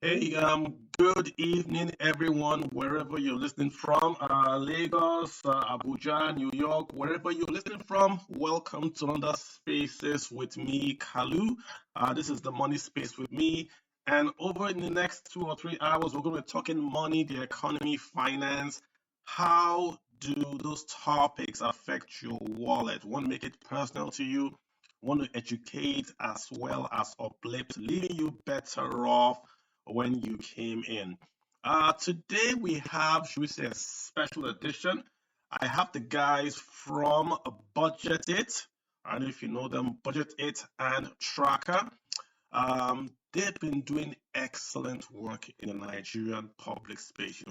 Hey, good evening, everyone, wherever you're listening from. Lagos, Abuja, New York, wherever you're listening from. Welcome to another Spaces with me, Kalu. This is the Money Space with me. And over in the next 2 or 3 hours, we're going to be talking money, the economy, finance. How do those topics affect your wallet? Want to make it personal to you? Want to educate as well as uplift, leaving you better off when you came in. Today we have, should we say, a special edition. I have the guys from BudgIT. I don't know if you know them, BudgIT and Tracka. They've been doing excellent work in the Nigerian public space,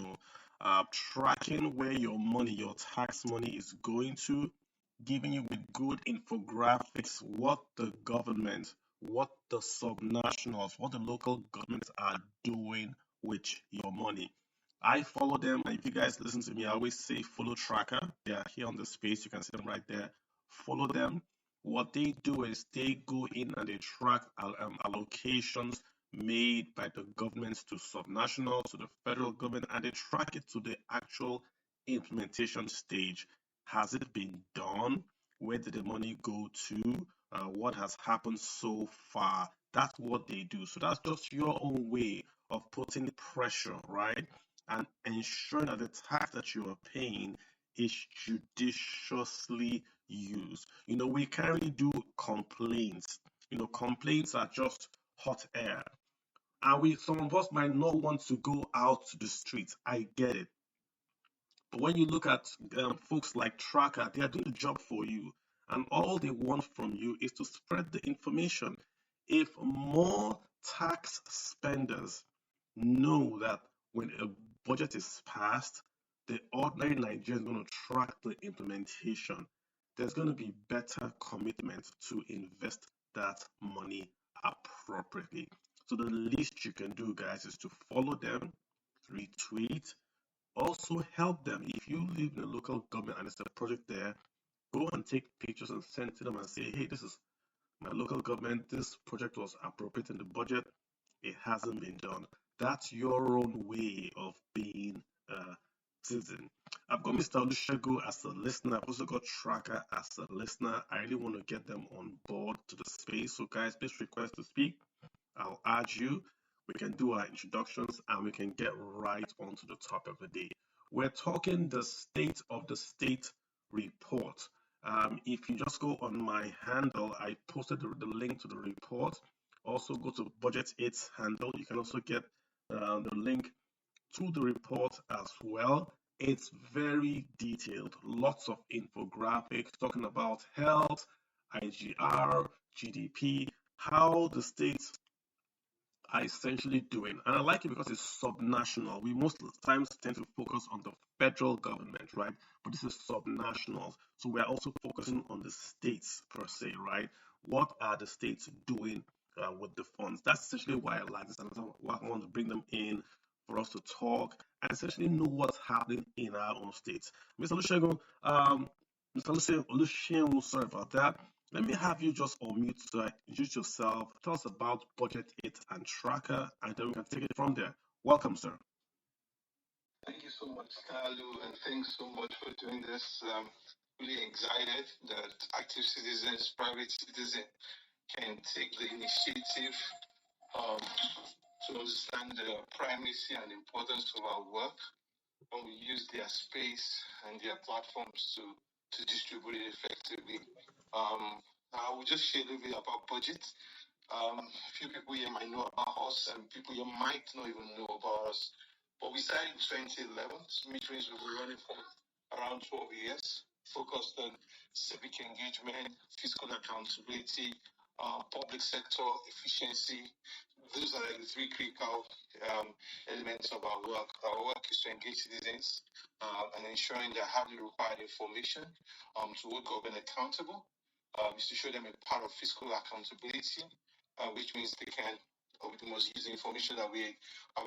tracking where your money, your tax money is going to, giving you with good infographics what the government, what the subnationals, what the local governments are doing with your money. I follow them, and if you guys listen to me, I always say follow Tracker. They are here on the space. You can see them right there. Follow them. What they do is they go in and they track allocations made by the governments to subnational, to the federal government, and they track it to the actual implementation stage. Has it been done? Where did the money go to? What has happened so far? That's what they do. So that's just your own way of putting pressure, right? And ensuring that the tax that you are paying is judiciously used. We can't really do complaints. Complaints are just hot air. And some of us might not want to go out to the streets. I get it. But when you look at folks like Tracker, they are doing the job for you. And all they want from you is to spread the information. If more tax spenders know that when a budget is passed, the ordinary Nigerian is going to track the implementation, there's going to be better commitment to invest that money appropriately. So the least you can do, guys, is to follow them, retweet, also help them. If you live in a local government and there's a project there, go and take pictures and send to them and say, hey, this is my local government. This project was appropriate in the budget. It hasn't been done. That's your own way of being a citizen. I've got Mr. Olushego as a listener. I've also got Tracker as a listener. I really want to get them on board to the space. So, guys, please request to speak. I'll add you. We can do our introductions and we can get right onto the topic of the day. We're talking the state of the state report. If you just go on my handle, I posted the link to the report. Also, go to BudgIT's handle. You can also get the link to the report as well. It's very detailed, lots of infographics talking about health, IGR, GDP, how the states are essentially doing. And I like it because it's subnational. We most times tend to focus on the federal government, right? But this is subnational. So we're also focusing on the states per se, right? What are the states doing with the funds? That's essentially why I like this. And why I want to bring them in for us to talk and essentially know what's happening in our own states. Mr. Olusegun, Mr. Olusegun, sorry about that. Let me have you just unmute to introduce yourself. Tell us about BudgIT and Tracker, and then we can take it from there. Welcome, sir. Thank you so much, Carlo, and thanks so much for doing this. Really excited that active citizens, private citizens can take the initiative um, to understand the primacy and importance of our work when we use their space and their platforms to distribute it effectively. I will just share a little bit about budget. A few people here might know about us, and people here might not even know about us. But we started in 2011. Meetings will be running for around 12 years, focused on civic engagement, fiscal accountability, public sector efficiency. Those are like the three critical elements of our work. Our work is to engage citizens and ensuring they have the required information to hold government accountable. Is to show them a part of fiscal accountability, which means they must use the information that we have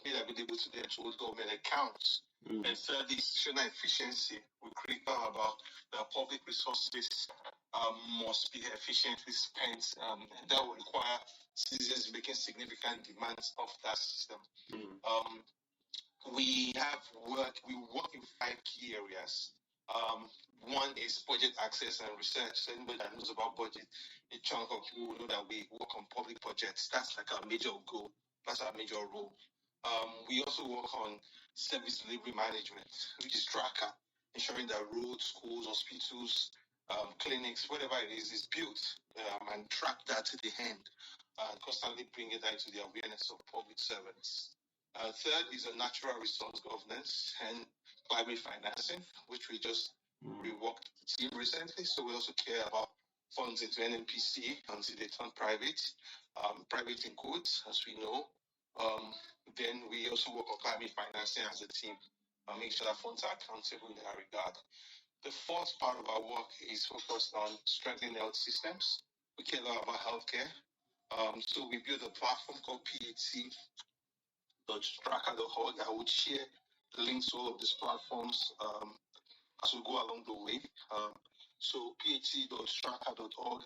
made available to them to hold government accounts. And thirdly, institutional efficiency. We're critical about the public resources must be efficiently spent. That will require citizens making significant demands of that system. We work in 5 key areas. One is budget access and research. So anybody that knows about budget, a chunk of people will know that we work on public budgets. That's like our major goal. That's our major role. We also work on service delivery management, which is Tracka, ensuring that roads, schools, hospitals, clinics, whatever it is built and track that to the end and constantly bring it into the awareness of public servants. Third is a natural resource governance and climate financing, which we just reworked the team recently. So we also care about funds into NNPC until they turn private, private in quotes, as we know. Then we also work on climate financing as a team and make sure that funds are accountable in that regard. The fourth part of our work is focused on strengthening health systems. We care a lot about healthcare. So we built a platform called Tracka.org. I would share the links to all of these platforms as we go along the way. So PhD.Tracka.org,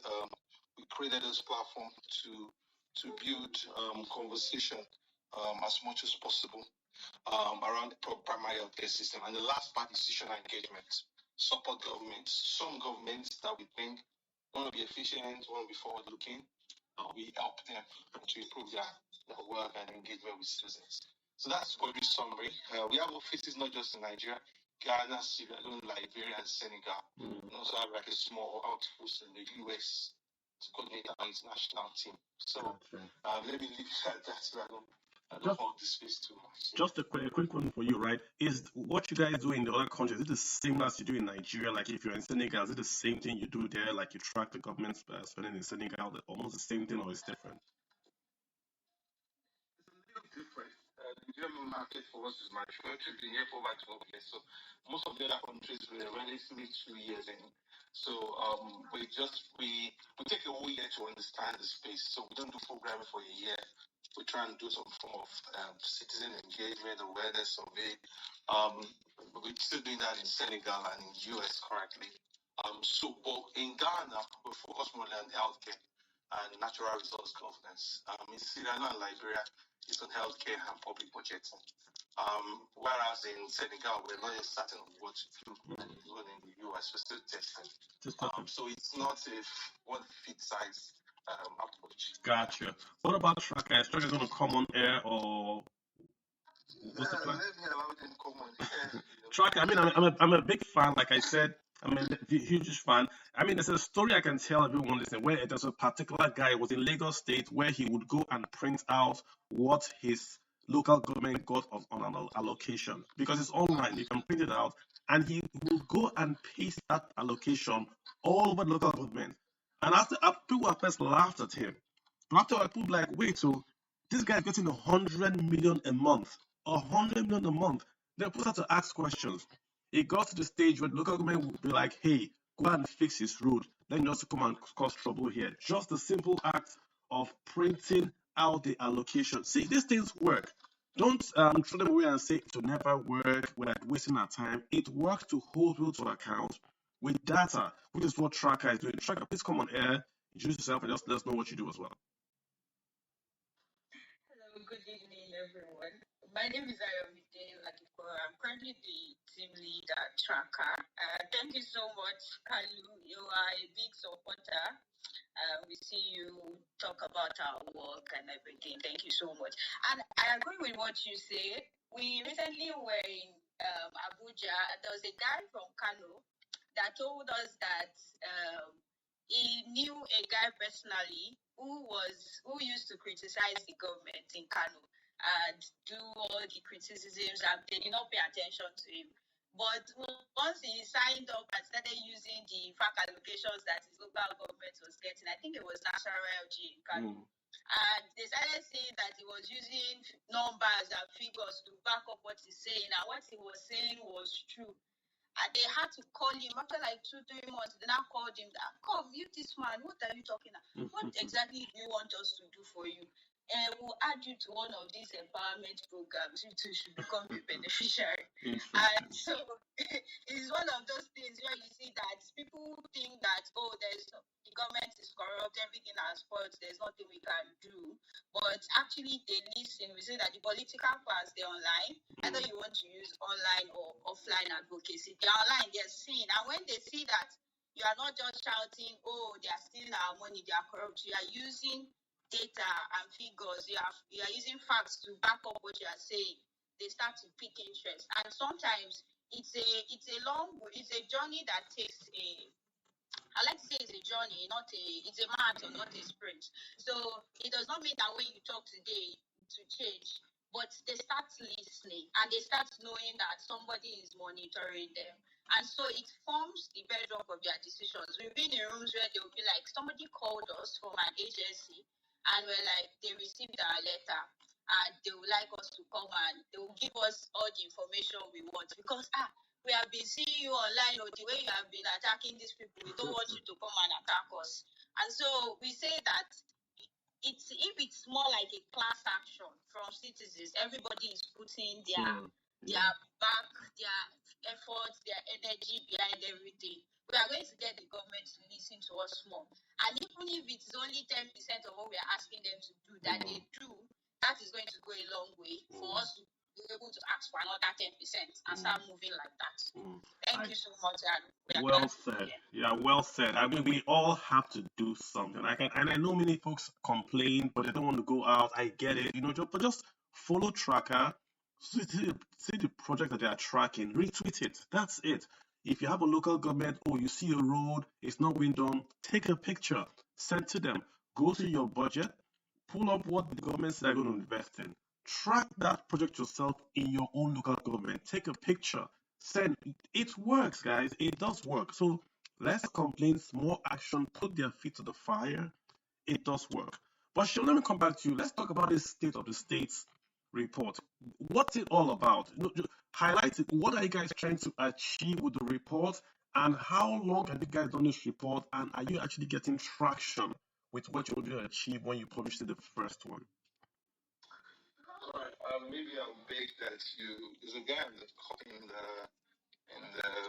we created this platform to build conversation as much as possible around the primary healthcare system. And the last part is institutional engagement. Support governments. Some governments that we think want to be efficient, want to be forward-looking, we help them to improve their work and engagement with citizens. So that's a brief summary. We have offices not just in Nigeria, Ghana, Sierra Leone, Liberia, and Senegal. We also have like a small outpost in the US to coordinate our international team. So let me leave it at that so I don't hog the space too much. Just a quick one for you, right? Is what you guys do in the other countries, is it the same as you do in Nigeria? Like if you're in Senegal, is it the same thing you do there? Like you track the government spending in Senegal, almost the same thing, or it's different? It's a little different. The Nigerian market for us is mature. We've been here for about 12 years. So most of the other countries were relatively 2 years in. So we take a whole year to understand the space. So we don't do programming for a year. We try and do some form of citizen engagement, awareness survey. We're still doing that in Senegal and in US currently. But in Ghana, we focus more on healthcare and natural resource governance. In Sierra Leone and Liberia, it's on healthcare and public budgeting. Whereas in Senegal, we're not yet certain of what to do. Even in the US, we're still testing. So it's not a one-fit-size approach. Gotcha. What about Tracka? Is Tracka going to come on air or what's the plan? Let me allow them to come on air. Tracka, I mean, I'm a big fan. Like I said, I'm a huge fan. I mean, there's a story I can tell everyone listening where there's a particular guy was in Lagos State where he would go and print out what his local government got on an allocation because it's online. You can print it out, and he will go and paste that allocation all over the local government. And after people at first laughed at him, but after people were like, wait, so this guy's getting 100 million a month, 100 million a month. Then people start to ask questions. It got to the stage where the local government would be like, hey, go and fix his road. Then you also come and cause trouble here. Just the simple act of printing out the allocation. See, these things work. Don't throw them away and say it will never work. We're like wasting our time. It works to hold people to account with data, which is what Tracka is doing. Tracka, please come on air, introduce yourself, and just let us know what you do as well. Hello, good evening, everyone. My name is Ayomide Ladipo. I'm currently the team lead at Tracka. Thank you so much, Kalu. You are a big supporter. We see you talk about our work and everything. Thank you so much. And I agree with what you said. We recently were in Abuja. There was a guy from Kano that told us that he knew a guy personally who used to criticize the government in Kano and do all the criticisms, and they did not pay attention to him. But once he signed up and started using the FAC allocations that his local government was getting, I think it was National Royalty in Kano, and they started saying that he was using numbers and figures to back up what he's saying, and what he was saying was true. And they had to call him after like 2-3 months. They now called him, come, you this man, what are you talking about? What exactly do you want us to do for you? we'll add you to one of these empowerment programs. You too should become a beneficiary. And so it's one of those things where you see that people think that, oh, the government is corrupt, everything has faults, there's nothing we can do. But actually, they listen. We say that the political class, they're online. Either you want to use online or offline advocacy, they're online, they're seeing. And when they see that you are not just shouting, oh, they are stealing our money, they are corrupt, you are using data and figures, you are using facts to back up what you are saying, they start to pick interest. And sometimes it's a journey that takes I like to say it's a journey, it's a marathon, not a sprint. So it does not mean that when you talk today to change, but they start listening and they start knowing that somebody is monitoring them. And so it forms the bedrock of their decisions. We've been in rooms where they'll be like, somebody called us from an agency and we're like, they received our letter and they would like us to come and they will give us all the information we want because we have been seeing you online or the way you have been attacking these people, we don't want you to come and attack us. And so we say that if it's more like a class action from citizens, everybody is putting their back, their efforts, their energy behind everything. We are going to get the government to listen to us more. And even if it's only 10% of what we are asking them to do, that they do, that is going to go a long way for us to be able to ask for another 10% and start moving like that. Thank you so much, and well said. Yeah, well said. I mean, we all have to do something. And I know many folks complain, but they don't want to go out. I get it. But just follow Tracka, see the project that they are tracking, retweet it. That's it. If you have a local government, you see a road, it's not being done, take a picture, send to them. Go to your budget, pull up what the governments are going to invest in. Track that project yourself in your own local government. Take a picture, send. It works, guys. It does work. So less complaints, more action, put their feet to the fire. It does work. But Sean, let me come back to you. Let's talk about this state of the states report. What's it all about? Highlight it. What are you guys trying to achieve with the report? And how long have you guys done this report? And are you actually getting traction with what you're going to achieve when you published the first one? All right. Maybe I'll beg that there's a guy in the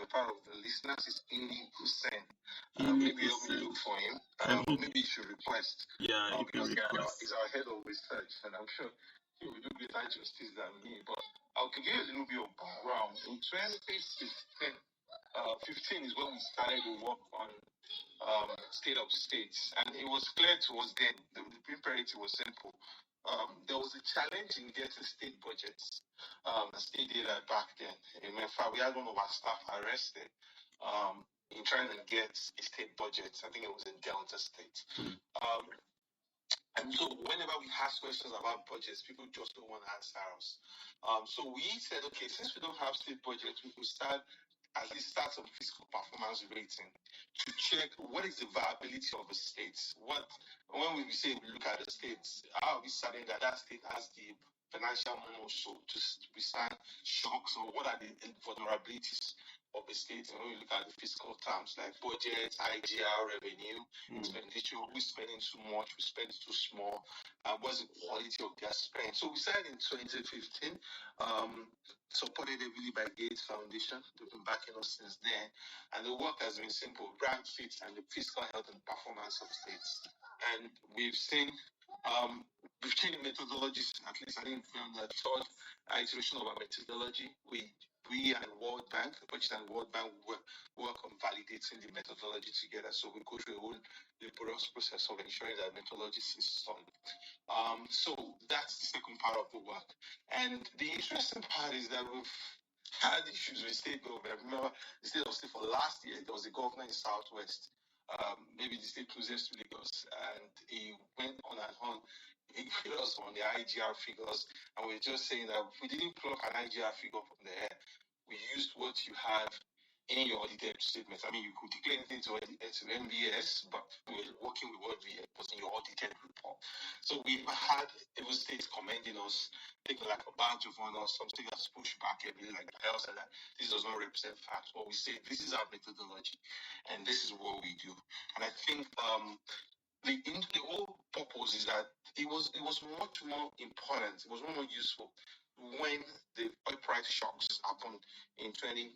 part of the listeners is Indi Hussein. Maybe help me look for him. Maybe you should request. Yeah, because he's our head of research, and I'm sure he will do greater justice than me. But I'll give you a little bit of background. In 2015, 15 is when we started to work on state of states, and it was clear to us then. The imperative was simple. There was a challenge in getting state budgets. The state did that back then. In fact, we had one of our staff arrested in trying to get a state budget. I think it was in Delta State. And so whenever we ask questions about budgets, people just don't want to answer us. So we said, okay, since we don't have state budgets, we could at least start some fiscal performance rating to check what is the viability of a state. When we say we look at the states, how are we certain that state has the financial muscle to withstand shocks, or what are the vulnerabilities of a state? And when we look at the fiscal terms like budget, IGR, revenue, expenditure, we're spending too much, we spend too small, what's the quality of their spend? So we started in 2015, supported heavily by Gates Foundation. They've been backing us since then. And the work has been simple: brand fit and the fiscal health and performance of states. And we've seen the methodologies. At least I think from the third iteration of our methodology, we and World Bank, Budget and World Bank work on validating the methodology together. So we go through a whole laborious process of ensuring that methodology is solid. So that's the second part of the work. And the interesting part is that we've had issues with state government. I remember the state of state for last year, there was a governor in Southwest, maybe the state closest to Lagos, and he went on and on. He hit us on the IGR figures, and we're just saying that if we didn't plug an IGR figure from there, we used what you have in your audited statement. I mean, you could declare anything to MBS, but we're working with what was in your audited report. So we've had even states commending us, taking like a badge of honor. Some states have pushed back a bit, like I said, that this does not represent facts. But we say this is our methodology, and this is what we do. And I think the whole purpose is that it was much more important, it was much more useful when the oil price shocks happened in 2015.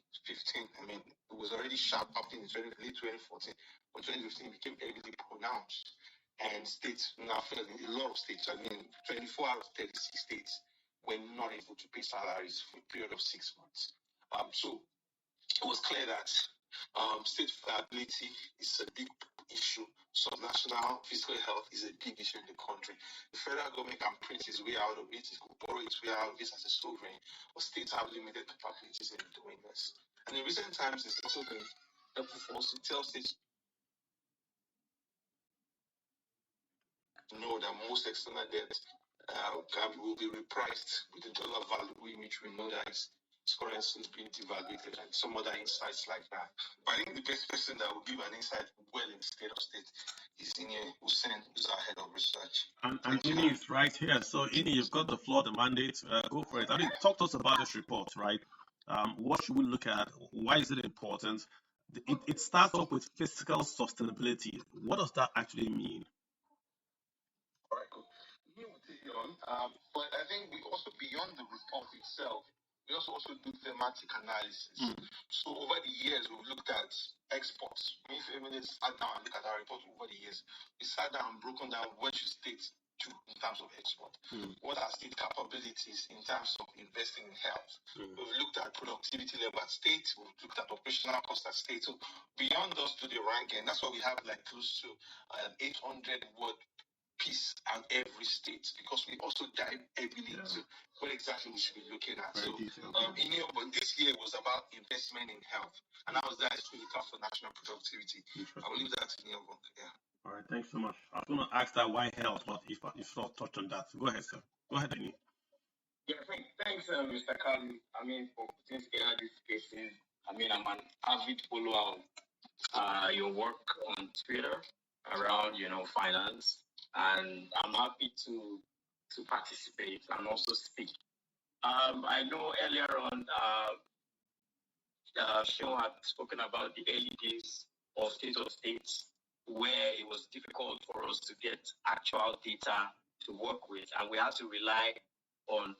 I mean, it was already sharp happening in late 2014, but 2015 became heavily pronounced. And states now, a lot of states, I mean, 24 out of 36 states were not able to pay salaries for a period of 6 months. So it was clear that state viability is a big issue. Subnational fiscal health is a big issue in the country. The federal government can print its way out of it, it could borrow its way out of it as a sovereign, but states have limited capabilities in doing this. And in recent times, it's also been helpful for us to tell states to know that most external debt will be repriced with the dollar value, which we know that its currency is being devaluated, and some other insights like that. But I think the best person that will give an insight well in the state of state is Ini Hussein, who's our head of research. And Ini is right here. So Ini, you've got the floor, the mandate. Go for it. I mean, talk to us about this report, right? What should we look at? Why is it important? It starts off with fiscal sustainability. What does that actually mean? All right, cool. We will take you on. But I think we also, beyond the report itself, we also do thematic analysis. So over the years, we've looked at exports. If feminists sat down and look at our report over the years, we sat down and broken down what should states do in terms of export. What are state capabilities in terms of investing in health? We've looked at productivity level at state. We've looked at operational cost at state. So beyond us to the ranking, that's why we have like close to 800-word piece on every state, because we also dive heavily into what exactly we should be looking at. Very so but this year was about investment in health, and that was really tough for national productivity. I will leave that to Neil. All right, thanks so much. I was going to ask that why health, but if you sort of touched on that, go ahead, sir. Go ahead, Ini. Yeah, thanks, Mr. Kalu. I mean, for putting together these cases. I mean, I'm an avid follower of your work on Twitter around, finance, and I'm happy to participate and also speak. I know earlier on, Sean had spoken about the early days of state of states, where it was difficult for us to get actual data to work with, and we had to rely on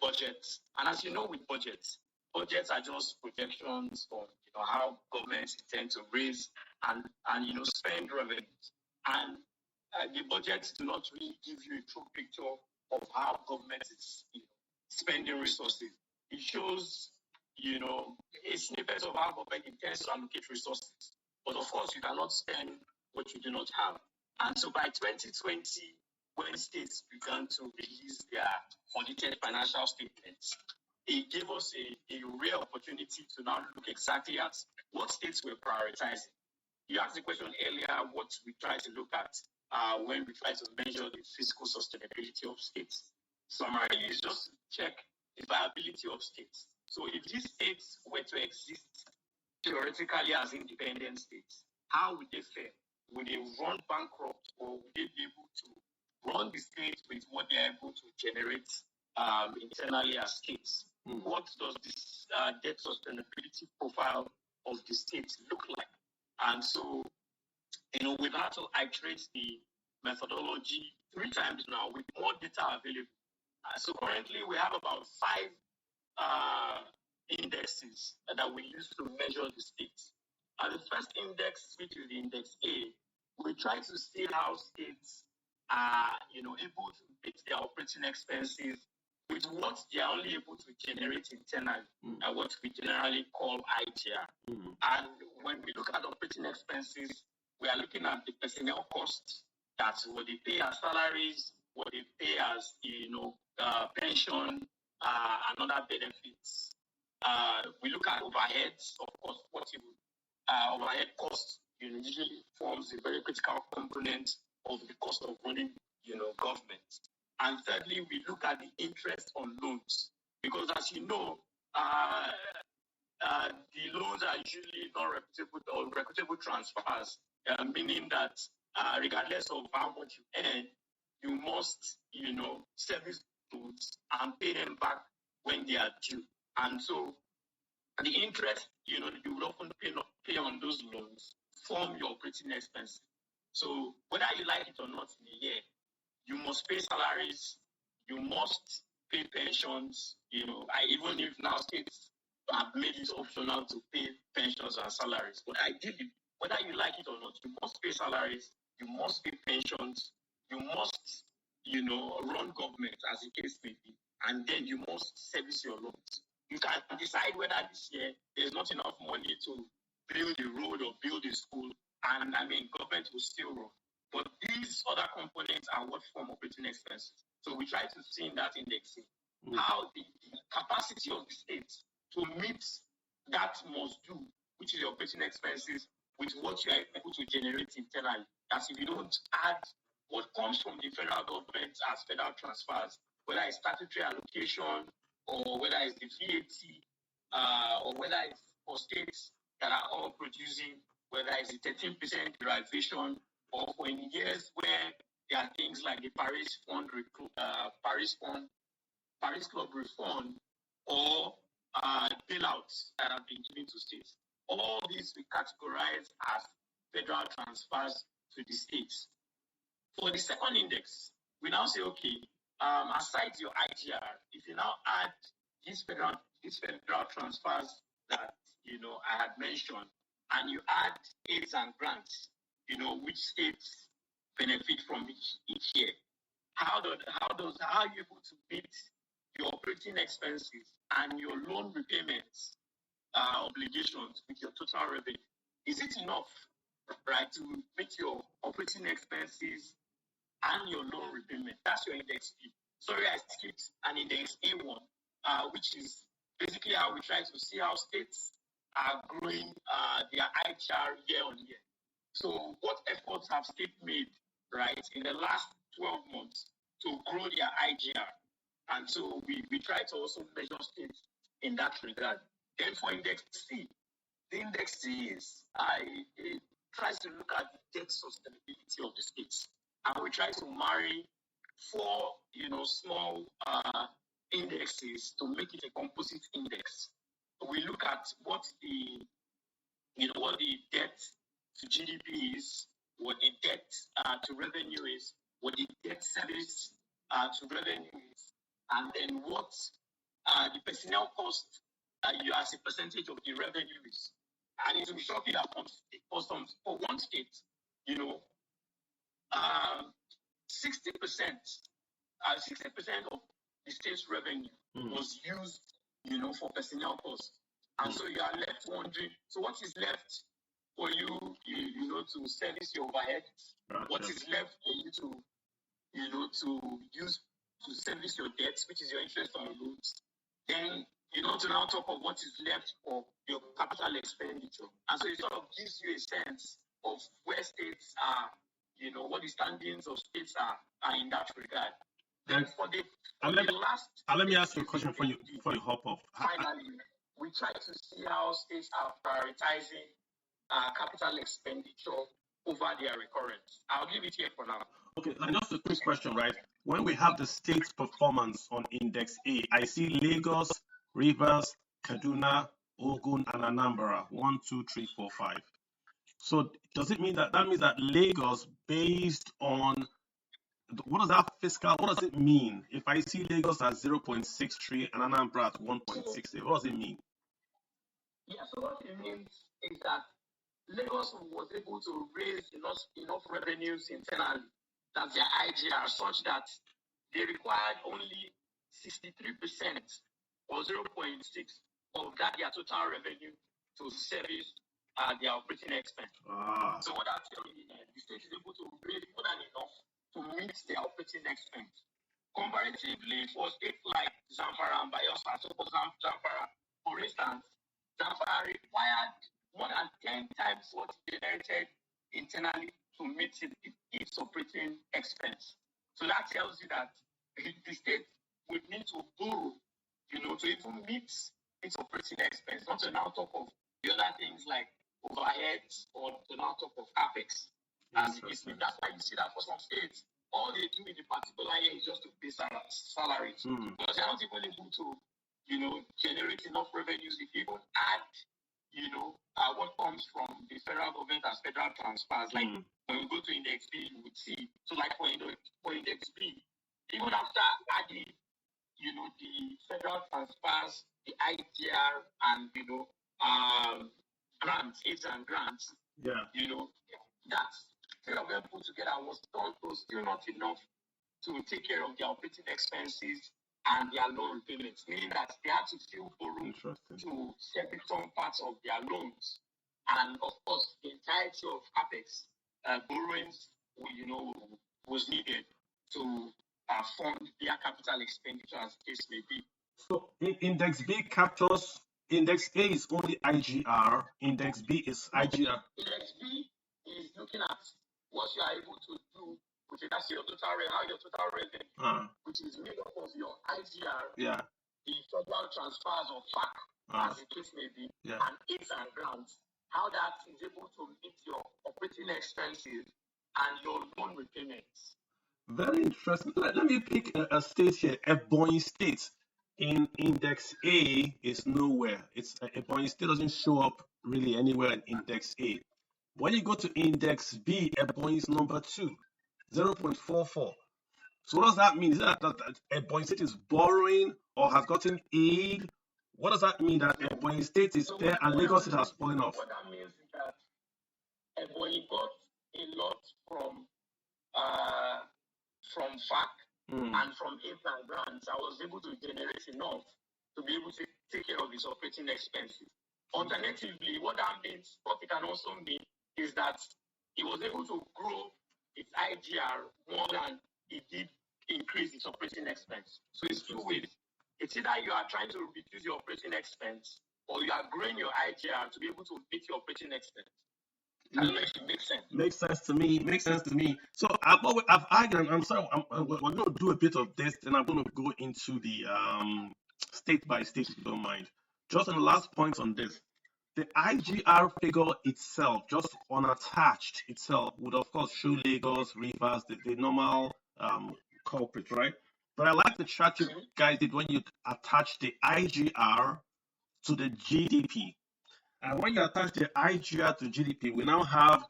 budgets. And as you know, with budgets are just projections of how governments intend to raise and spend revenues. And the budgets do not really give you a true picture of how government is spending resources. It shows a snippet of how government intends to allocate resources. But of course, you cannot spend what you do not have. And so by 2020, when states began to release their audited financial statements, it gave us a real opportunity to now look exactly at what states were prioritizing. You asked the question earlier, what we try to look at when we try to measure the fiscal sustainability of states. Summary is just to check the viability of states. So if these states were to exist theoretically as independent states, how would they fare? Would they run bankrupt, or would they be able to run the state with what they are able to generate internally as states? What does this debt sustainability profile of the state look like? And so, we've had to iterate the methodology 3 times now with more data available. So currently we have about 5 indexes that we use to measure the states. The first index, which is the index A, we try to see how states are able to meet their operating expenses with what they are only able to generate internally, what we generally call IGR. And when we look at operating expenses, we are looking at the personnel costs. That's what they pay as salaries, what they pay as pension, and other benefits. We look at overheads, of course. Overhead costs usually forms a very critical component of the cost of running government. And thirdly, we look at the interest on loans, because as you know, the loans are usually non-reputable or reputable transfers, meaning that regardless of how much you earn, you must, service loans and pay them back when they are due. And so the interest, you would often pay on those loans form your operating expenses. So whether you like it or not in a year, you must pay salaries, you must pay pensions. Even if now states have made it optional to pay pensions and salaries, but ideally, whether you like it or not, you must pay salaries, you must pay pensions, you must, run government as the case may be, and then you must service your loans. You can decide whether this year there's not enough money to build a road or build a school, and government will still run. But these other components are what form operating expenses. So we try to see in that indexing how the capacity of the state to meet that must do, which is the operating expenses, with what you are able to generate internally. As if you don't add what comes from the federal government as federal transfers, whether it's statutory allocation or whether it's the VAT, or whether it's for states that are all producing, whether it's the 13% derivation, or for in years where there are things like the Paris Club refund, or bailouts that have been given to states. All these we categorize as federal transfers to the states. For the second index, we now say, okay, aside your IGR, if you now add these federal transfers that I had mentioned, and you add aids and grants, which states benefit from each year, how are you able to meet your operating expenses and your loan repayments obligations with your total revenue? Is it enough, right, to meet your operating expenses and your loan repayment? That's your index B. Sorry, I skipped an index A1, which is basically how we try to see how states are growing their IHR year on year. So what efforts have states made, right, in the last 12 months to grow their IGR? And so we try to also measure states in that regard. Then for index C, the index C it tries to look at the debt sustainability of the states. And we try to marry four, small indexes to make it a composite index. We look at what the debt to GDP is, what the debt to revenue is, what the debt service to revenue is, and then what the personnel cost you as a percentage of the revenue is. And it will be shocking that for one state, 60% of the state's revenue was used, for personnel costs. And so you are left wondering, so what is left for you, to service your overheads? Gotcha. What is left for you to use to service your debts, which is your interest on loans? Then, to now talk of what is left for your capital expenditure. And so it sort of gives you a sense of where states are, what the standings of states are in that regard. Then let me ask you a question before you hop off. Finally, we try to see how states are prioritizing capital expenditure over their recurrence. I'll leave it here for now. Okay, and just a quick question, right? When we have the state's performance on Index A, I see Lagos, Rivers, Kaduna, Ogun, and Anambra. 1, 2, 3, 4, 5. So does it mean that means that Lagos, based on what does it mean? If I see Lagos at 0.63 and Anambra at 1.68, what does it mean? Yeah, so what it means is that Lagos was able to raise enough revenues internally, that's their IGR, such that they required only 63% or 0.6 of that their total revenue to service their operating expense. So what that tells you is the state is able to raise more than enough to meet their operating expense. Comparatively, for states like Zamfara and Bayelsa, Zamfara, for instance, Zamfara required more than 10 times what it generated internally to meet its operating expense. So that tells you that the state would need to borrow, to even meet its operating expense, not to now talk of the other things like overheads or to now talk of capex. That's why you see that for some states, all they do in a particular year is just to pay salaries. Because they're not even able to, generate enough revenues if you even add what comes from the federal government as federal transfers. Like when we go to Index B, you would see. So like for Index B, even after adding, the federal transfers, the ITR, and grants, aids and grants. Yeah. That three of them put together was still not enough to take care of their operating expenses and their loan repayments, meaning that they had to still borrow to service some parts of their loans. And of course, the entirety of CapEx borrowings, was needed to fund their capital expenditure as the case may be. So Index B captures, Index A is only IGR, Index B is IGR. Index B is looking at what you are able to do with it. That's your total revenue, which is made up of your IGR, the federal transfers of FAC, as the case may be, and aids and grants, how that is able to meet your operating expenses and your loan repayments. Very interesting. Let me pick a state here, Ebonyi State. In Index A is nowhere. It's Ebonyi State doesn't show up really anywhere in Index A. When you go to Index B, Ebonyi is number 2, 0.44. So what does that mean? Is that Ebonyi State is borrowing or has gotten aid? What does that mean that Ebonyi State is there and Lagos State has fallen off? What that means is that Ebonyi got a lot from FAC and from aids and grants. I was able to generate enough to be able to take care of its operating expenses. Alternatively, what that means, what it can also mean, is that it was able to grow its IGR more than it did increase its operating expense. So it's two ways. It's either you are trying to reduce your operating expense or you are growing your IGR to be able to meet your operating expense. I don't know if it makes sense. Makes sense to me. Makes sense to me. So I've argued. I'm sorry. We're going to do a bit of this, then I'm going to go into the state by state, if you don't mind. Just on the last point on this, the IGR figure itself, just unattached itself, would of course show Lagos, Rivers, the normal culprit, right? But I like the chart you guys did when you attach the IGR to the GDP. And when you attach the IGR to GDP, we now have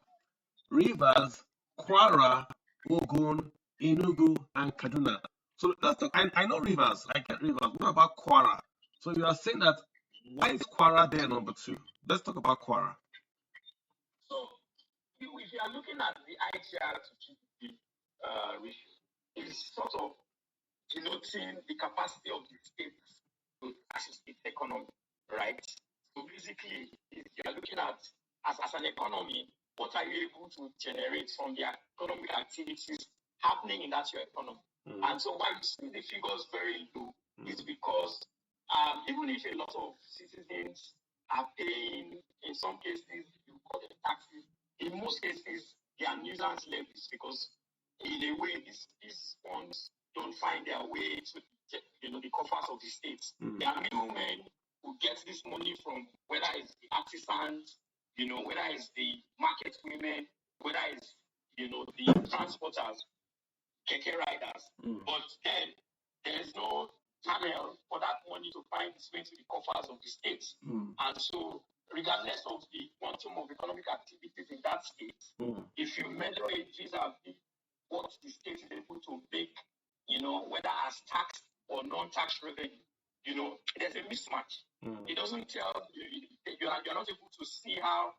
Rivers, Kwara, Ogun, Enugu, and Kaduna. So let's talk. I know Rivers. I get Rivers. What about Kwara? So you are saying that why is Kwara there number 2? Let's talk about Kwara. So if you are looking at the IGR to GDP ratio, it's sort of denoting the capacity of the state to access its economy, right? So basically, if you are looking at as an economy, what are you able to generate from the economic activities happening in that your economy? And so why you see the figures very low is because even if a lot of citizens are paying, in some cases, you call them taxes, in most cases, they are nuisance levies because in a way, these funds don't find their way to the coffers of the states. There are middlemen who get this money from whether it's the artisans, whether it's the market women, whether it's the transporters, keke riders. But then there's no channel for that money to find its way to the coffers of the states. And so regardless of the quantum of economic activities in that state, if you measure it vis-a-vis what the state is able to make, whether as tax or non-tax revenue, there's a mismatch. It doesn't tell you're not able to see how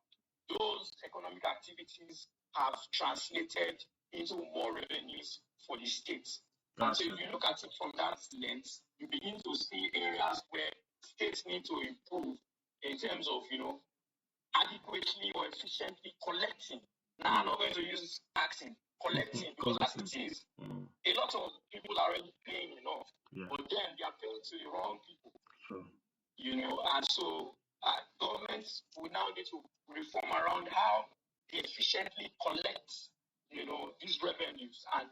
those economic activities have translated into more revenues for the states. And so if you look at it from that lens, you begin to see areas where states need to improve in terms of, adequately or efficiently collecting. Now I'm not going to use taxing, collecting, because as it is, a lot of people are already paying enough, but then they are paying to the wrong people. Sure. And so governments will now need to reform around how they efficiently collect, these revenues and,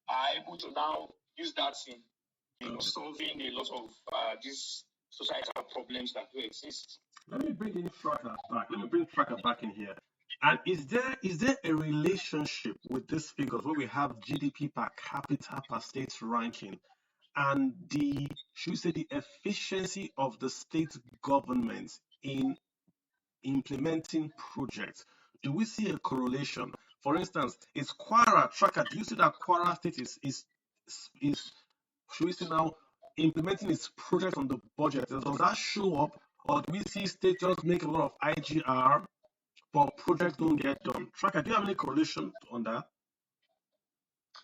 are able to now use that in, solving a lot of these societal problems that do exist. Let me bring in Tracka back. Let me bring Tracka back in here. And is there a relationship with these figures where we have GDP per capita per state ranking and the efficiency of the state government in implementing projects? Do we see a correlation? For instance, is Quara Tracka? Do you see that Quara State is should we say now implementing its project on the budget? Does that show up, or do we see states just make a lot of IGR but projects don't get done? Tracka, do you have any correlation on that?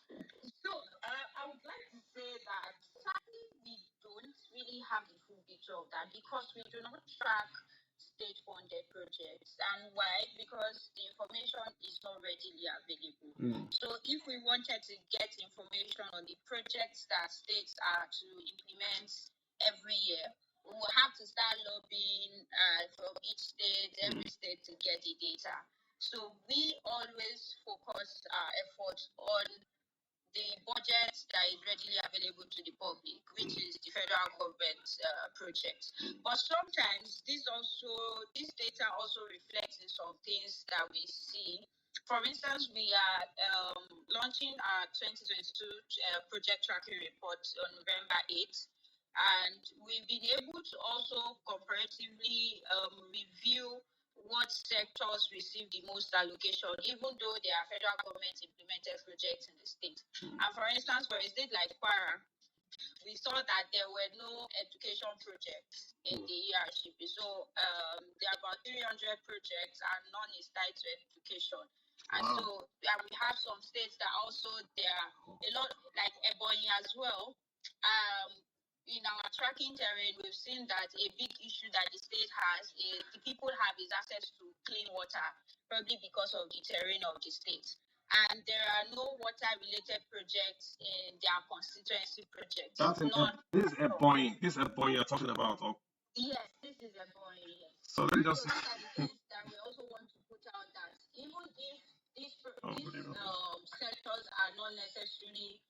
So I would like to say that sadly we don't really have the full picture of that because we do not track state-funded projects. And why? Because the information is not readily available. So if we wanted to get information on the projects that states are to implement every year, we will have to start lobbying from each state, every state to get the data. So we always focus our efforts on the budget that is readily available to the public, which is the federal government project. But sometimes this data also reflects in some things that we see. For instance, we are launching our 2022 project tracking report on November 8th. And we've been able to also comparatively review what sectors receive the most allocation, even though they are federal government implemented projects in the state. And for instance, for a state like Kwara, we saw that there were no education projects in the ERCP. So there are about 300 projects and none is tied to education. And so we have some states that also there are a lot, like Ebonyi as well. In our tracking terrain, we've seen that a big issue that the state has is the people have is access to clean water, probably because of the terrain of the state. And there are no water-related projects in their constituency projects. This is Ebonyi you're talking about. Oh. Yes, this is Ebonyi. Yes. So let me just. So these are the things that we also want to put out that even if these sectors are not necessarily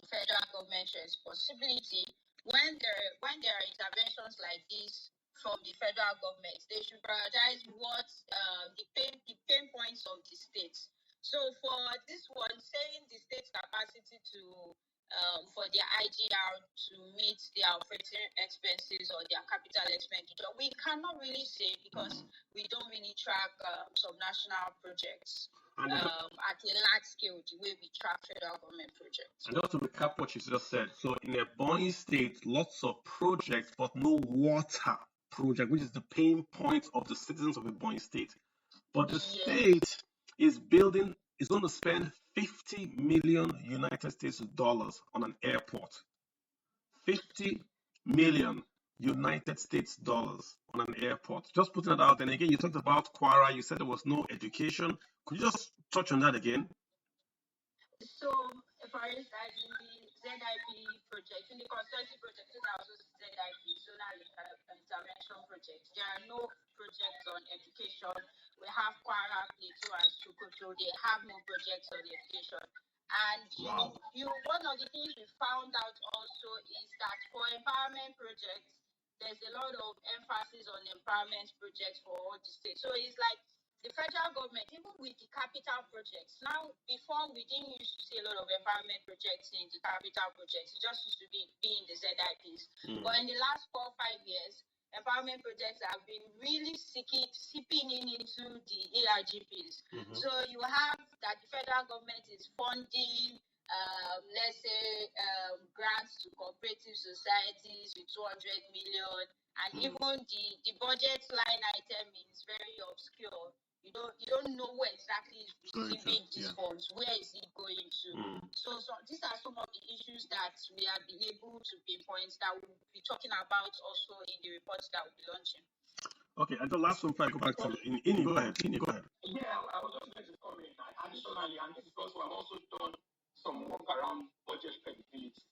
federal government responsibility, when there are interventions like this from the federal government, they should prioritize what the pain points of the states. So for this one, saying the state's capacity to for their IGR to meet their operating expenses or their capital expenditure, we cannot really say because we don't really track subnational projects at a large scale the way we track federal government projects. And just to recap what you just said, so in Ebonyi State, lots of projects, but no water project, which is the pain point of the citizens of Ebonyi State. But the state is going to spend 50 million United States dollars on an airport. 50 million United States dollars on an airport. Just putting it out. And again, you talked about Quara. You said there was no education. Could you just touch on that again? So, for instance, in the ZIP project, in the consultancy project, these are also ZIP, Zonal Intervention Projects. There are no projects on education. We have Quara, Plateau, and Sokoto. They have no projects on education. And one of the things we found out also is that for empowerment projects, there's a lot of emphasis on empowerment projects for all the states. So it's like the federal government, even with the capital projects, now before we didn't used to see a lot of empowerment projects in the capital projects, it just used to be in the ZIPs. But in the last 4 or 5 years, empowerment projects have been really seeping into the ERGPs. So you have that the federal government is funding, let's say, grants to cooperative societies with 200 million, and even the budget line item is very obscure. You don't know where exactly is receiving these funds. Where is it going to? So these are some of the issues that we have been able to pinpoint that we'll be talking about also in the reports that we'll be launching. Okay, and the last one, before I go back to Ini, go ahead. Yeah, I was just going to comment. Additionally, and this is because we have also done some work around budget credibility,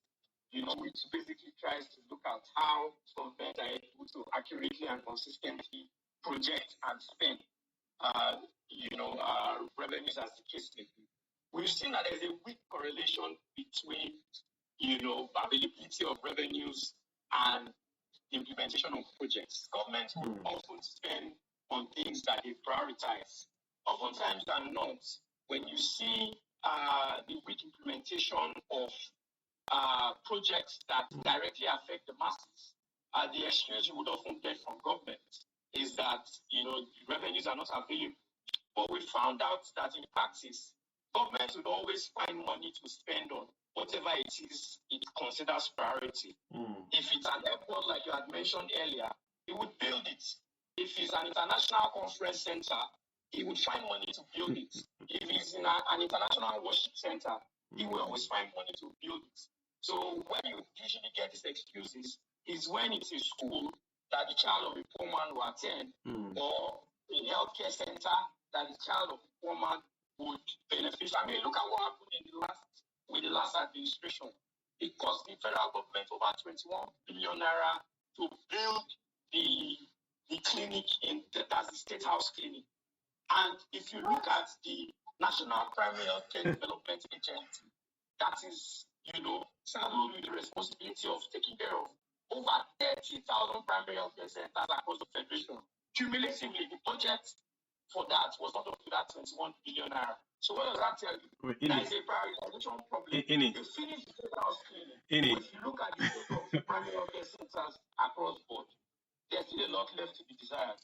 which basically tries to look at how governments are able to accurately and consistently project and spend revenues as the case may be. We've seen that there's a weak correlation between, availability of revenues and the implementation of projects. Governments will often spend on things that they prioritize. Oftentimes than not, when you see the weak implementation of projects that directly affect the masses, the excuse you would often get from government is that, revenues are not available. But we found out that in practice, government would always find money to spend on whatever it is it considers priority. If it's an airport, like you had mentioned earlier, it would build it. If it's an international conference center, he would find money to build it. If it's in an international worship center, he will always find money to build it. So when you usually get these excuses is when it's a school that the child of a poor man will attend, or a healthcare center that the child of a poor man would benefit. I mean, look at what happened with the last administration. It cost the federal government over 21 billion naira to build the clinic that's the State House Clinic. And if you look at the National Primary Healthcare Development Agency, that is, saddled with the responsibility of taking care of over 30,000 primary healthcare centers across the federation. Cumulatively, the budget for that was not up to that 21 billion naira. So what does that tell you? There is a prioritization problem. You finish the State House Clinic. If you look at the state of primary healthcare centers across board, there's still a lot left to be desired.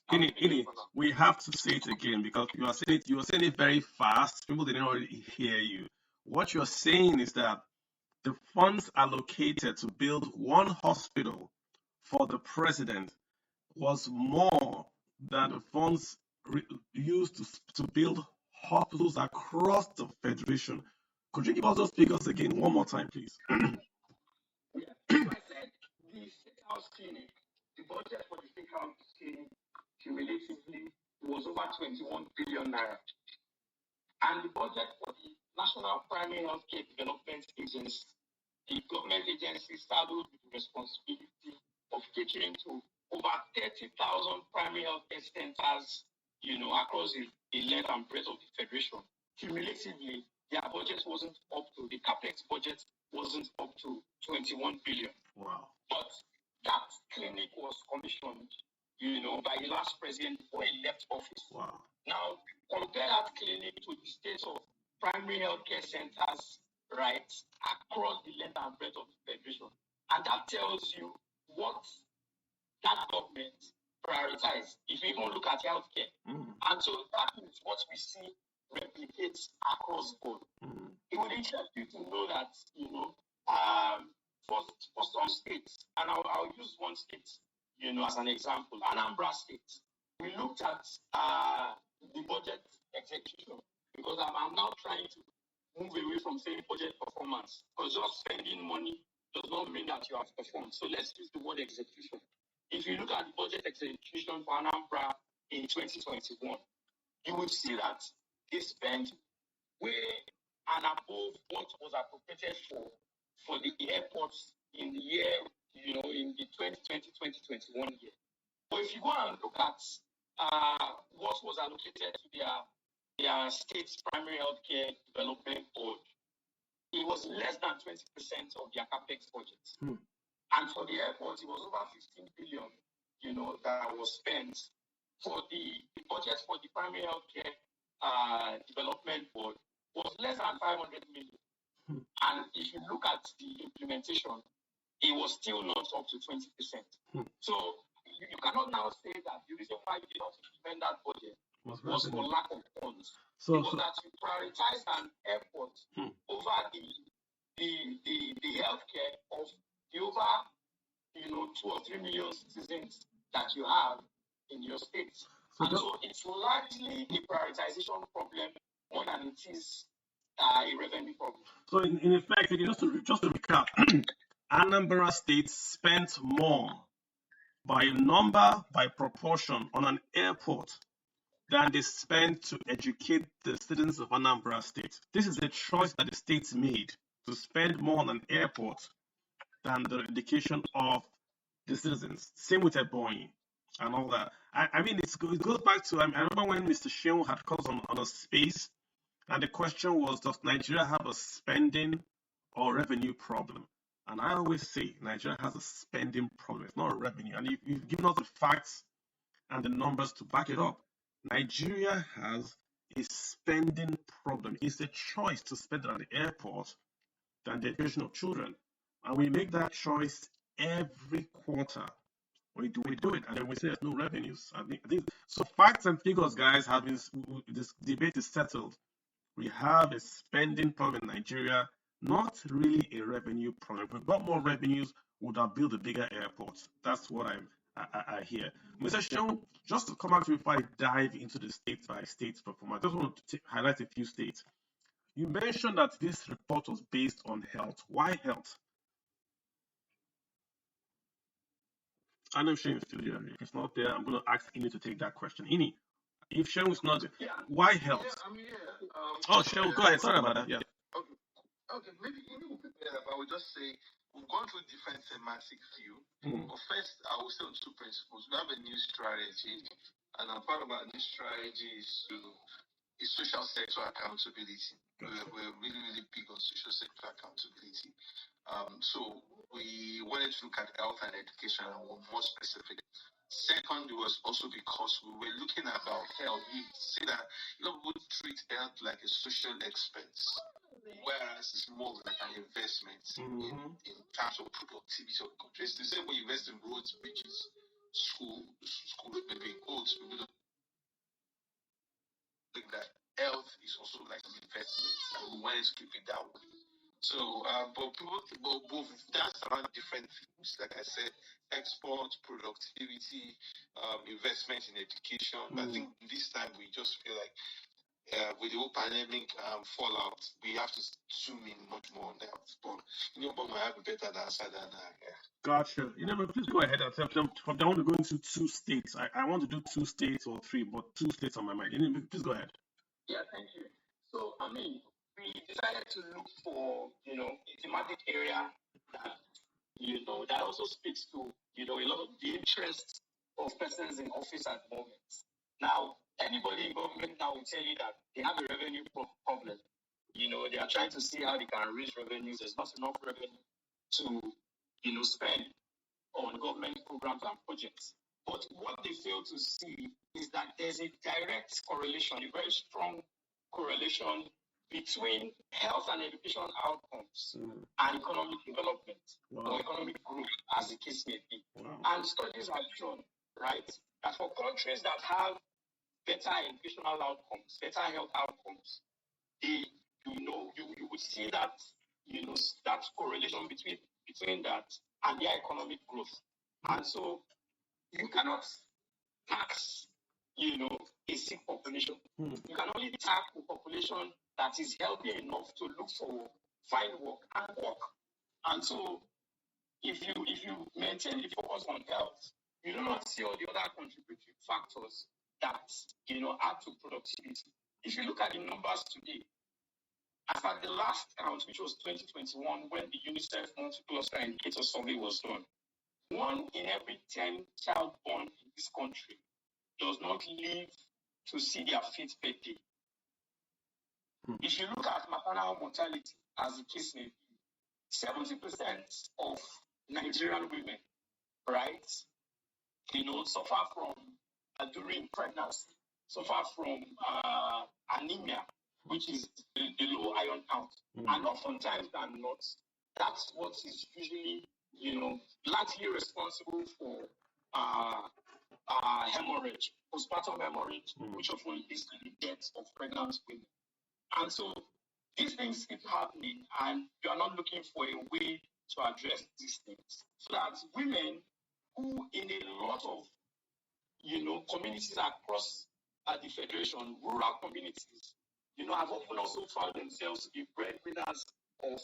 We have to say it again because you are saying it very fast. People didn't already hear you. What you're saying is that the funds allocated to build one hospital for the president was more than the funds used to build hospitals across the federation. Could you give us those figures again one more time, please? I said the State House Clinic, the budget for the State House Clinic cumulatively was over 21 billion naira. And the budget for the National Primary Healthcare Development Agency, the government agency saddled with the responsibility of catering to over 30,000 primary healthcare centers, across the length and breadth of the federation. Cumulatively, their budget wasn't up to, the capex budget wasn't up to 21 billion. Wow. But that clinic was commissioned, by the last president before he left office. Wow. Now, compare that clinic to the state of primary healthcare centers, right, across the length and breadth of the federation. And that tells you what that government prioritized. If you even look at healthcare. And so that is what we see replicates across the board. It would interest you to know that, for some states, and I'll use one state, as an example, Anambra State. We looked at the budget execution because I'm now trying to move away from saying budget performance, because just spending money does not mean that you have performed. So let's use the word execution. If you look at the budget execution for Anambra in 2021, you will see that they spent way and above what was appropriated for the airports in the year, in the 2020-2021 year. But if you go and look at what was allocated to their state's primary healthcare development board, it was less than 20% of their capex budget. And for the airport, it was over 15 billion, that was spent. For the budget for the primary healthcare development board was less than 500 million. And if you look at the implementation, it was still not up to 20%. So you cannot now say that the reason why you did not implement that budget was for lack of funds. It was that you prioritize an airport over the healthcare of the over 2 or 3 million citizens that you have in your state. So it's largely a prioritization problem more than it is a revenue problem. So in effect, just to recap, Anambra State spent more by proportion on an airport than they spent to educate the citizens of Anambra State. This is a choice that the state made to spend more on an airport than the education of the citizens. Same with Ebonyi and all that. I mean, it goes back to, I remember when Mr. Sheung had called on a space, and the question was, does Nigeria have a spending or revenue problem? And I always say Nigeria has a spending problem. It's not a revenue. And you've given us the facts and the numbers to back it up. Nigeria has a spending problem. It's a choice to spend it at the airport than the education of children. And we make that choice every quarter we do it, and then we say there's no revenues. I think so. Facts and figures, guys, have been this debate is settled. We have a spending problem in Nigeria, not really a revenue problem. If we got more revenues, would have built a bigger airport. That's what I hear. Mr. Sean, just to come back to you before I dive into the state by state performance, I just want to highlight a few states. You mentioned that this report was based on health. Why health? I know Shane is still there. If he's not there, I'm going to ask Ini to take that question. Ini, if Shane is not there, why health? Yeah, I'm here. Oh, Shane, go ahead. Sorry about that. Yeah. Okay, maybe we'll prepare, but I will just say we've gone through different thematic view. But first, I will say on two principles. We have a new strategy, and part of our new strategy is social sector accountability. We're really, really big on social sector accountability. So we wanted to look at health and education, and we're more specific. Second, it was also because we were looking about health. We see that people treat health like a social expense, whereas it's more like an investment in terms of productivity of the country. It's the same way you invest in roads, bridges, schools, maybe codes. We don't think that health is also like an investment, and we wanted to keep it that way. So, but both that's around different things. Like I said, export, productivity, investment in education. But I think this time we just feel like with the whole pandemic fallout, we have to zoom in much more on that. But but I have a better answer than Gotcha. But please go ahead and tell them. I want to go into two states. I want to do 2 states or 3, but 2 states on my mind. Please go ahead. Yeah, thank you. So, we decided to look for, a thematic area that, that also speaks to, a lot of the interests of persons in office at the moment. Now, anybody in government now will tell you that they have a revenue problem. They are trying to see how they can raise revenues. There's not enough revenue to, spend on government programs and projects. But what they fail to see is that there's a direct correlation, a very strong correlation between health and education outcomes and economic development or economic growth, as the case may be. And studies have shown, right, that for countries that have better educational outcomes, better health outcomes, you would see that, that correlation between that and their economic growth. And so you cannot tax, a sick population. You can only tax a population that is healthy enough to look for work, find work, and work. And so if you maintain the focus on health, you do not see all the other contributing factors that, add to productivity. If you look at the numbers today, as at the last count, which was 2021, when the UNICEF Multi-Cluster Indicator Survey was done, 1 in every 10 child born in this country does not live to see their 5th birthday. If you look at maternal mortality, as the case may be, 70% of Nigerian women, right, suffer from, during pregnancy, suffer from anemia, which is the low iron count. And oftentimes than not, that's what is usually, largely responsible for hemorrhage, postpartum hemorrhage, which often leads to the death of pregnant women. And so these things keep happening, and you are not looking for a way to address these things. So that women who in a lot of, communities across the Federation, rural communities, have often also found themselves to be breadwinners of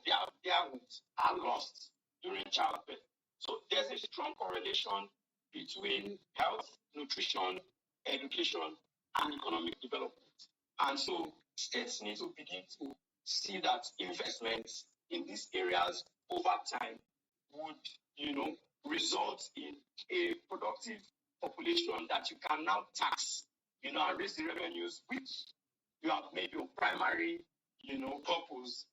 their homes, are lost during childbirth. So there's a strong correlation between health, nutrition, education, and economic development. And so states need to begin to see that investments in these areas over time would, result in a productive population that you can now tax, and raise the revenues, which you have made your primary, purpose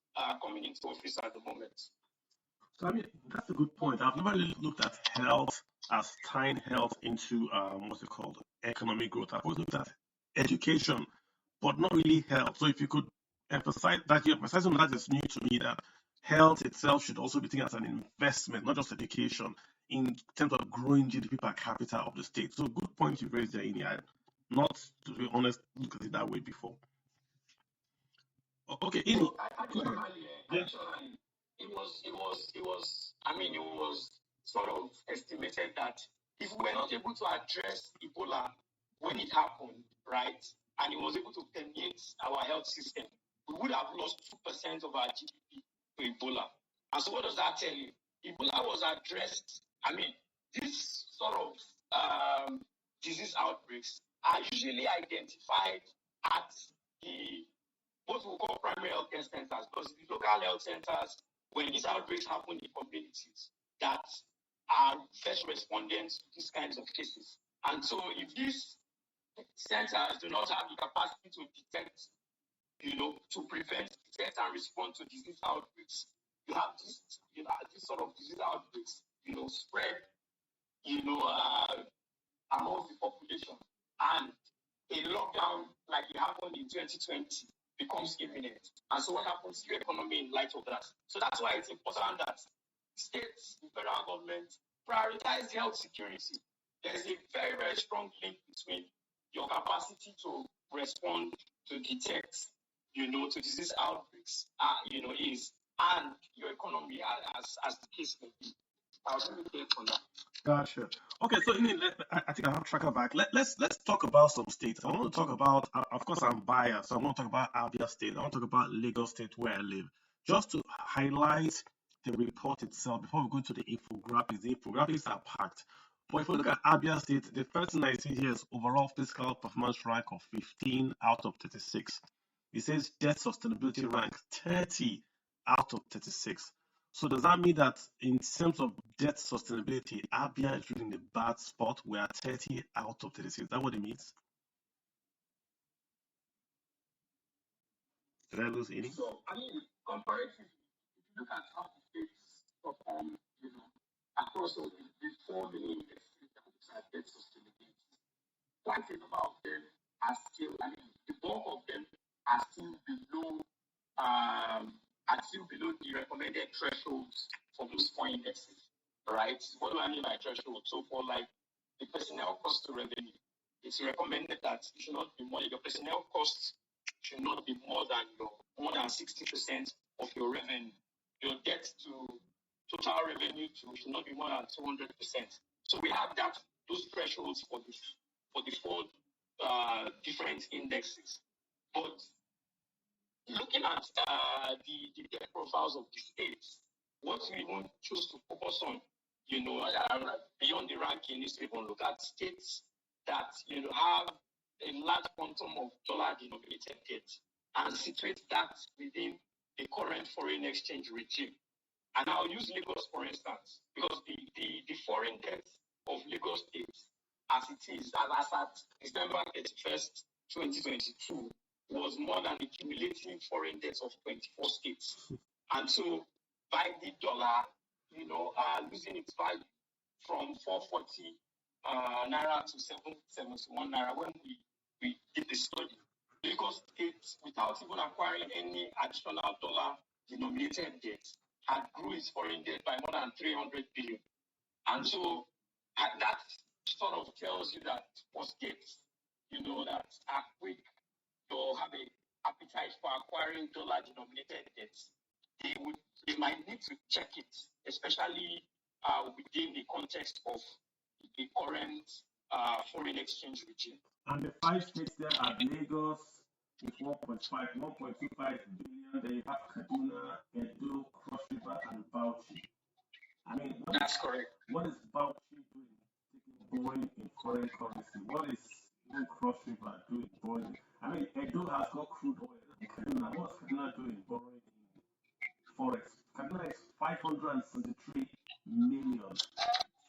coming into office at the moment. So that's a good point. I've never really looked at health as tying health into what's it called, economic growth. I've always looked at education, but not really health. So if you could emphasize that, you're emphasizing that is new to me, that health itself should also be taken as an investment, not just education, in terms of growing GDP per capita of the state. So good point you raised there, Ini. Not, to be honest, look at it that way before. Okay, Ini. So actually, it was sort of estimated that if we were not able to address Ebola when it happened, right, and it was able to permeate our health system, we would have lost 2% of our GDP to Ebola. And so what does that tell you? Ebola was addressed, this sort of disease outbreaks are usually identified at the what we call primary health care centers, because the local health centers, when these outbreaks happen in communities, that are first respondents to these kinds of cases. And so if these centers do not have the capacity to detect, to prevent, detect, and respond to disease outbreaks, you have this sort of disease outbreaks, spread, amongst the population. And a lockdown like it happened in 2020 becomes imminent. And so what happens to your economy in light of that? So that's why it's important that states, the federal government prioritize health security. There's a very, very strong link between your capacity to respond, to detect, to disease outbreaks, and your economy as the case may be. I was really clear on that. Gotcha. Okay, so I think I have Tracka back. Let's talk about some states. I want to talk about, of course, I'm biased, so I want to talk about Abia State. I want to talk about Lagos State, where I live, just to highlight the report itself before we go to the infographics. The infographics are packed. But if we look at Abia State, the first 19 years overall fiscal performance rank of 15 out of 36. It says debt sustainability rank 30 out of 36. So does that mean that in terms of debt sustainability, Abia is really in a bad spot? We are 30 out of 36. Is that what it means? Did I lose any? So, comparatively, if you look at how the states perform, across all the 4 main industries that we have debt sustainability, quite a number of them are still, the bulk of them are still below the recommended thresholds for those 4 indexes, right? What do I mean by threshold? So for like the personnel cost to revenue, it's recommended that it should not be more, your personnel costs should not be more than 60% of your revenue. Your debt to total revenue should not be more than 200%. So we have those thresholds for the 4 different indexes. But looking at the debt profiles of the states, what we even choose to focus on, beyond the ranking, is to even look at states that have a large quantum of dollar-denominated debt and situate that within the current foreign exchange regime. And I'll use Lagos for instance, because the foreign debt of Lagos State, as it is, as at December 31st, 2022, was more than the cumulative foreign debt of 24 states. And so, by the dollar, losing its value from 440 naira to 771 naira when we did the study, Lagos State, without even acquiring any additional dollar-denominated debt, had grew its foreign debt by more than 300 billion. And so that sort of tells you that for states, that are quick or have an appetite for acquiring dollar-denominated debts, they might need to check it, especially within the context of the current foreign exchange regime. And the 5 states there are Lagos with 1.25 billion. Then you have Kaduna, Edo, Cross River, and Bauchi. That's correct. What is Bauchi doing? Borrowing in foreign currency. What is Cross River doing? Borrowing. Edo has got crude oil. Kaduna, what's Kaduna doing? Borrowing in forex. Kaduna is 573 million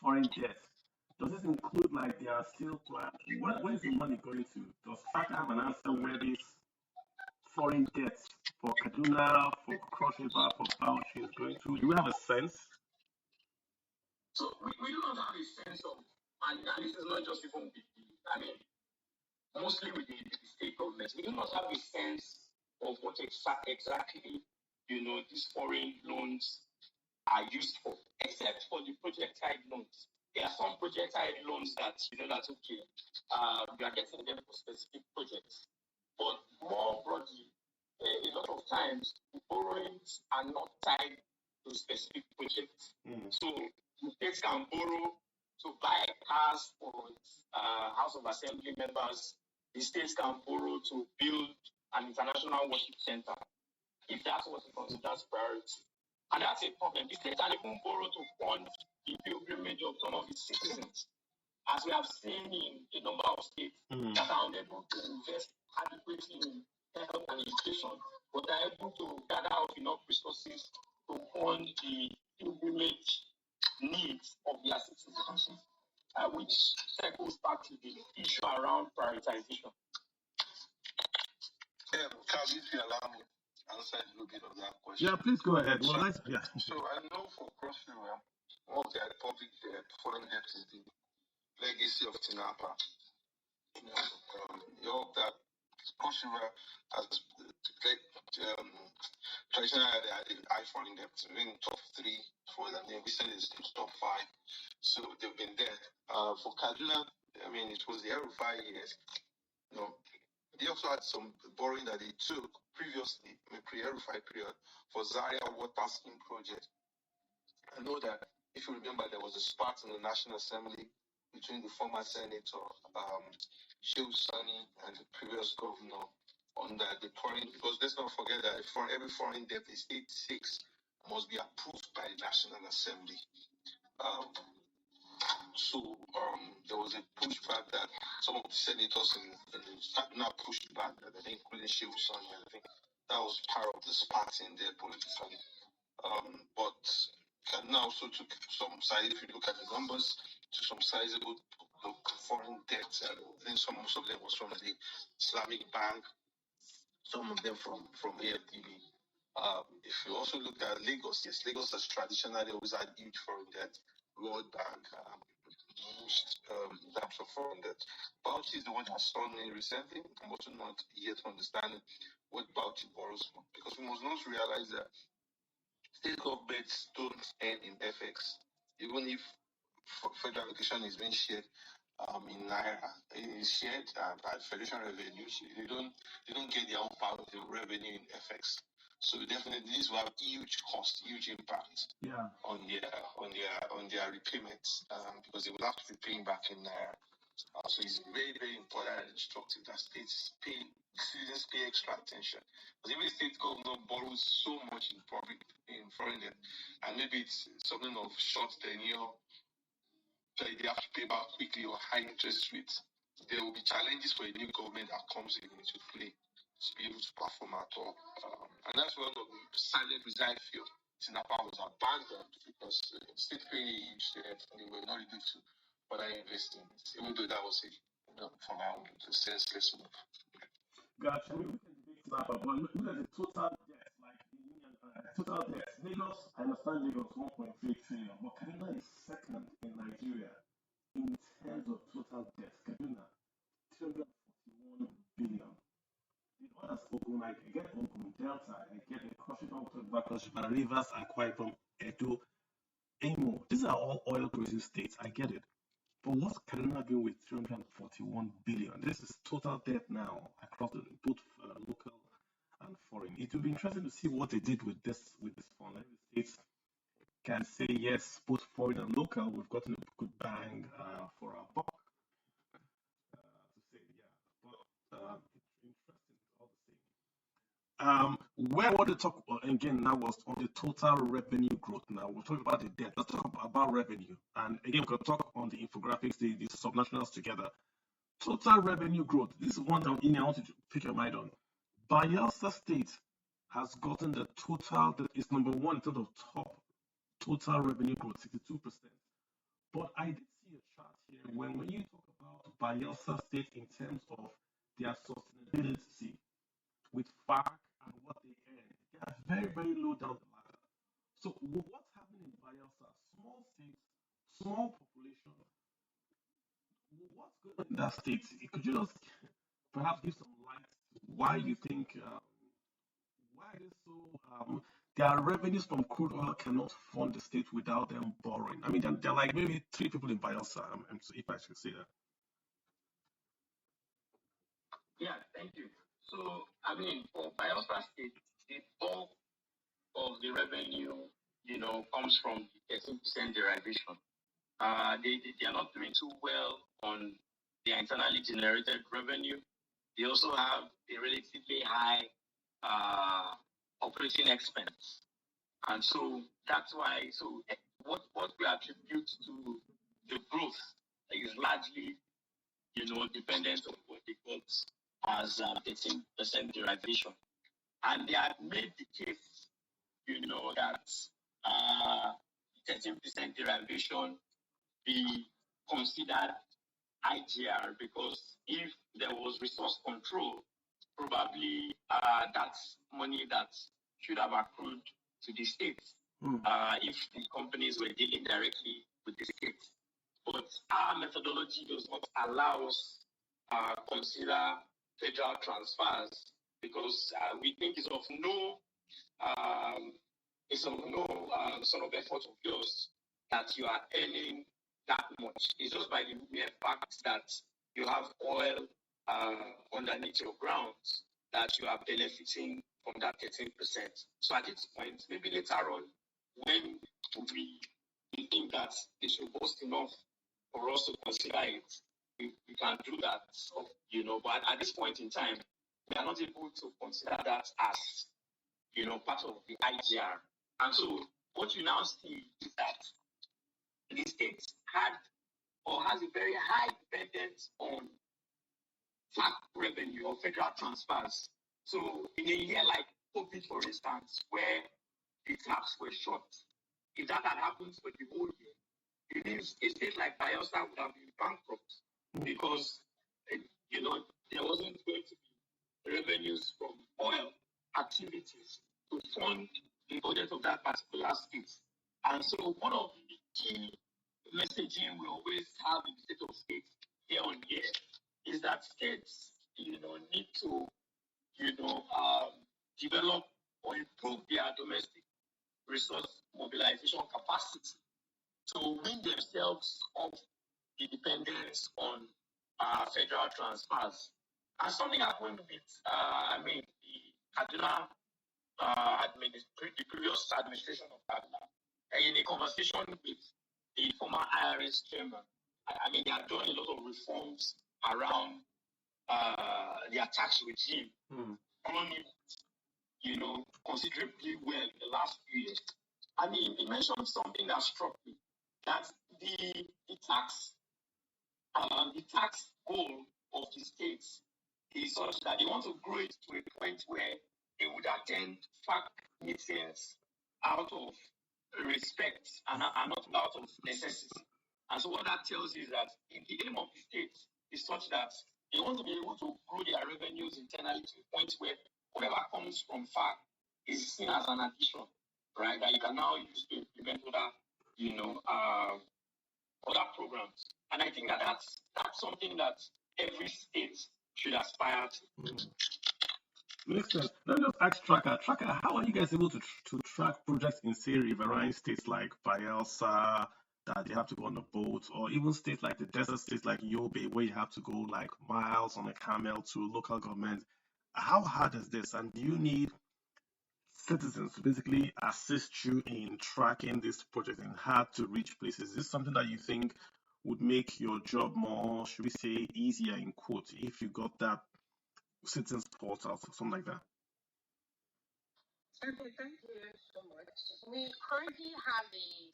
foreign debt. Does this include their steel plant? Where is the money going to? Does Tracka have an answer where this foreign debt for Kaduna, for Cross River, for Bauchi is going to? Do we have a sense? So we do not have a sense of, and this is not just even mostly with the state governments, we do not have a sense of what exactly, these foreign loans are used for, except for the project side loans. There are some project side loans that that's okay. You are getting them for specific projects, but more broadly, a lot of times borrowings are not tied to specific projects. So the states can borrow to buy cars for House of Assembly members. The states can borrow to build an international worship center if that's what it considers priority. And that's a problem. The state can even borrow to fund the pilgrimage of some of its citizens, as we have seen in a number of states that are unable to invest adequately in health and education, but are able to gather out enough resources to fund the pilgrimage needs of their citizens, which circles back to the issue around prioritization. Carl, if you allow me, answer a little bit of that question. Yeah, please go ahead. Well, So I know for CrossFit, one of their public foreign debt is the legacy of Tinapa. You hope that CrossFit has traditionally had a high foreign debt, in top 3 for them. Then recently it's top 5. So they've been there. For Kaduna, it was the every 5 years. They also had some borrowing that they took previously, pre-RFI period, for Zaria Water Scheme project. I know that if you remember, there was a spat in the National Assembly between the former Senator Shehu Sani and the previous governor on that the foreign, because let's not forget that every foreign debt is 86 must be approved by the National Assembly. So there was a pushback that some of the senators in Kaduna pushed back, including Shehu Sani. I think that was part of the spat in their politically. But Kaduna also took some size. If you look at the numbers, to some sizable foreign debt. I think most of them was from the Islamic Bank, some of them from AFDB. If you also look at Lagos, yes, Lagos has traditionally always had huge foreign debt. World Bank, most in terms of foreign debt. Bauchi is the one that's shown in recently. I'm also not yet understanding what Bauchi borrows from, because we must not realize that state governments don't earn in FX, even if federal allocation is being shared in naira. It is shared by federation revenue. They don't get their own part of the revenue in FX. So definitely this will have huge cost, huge impact on their repayments, because they will have to be paying back in naira. So it's very, very important and instructive that citizens pay extra attention. Because even the state government borrows so much in foreign debt, and maybe it's something of short tenure, that they have to pay back quickly or high interest rates. There will be challenges for a new government that comes into play to be able to perform at all. And that's one of the silent reside field. Tinapa was abandoned because state paying a huge debt and they were not able to further invest in it, even though that was from our own senseless move. Gotcha. We can debate Tinapa, but look at the total debt, like total debt. Lagos, I understand Lagos 1.3 trillion, but Kaduna is second in Nigeria in terms of total debt. Kaduna, 241 billion. The others, Ogun, I get Ogun Delta, I get the Cross River, Rivers, Akwa Ibom, Edo, Imo. These are all oil producing states. I get it. But what's Kaduna doing with 341 billion? This is total debt now across both local and foreign. It will be interesting to see what they did with this fund. Like the states can say yes, both foreign and local. We've gotten a good bang for our buck. To say yeah, but it's interesting all the same. Where I want to talk again now was on the total revenue growth. Now we're talking about the debt. Let's talk about revenue. And again, we're going to talk on the infographics, the subnationals together. Total revenue growth. This is one that I want to pick your mind on. Bayelsa State has gotten the total that is number one in terms of top total revenue growth, 62%. But I did see a chart here when you talk about Bayelsa State in terms of their sustainability with FARC and what they earn, they are very, very low down the ladder. So what's happening in Bayelsa? Small state, small population. What's going on in that state? Could you just perhaps give some light to why you think why it is so their revenues from crude oil cannot fund the state without them borrowing. I mean, they're like maybe three people in Bielsa, if I should say that. Yeah, thank you. So, I mean, for Bielsa State, the bulk of the revenue, comes from the 13% derivation. They are not doing too well on their internally generated revenue. They also have a relatively high operating expense. And so that's why, what we attribute to the growth is largely, dependent on what they got as 13% derivation. And they have made the case, that 13% derivation be considered IGR, because if there was resource control, probably that's money that should have accrued to the states if the companies were dealing directly with the states. But our methodology does not allow us consider federal transfers, because we think it's of no sort of effort of yours that you are earning that much. It's just by the mere fact that you have oil underneath your ground that you are benefiting from that 13%. So at this point, maybe later on, when we think that it's robust enough for us to consider it, we can do that. So, but at this point in time, we are not able to consider that as, part of the IGR. And so what you now see is that the state had or has a very high dependence on tax revenue or federal transfers. So in a year like COVID, for instance, where the taps were short, if that had happened for the whole year, it means a state like Bielsa would have been bankrupt, because there wasn't going to be revenues from oil activities to fund the budget of that particular state. And so one of the key messaging we always have in the state of state year on year is that states, need to, develop or improve their domestic resource mobilization capacity to wean themselves off the dependence on federal transfers. And something happened with, the Kaduna the previous administration of Kaduna. In a conversation with the former IRS chairman, they are doing a lot of reforms around their tax regime, running, considerably well in the last few years. And he mentioned something that struck me, that the tax goal of the states is such that they want to grow it to a point where they would attend FAC meetings out of respect and not out of necessity. And so what that tells you is that the aim of the state is such that they want to be able to grow their revenues internally to a point where whatever comes from FAC is seen as an addition, right? That you can now use to implement other programs. And I think that's something that every state should aspire to. Makes sense. Let me just ask Tracka. Tracka, how are you guys able to track projects in, say, riverine states like Bayelsa, that they have to go on a boat, or even states like the desert states like Yobe, where you have to go like miles on a camel to local government? How hard is this? And do you need citizens to basically assist you in tracking this project in hard to reach places? Is this something that you think would make your job more, should we say, easier in quote, if you got that citizens portal or something like that? Okay, thank you so much. We currently have a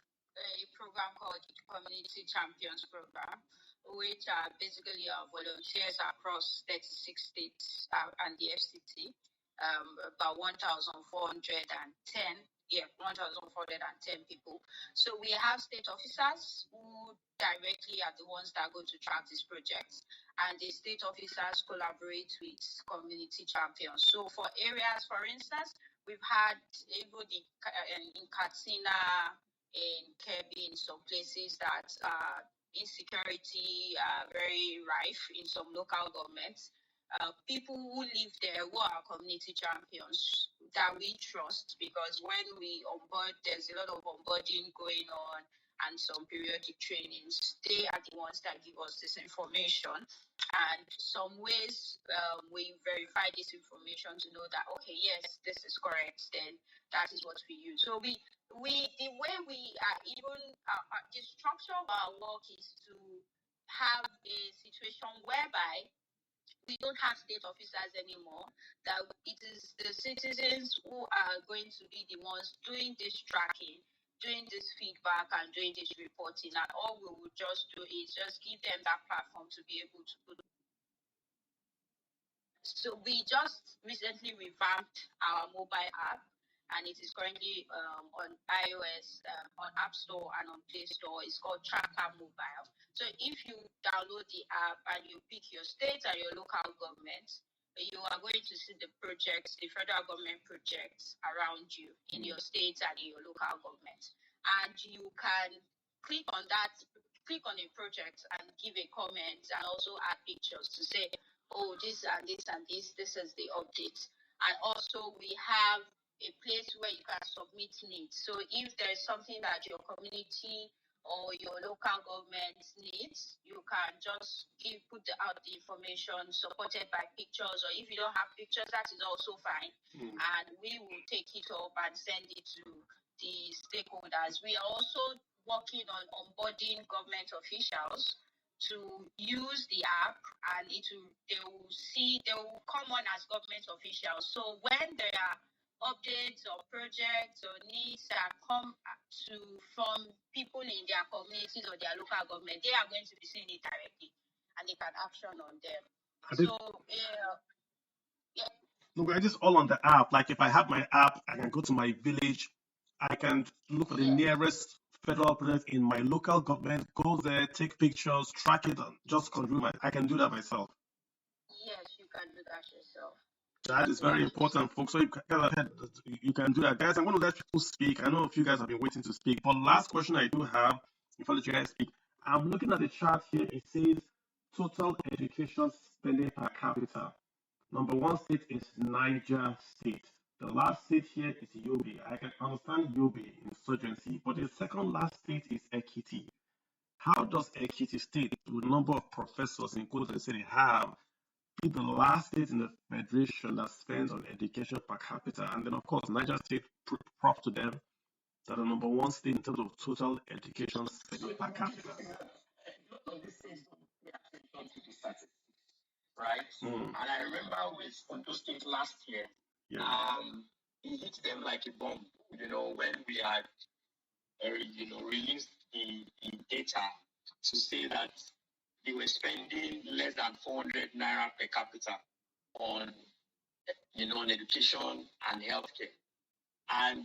program called the Community Champions Program, which are basically volunteers across 36 states and the FCT, about 1,410 people. So we have state officers who directly are the ones that go to track these projects, and the state officers collaborate with community champions. So for areas, for instance, we've had even in Katsina, in Kebbi, in some places that insecurity very rife in some local governments. People who live there, who are community champions, that we trust, because when we onboard, there's a lot of onboarding going on and some periodic trainings. They are the ones that give us this information. And some ways we verify this information to know that, okay, yes, this is correct, then that is what we use. So the way we are even, the structure of our work is to have a situation whereby we don't have state officers anymore, that it is the citizens who are going to be the ones doing this tracking, doing this feedback, and doing this reporting. And all we will just do is just give them that platform to be able to put. So we just recently revamped our mobile app, and it is currently on iOS, on App Store, and on Play Store. It's called Tracka Mobile. So if you download the app and you pick your state and your local government, you are going to see the projects, the federal government projects around you in your state and in your local government. And you can click on a project and give a comment and also add pictures to say, oh, this and this and this is the update. And also we have a place where you can submit needs. So if there's something that your community or your local government needs, you can just put out the information supported by pictures, or if you don't have pictures, that is also fine. And we will take it up and send it to the stakeholders. We are also working on onboarding government officials to use the app, and they will come on as government officials. So when there are updates or projects or needs that come from people in their communities or their local government, they are going to be seeing it directly and they can action on them. No, but just all on the app. Like if I have my app, I can go to my village, I can look for the nearest federal project in my local government, go there, take pictures, track it, and just control I can do that myself. Yes, you can do that yourself. That is very important, folks. So you can do that. Guys, I'm going to let people speak. I know a few guys have been waiting to speak. But last question I do have, before I let you guys speak, I'm looking at the chart here. It says total education spending per capita. Number one state is Niger State. The last state here is Yobe. I can understand Yobe insurgency, but the second last state is Ekiti. How does Ekiti State, with the number of professors in quotes they say they have, be the last state in the federation that spends on education per capita? And then, of course, Niger State, prop to them, that the number one state in terms of total education spending per capita. Right? And I remember with Ondo State last year, it hit them like a bomb, when we had, released the data to say that they were spending less than 400 naira per capita on, on education and healthcare. And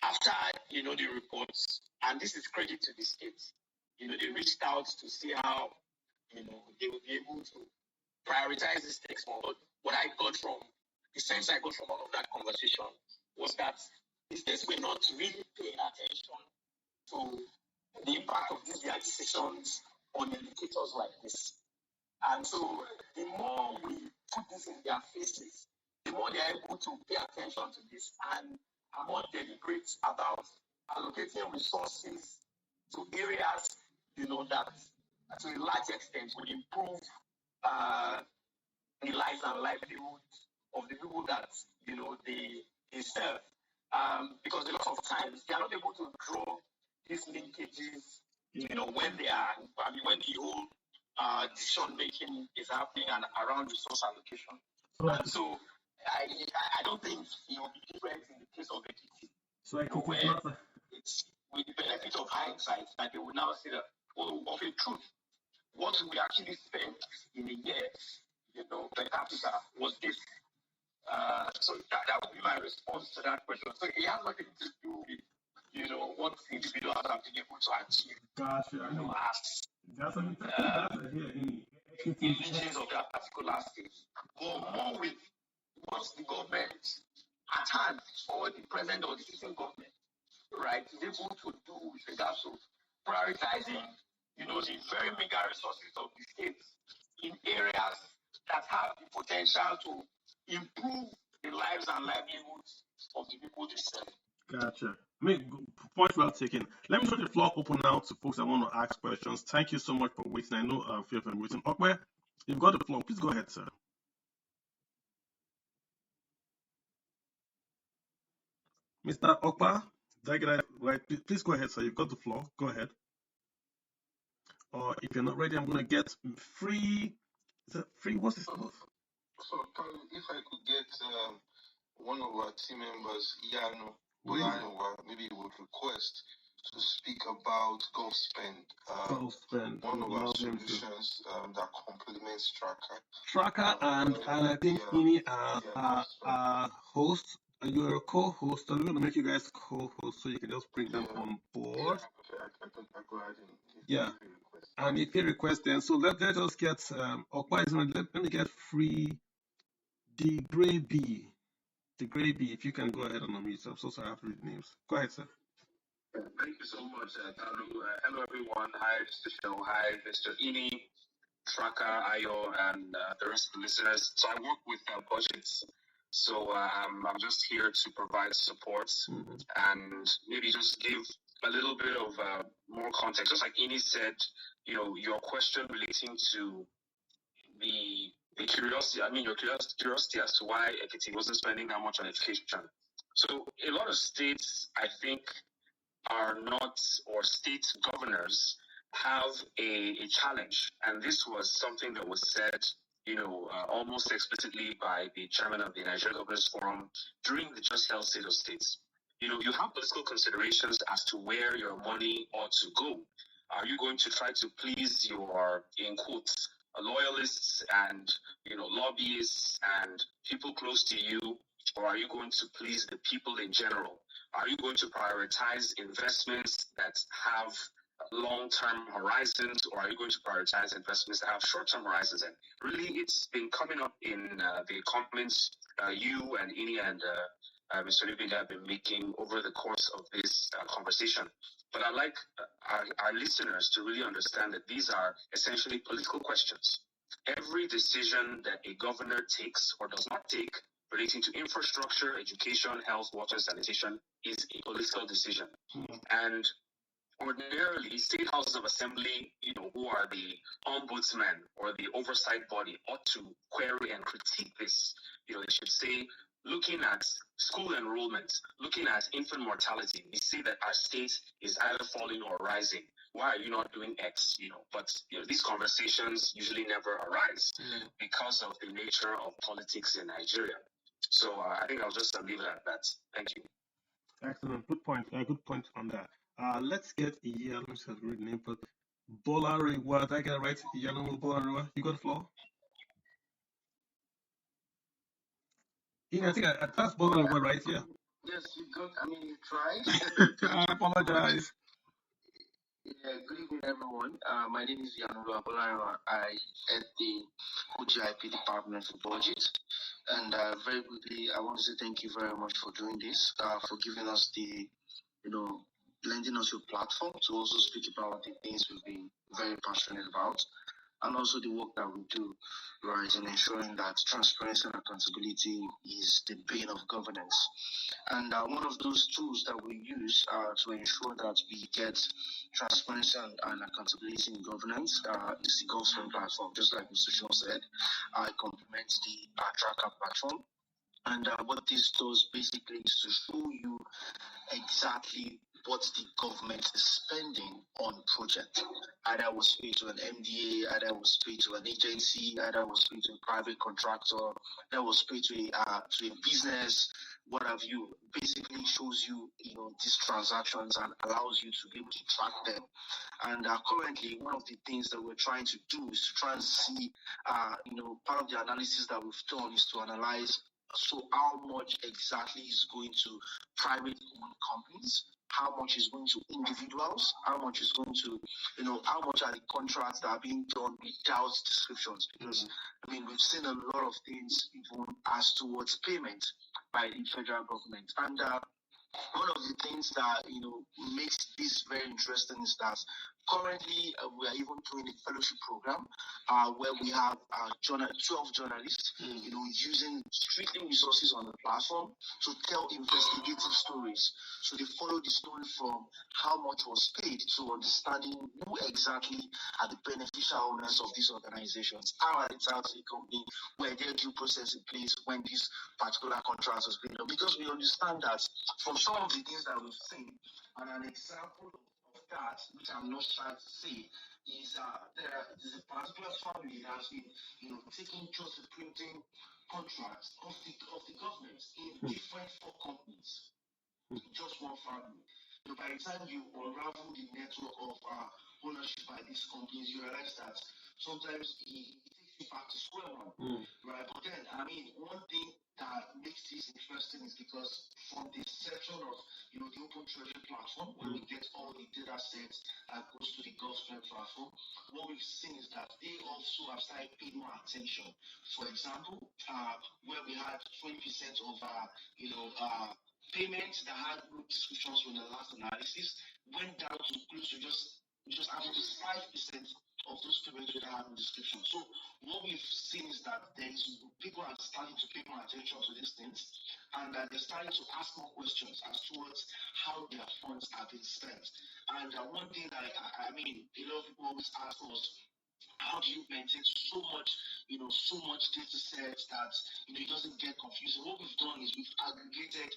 after, the reports, and this is credit to the state, they reached out to see how, they would be able to prioritize these things more. But what I got from, the sense I got from all of that conversation was that the states were not really paying attention to the impact of these their decisions on indicators like this. And so the more we put this in their faces, the more they are able to pay attention to this and are more deliberate about allocating resources to areas, that to a large extent will improve the lives and livelihood of the people that they serve. Because a lot of times they are not able to draw these linkages, when they are, when the whole decision making is happening and around resource allocation. And so I don't think it will be different in the case of APT. So where it's with the benefit of hindsight that they will now see that, of a truth, what we actually spent in a year, per capita was this. So that would be my response to that question. So it has nothing to do with, what individuals have been able to achieve. Gotcha. As indigenous of that particular state, but more with what the government at hand, or the present or the sitting government, right, is able to do with regards to prioritizing, the very meager resources of the states in areas that have the potential to improve the lives and livelihoods of the people they serve. Gotcha. Point well taken. Let me throw the floor open now to folks that want to ask questions. Thank you so much for waiting. I know a few of them waiting. Okwe, you've got the floor. Please go ahead, sir. Mr. Okpa, did I get that right? Please go ahead, sir. You've got the floor. Go ahead. Or if you're not ready, I'm going to get free. Is that free? What's this? So, if I could get one of our team members, Yano, maybe he would request to speak about golf spend. One of our solutions that complements Tracka. Tracka and I think Ini are host. You're a co-host. I'm going to make you guys co-host so you can just bring them on board. I go ahead and yeah. And if you request then, so let us get let me get free the gray bee. The gray bee, if you can go ahead and unmute yourself. So sorry, I have to read names. Go ahead, sir. Thank you so much, Kalu. Hello, everyone. Hi, Mr. Show. Hi, Mr. Ini, Tracka, Ayo, and the rest of the listeners. So I work with BudgIT. So I'm just here to provide support and maybe just give a little bit of more context. Just like Ini said, your question relating to the curiosity, your curiosity as to why Ekiti wasn't spending that much on education. So a lot of states, I think, are not, or state governors have a challenge. And this was something that was said, almost explicitly by the chairman of the Nigerian Governors Forum during the Just Health State of States. You have political considerations as to where your money ought to go. Are you going to try to please your, in quotes, loyalists and, lobbyists and people close to you, or are you going to please the people in general? Are you going to prioritize investments that have long-term horizons, or are you going to prioritize investments that have short-term horizons? And really, it's been coming up in the comments you and Ini and Mr. Libida have been making over the course of this conversation. But I'd like our listeners to really understand that these are essentially political questions. Every decision that a governor takes or does not take relating to infrastructure, education, health, water, sanitation is a political decision. And ordinarily, state houses of assembly, who are the ombudsman or the oversight body, ought to query and critique this. They should say, looking at school enrollment, looking at infant mortality, we see that our state is either falling or rising. Why are you not doing X? But these conversations usually never arise because of the nature of politics in Nigeria. So I think I'll just leave it at that. Thank you. Excellent. Good point. Good point on that. Let's get let me just read the name, but Bolariwa. Did I get it right? Yano Bolariwa. You got the floor? I think I passed Bolariwa, right? Yeah. Yes, you got. You tried. I apologize. Yeah, good evening, everyone. My name is Yanula Bolariwa. I head the BudgIT department for BudgIT. And very quickly, I want to say thank you very much for doing this, for giving us the, lending us your platform to also speak about the things we've been very passionate about, and also the work that we do, right, in ensuring that transparency and accountability is the bane of governance. And one of those tools that we use to ensure that we get transparency and accountability in governance is the GovSpend platform. Just like Mr. Shaw said, I complement the Tracka platform. And what this does basically is to show you exactly what the government is spending on project. Either was paid to an MDA, either was paid to an agency, either was paid to a private contractor, that was paid to a business, what have you. Basically shows you, these transactions and allows you to be able to track them. And currently, one of the things that we're trying to do is to try and see, part of the analysis that we've done is to analyze how much exactly is going to private-owned companies, how much is going to individuals, how much is going to, how much are the contracts that are being done without descriptions. Because, we've seen a lot of things even as towards payment by the federal government. And one of the things that, makes this very interesting is that Currently, we are even doing a fellowship program where we have 12 journalists, using strictly resources on the platform to tell investigative stories. So they follow the story from how much was paid to understanding who exactly are the beneficial owners of these organizations. How are the tax company, where their due process in place when this particular contract was being done? Because we understand that from some of the things that we've seen, and an example of that, which I'm not trying to say, is there is a particular family that has been, taking just the printing contracts of the government in different four companies, just one family. By the time you unravel the network of ownership by these companies, you realize that sometimes it takes you back to square one, right? But then, one thing that makes this interesting is because from the section of, the open treasury platform, where we get all the data sets that goes to the government platform, what we've seen is that they also have started paying more attention. For example, where we had 20% of, payments that had no descriptions from the last analysis went down to close to just average 5% of those payments that have no description. So what we've seen is that people are starting to pay more attention to these things, and they're starting to ask more questions as towards how their funds are being spent. And one thing that a lot of people always ask us, how do you maintain so much, so much data sets that it doesn't get confusing? What we've done is we've aggregated,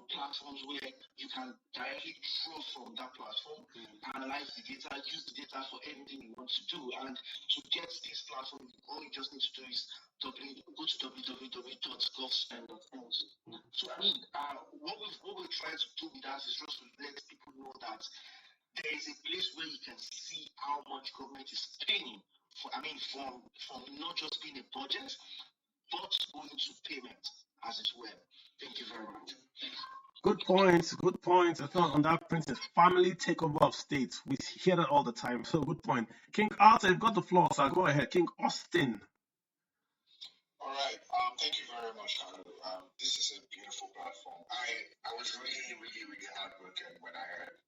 platforms where you can directly draw from that platform, analyze the data, use the data for anything you want to do. And to get this platform, all you just need to do is go to www.govspend.org. So what we're trying to do with that is just to let people know that there is a place where you can see how much government is paying from not just being a budget, but going to payment as it were. Thank you very much. Good point. Good point. I thought on that principle, family takeover of states. We hear that all the time. So good point. King Arthur, you've got the floor, so go ahead. King Austin. All right. Thank you very much, Carlo. This is a beautiful platform. I was really, really, really heartbroken when I heard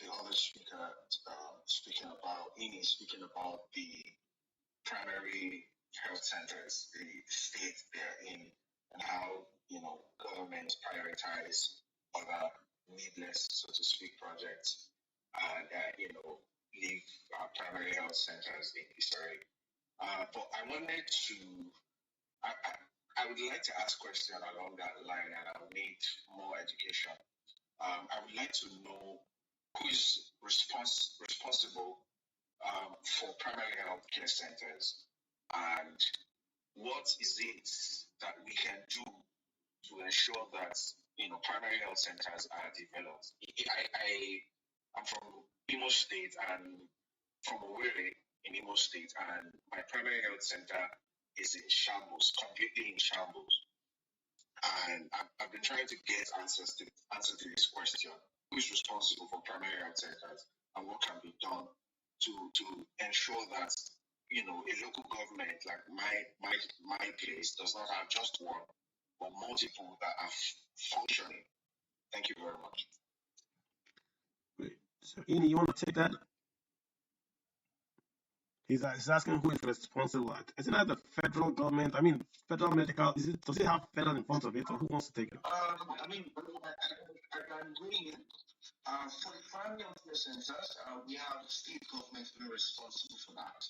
the other speaker speaking about the primary health centers, the state they're in, and how governments prioritize other needless, so to speak, projects, and leave primary health centers in disarray. But I wanted to, I would like to ask a question along that line, and I would need more education. I would like to know who is responsible for primary health care centers, and what is it that we can do to ensure that primary health centers are developed. I'm from Imo State and from Owerri in Imo State, and my primary health center is in shambles, completely in shambles. And I've been trying to get answer to this question: who is responsible for primary health centers, and what can be done to ensure that a local government like my place does not have just one but multiple that are functioning. Thank you very much. Wait, so Ini, you want to take that? He's asking who is responsible. Isn't that the federal government? Federal medical. Does it have federal in front of it, or who wants to take it? I'm doing it. For the primary health care centers, we have state government very responsible for that.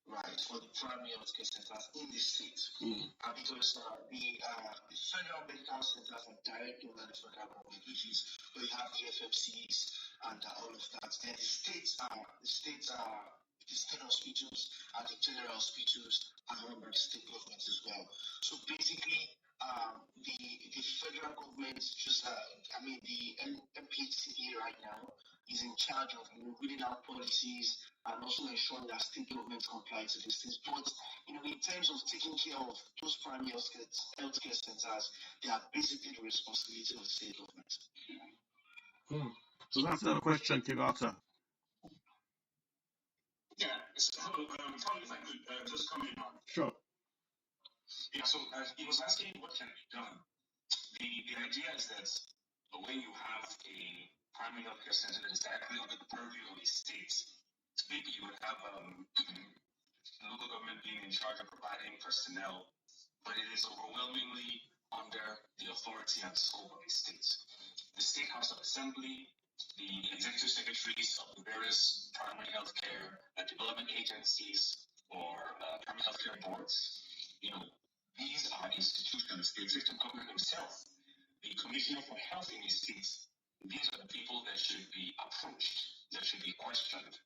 Right, for the primary health care centers in the state. Because the federal medical centers are directly under the federal government, which is where you have the FMCs and all of that. And the state hospitals and the general hospitals are run by the state government as well. So basically, the federal government the MPHCA right now is in charge of reading out policies and also ensuring that state governments comply to these things. But in terms of taking care of those primary healthcare centers, they are basically the responsibility of the state government. So that's the question, Kigata. Yeah, hello, if I could just comment on. Sure. Yeah, so he was asking what can be done. The idea is that when you have primary healthcare center that is directly under the purview of the states. Maybe you would have local government being in charge of providing personnel, but it is overwhelmingly under the authority and scope of the states. The State House of Assembly, the executive secretaries of the various primary healthcare development agencies or primary healthcare boards, these are institutions. The executive government himself, the commissioner for health in his states, these are the people that should be approached, that should be questioned.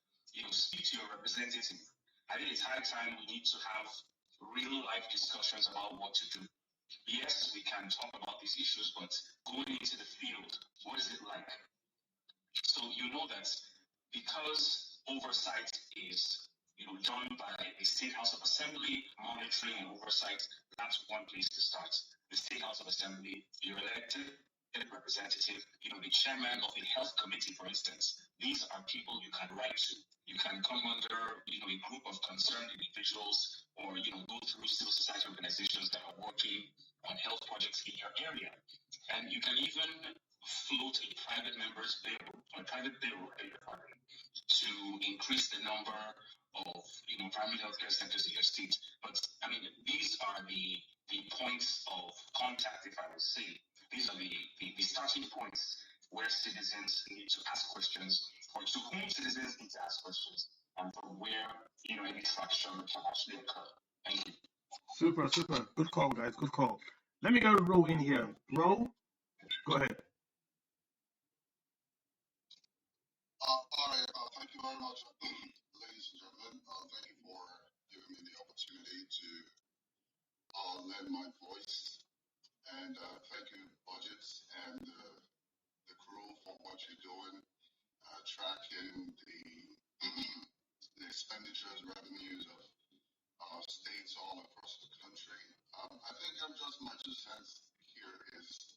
Speak to your representative. I think it's high time we need to have real life discussions about what to do. Yes, we can talk about these issues, but going into the field, what is it like? So you know that because oversight is done by the State House of Assembly, monitoring and oversight, that's one place to start. The State House of Assembly, your elected representative, the chairman of the health committee, for instance. These are people you can write to. You can come under a group of concerned individuals or go through civil society organizations that are working on health projects in your area. And you can even float a private member's bill or a private bill to increase the number of primary healthcare centers in your state. But I mean, these are the points of contact, if I would say. These are the starting points where citizens need to ask questions, or to whom citizens need to ask questions, and from where any traction can actually occur. Thank you. Super. Good call, guys. Good call. Let me get Ro in here. Ro, go ahead. All right. Thank you very much, ladies and gentlemen. Thank you for giving me the opportunity to lend my voice. And thank you, BudgIT and the crew for what you're doing, tracking the expenditures, revenues of states all across the country. I think my 2 cents here is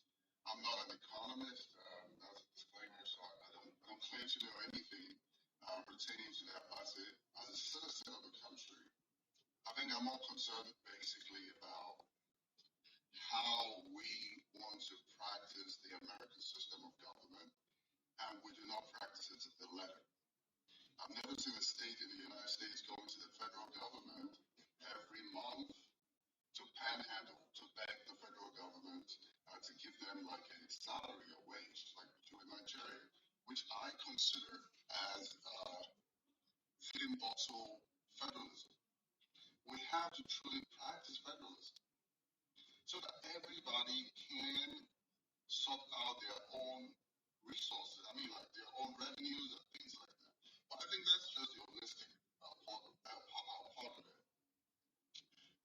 I'm not an economist. That's a disclaimer, so I don't claim to know anything pertaining to that. As a citizen of the country, I think I'm more concerned basically about how we want to practice the American system of government, and we do not practice it to the letter. I've never seen a state in the United States going to the federal government every month to panhandle, to beg the federal government to give them like a salary or wage, like we do in Nigeria, which I consider as feeding bottle federalism. We have to truly practice federalism so that everybody can sort out their own resources. I mean, like their own revenues and things like that. But I think that's just the holistic part of it.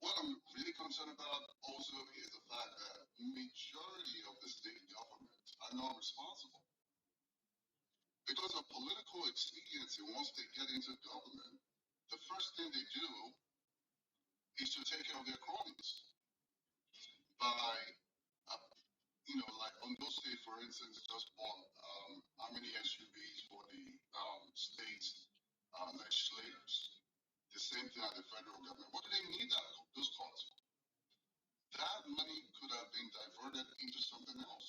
What I'm really concerned about also is the fact that majority of the state governments are not responsible. Because of political expediency, once they get into government, the first thing they do is to take care of their cronies by, like Ondo State, for instance, just bought how many SUVs for the state legislators. The same thing at the federal government. What do they need those cars for? That money could have been diverted into something else,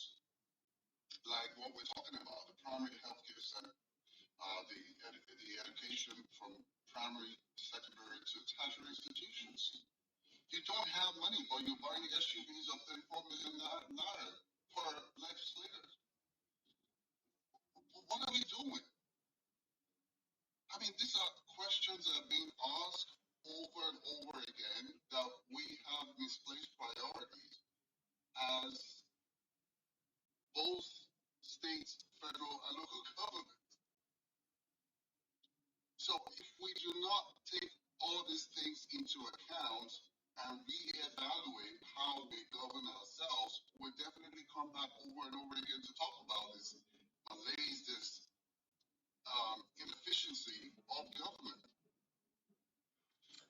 like what we're talking about, the primary healthcare center, the education from primary, secondary to tertiary institutions. You don't have money, but you're buying SUVs of $34 million per legislator. What are we doing? I mean, these are questions that are being asked over and over again, that we have misplaced priorities as both state, federal, and local government. So if we do not take all these things into account and reevaluate how we govern ourselves, we'll definitely come back over and over again to talk about this malaise, this inefficiency of government.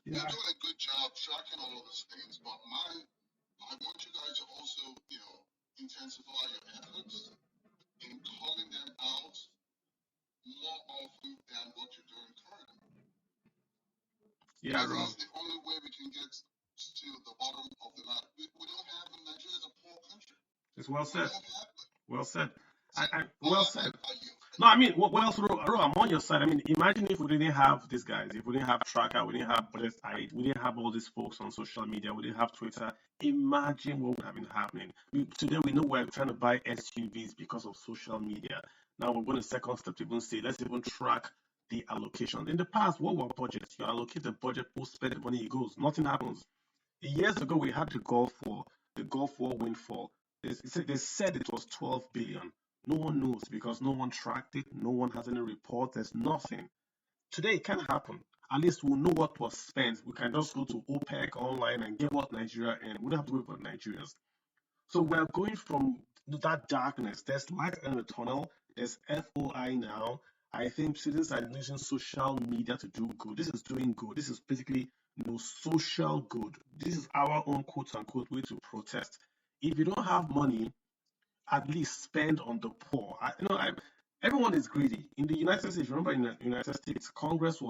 Yeah. You're doing a good job tracking all of those things, but I want you guys to also, intensify your efforts in calling them out more often than what you're doing currently. Yeah, Because Ro. that's the only way we can get to the bottom of the matter. We don't have Nigeria as a poor country. It's well said. We don't have it. Well said. So, Well said. No, I mean, what else, I'm on your side. I mean, imagine if we didn't have these guys, if we didn't have Tracka, we didn't have BudgIT, we didn't have all these folks on social media, we didn't have Twitter. Imagine what would have been happening. Today, we know we're trying to buy SUVs because of social media. Now we're going to second step to even say, let's even track the allocation. In the past, what were budgets? You allocate the budget, post spend the money, it goes. Nothing happens. Years ago, we had the Gulf War windfall. They said it was 12 billion. No one knows because no one tracked it. No one has any report. There's nothing. Today, it can happen. At least we'll know what was spent. We can just go to OPEC online and get what Nigeria and we don't have to wait for Nigerians. So we're going from that darkness. There's light in the tunnel. There's FOI now. I think citizens are using social media to do good. This is doing good. This is basically social good. This is our own quote unquote way to protest. If you don't have money, at least spend on the poor. Everyone is greedy. In the United States, remember in the United States, Congress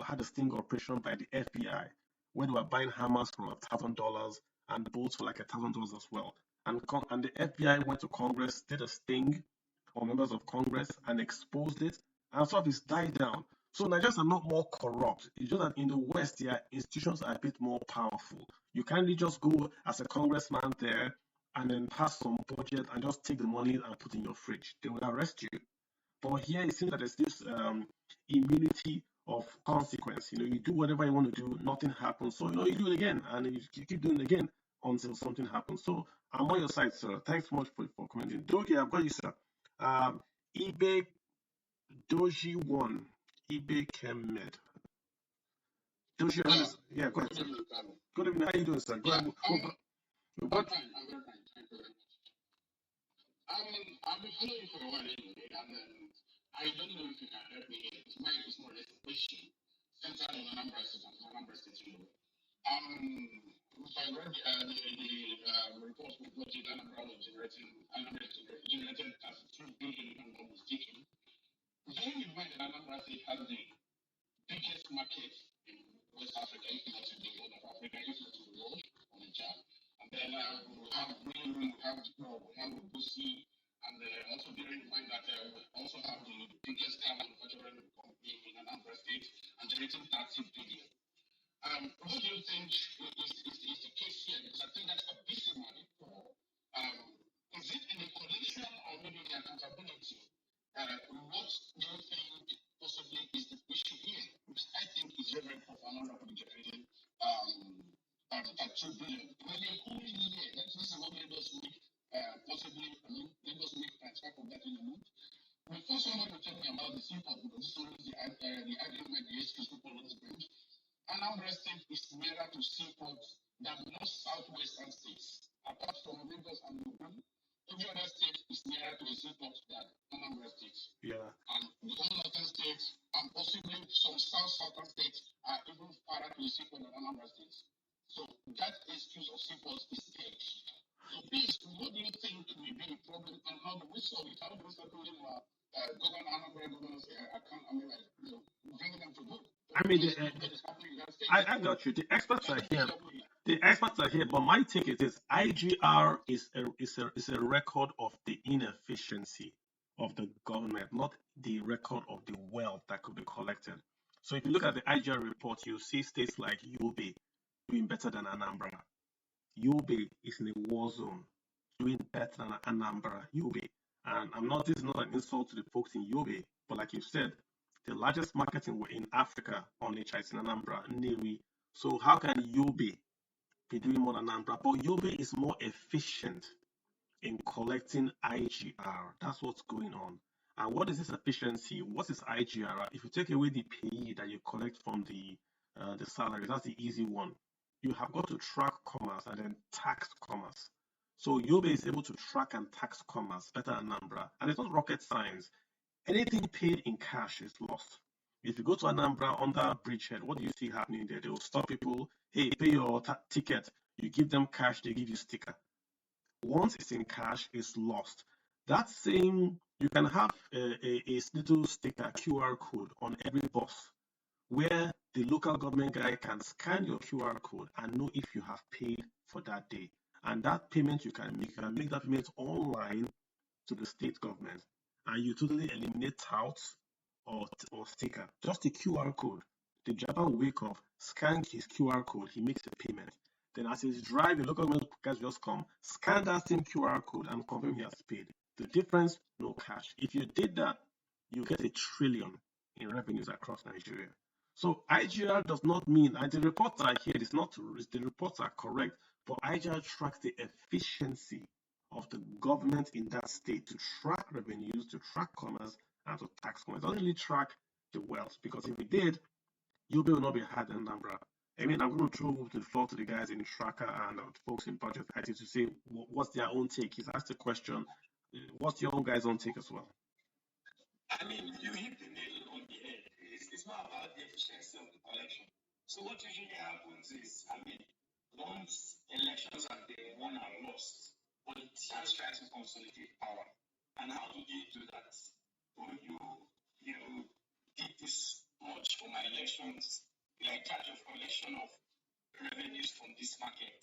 had a sting operation by the FBI where they were buying hammers for $1,000 and bolts for like $1,000 as well. And the FBI went to Congress, did a sting on members of Congress and exposed it, and sort of it's died down. So Nigerians are not more corrupt. It's just that in the West, their institutions are a bit more powerful. You can't really just go as a congressman there and then pass some budget and just take the money and put in your fridge. They will arrest you. But here it seems that there's this immunity of consequence. You do whatever you want to do, nothing happens. So you do it again, and you keep doing it again until something happens. So I'm on your side, sir. Thanks so much for commenting. Doge, I've got you, sir. eBay Doji one, eBay Kemed. Doji, yeah, go ahead, sir. Good evening. How you doing, sir? Go ahead. I'm fine. I'm very fine. Thank you very much. I've been following for a while anyway, and I don't know if you can help me here. It's more or less a question centered on Anambra State and Anambra State, if I read the report with budget, Anambra was generated 32 billion, if I'm not mistaken. Bearing in mind that Anambra State has the biggest market in West Africa, if not in the whole of Africa, if not in the world, on the chart. And then we have Green, we have Busi, and also bearing in mind that we also have the biggest car manufacturing company in Anambra State and generating 30 billion. What do you think is the case here? Because I think that's a busy money for. Is it in the collection or maybe the accountability? What do you think possibly is the issue here? Which I think is very profound for generating 2 billion. Maybe a whole year. This is what Lagos make possibly. Lagos make transfer from that in a month. Before somebody will tell me about the CPAP, because this is always the argument the excuse people always bring. Anambra State is nearer to seaports than most southwestern states. Apart from Lagos and Ogun, every other state is nearer to a seaport than Anambra State. Yeah. And the whole northern states and possibly some southern states are even farther to a seaport than Anambra State. So that excuse of seaports is dead. So please, what do you think will be the problem and how do we solve it? How do we start putting governor Anambra governors account? Bringing them to book. I mean, I got you. The experts are here. The experts are here, but my take is IGR is a record of the inefficiency of the government, not the record of the wealth that could be collected. So if you look at the IGR report, you see states like Yobe doing better than Anambra. Yobe is in a war zone, doing better than Anambra. Yobe, and this is not an insult to the folks in Yobe, but like you said, the largest market in Africa on HI is in Anambra, Nnewi. So how can Yobe be doing more than Anambra? But Yobe is more efficient in collecting IGR. That's what's going on. And what is this efficiency? What is IGR? If you take away the pay that you collect from the salary, that's the easy one. You have got to track commerce and then tax commerce. So Yobe is able to track and tax commerce better than Anambra. And it's not rocket science. Anything paid in cash is lost. If you go to Anambra under bridgehead, what do you see happening there? They will stop people. Hey, pay your ticket. You give them cash, they give you sticker. Once it's in cash, it's lost. That same, you can have a little sticker, QR code on every bus where the local government guy can scan your QR code and know if you have paid for that day. And that payment you can make that payment online to the state government. and you totally eliminate tout or sticker, just a QR code. The driver will wake up, scan his QR code, he makes a payment. Then as he's driving, local government guys just come, scan that same QR code and confirm he has paid. The difference, no cash. If you did that, you get 1 trillion in revenues across Nigeria. So IGR does not mean, and the reports are here, it's not, the reports are correct, but IGR tracks the efficiency of the government in that state to track revenues, to track commerce, and to tax commerce. It doesn't really track the wealth, because if it did, UB will not be hard in Anambra. I mean, I'm going to throw the floor to the guys in Tracka and folks in BudgIT to say what's their own take. He's asked the question, what's your own guys' own take as well? I mean, you hit the nail on the head. It's not about the efficiency of the collection. So what usually happens is, I mean, once elections have been won and lost, politicians try to consolidate power. And how do they do that? Well, you did this much for my elections. You are in charge of collection of revenues from this market.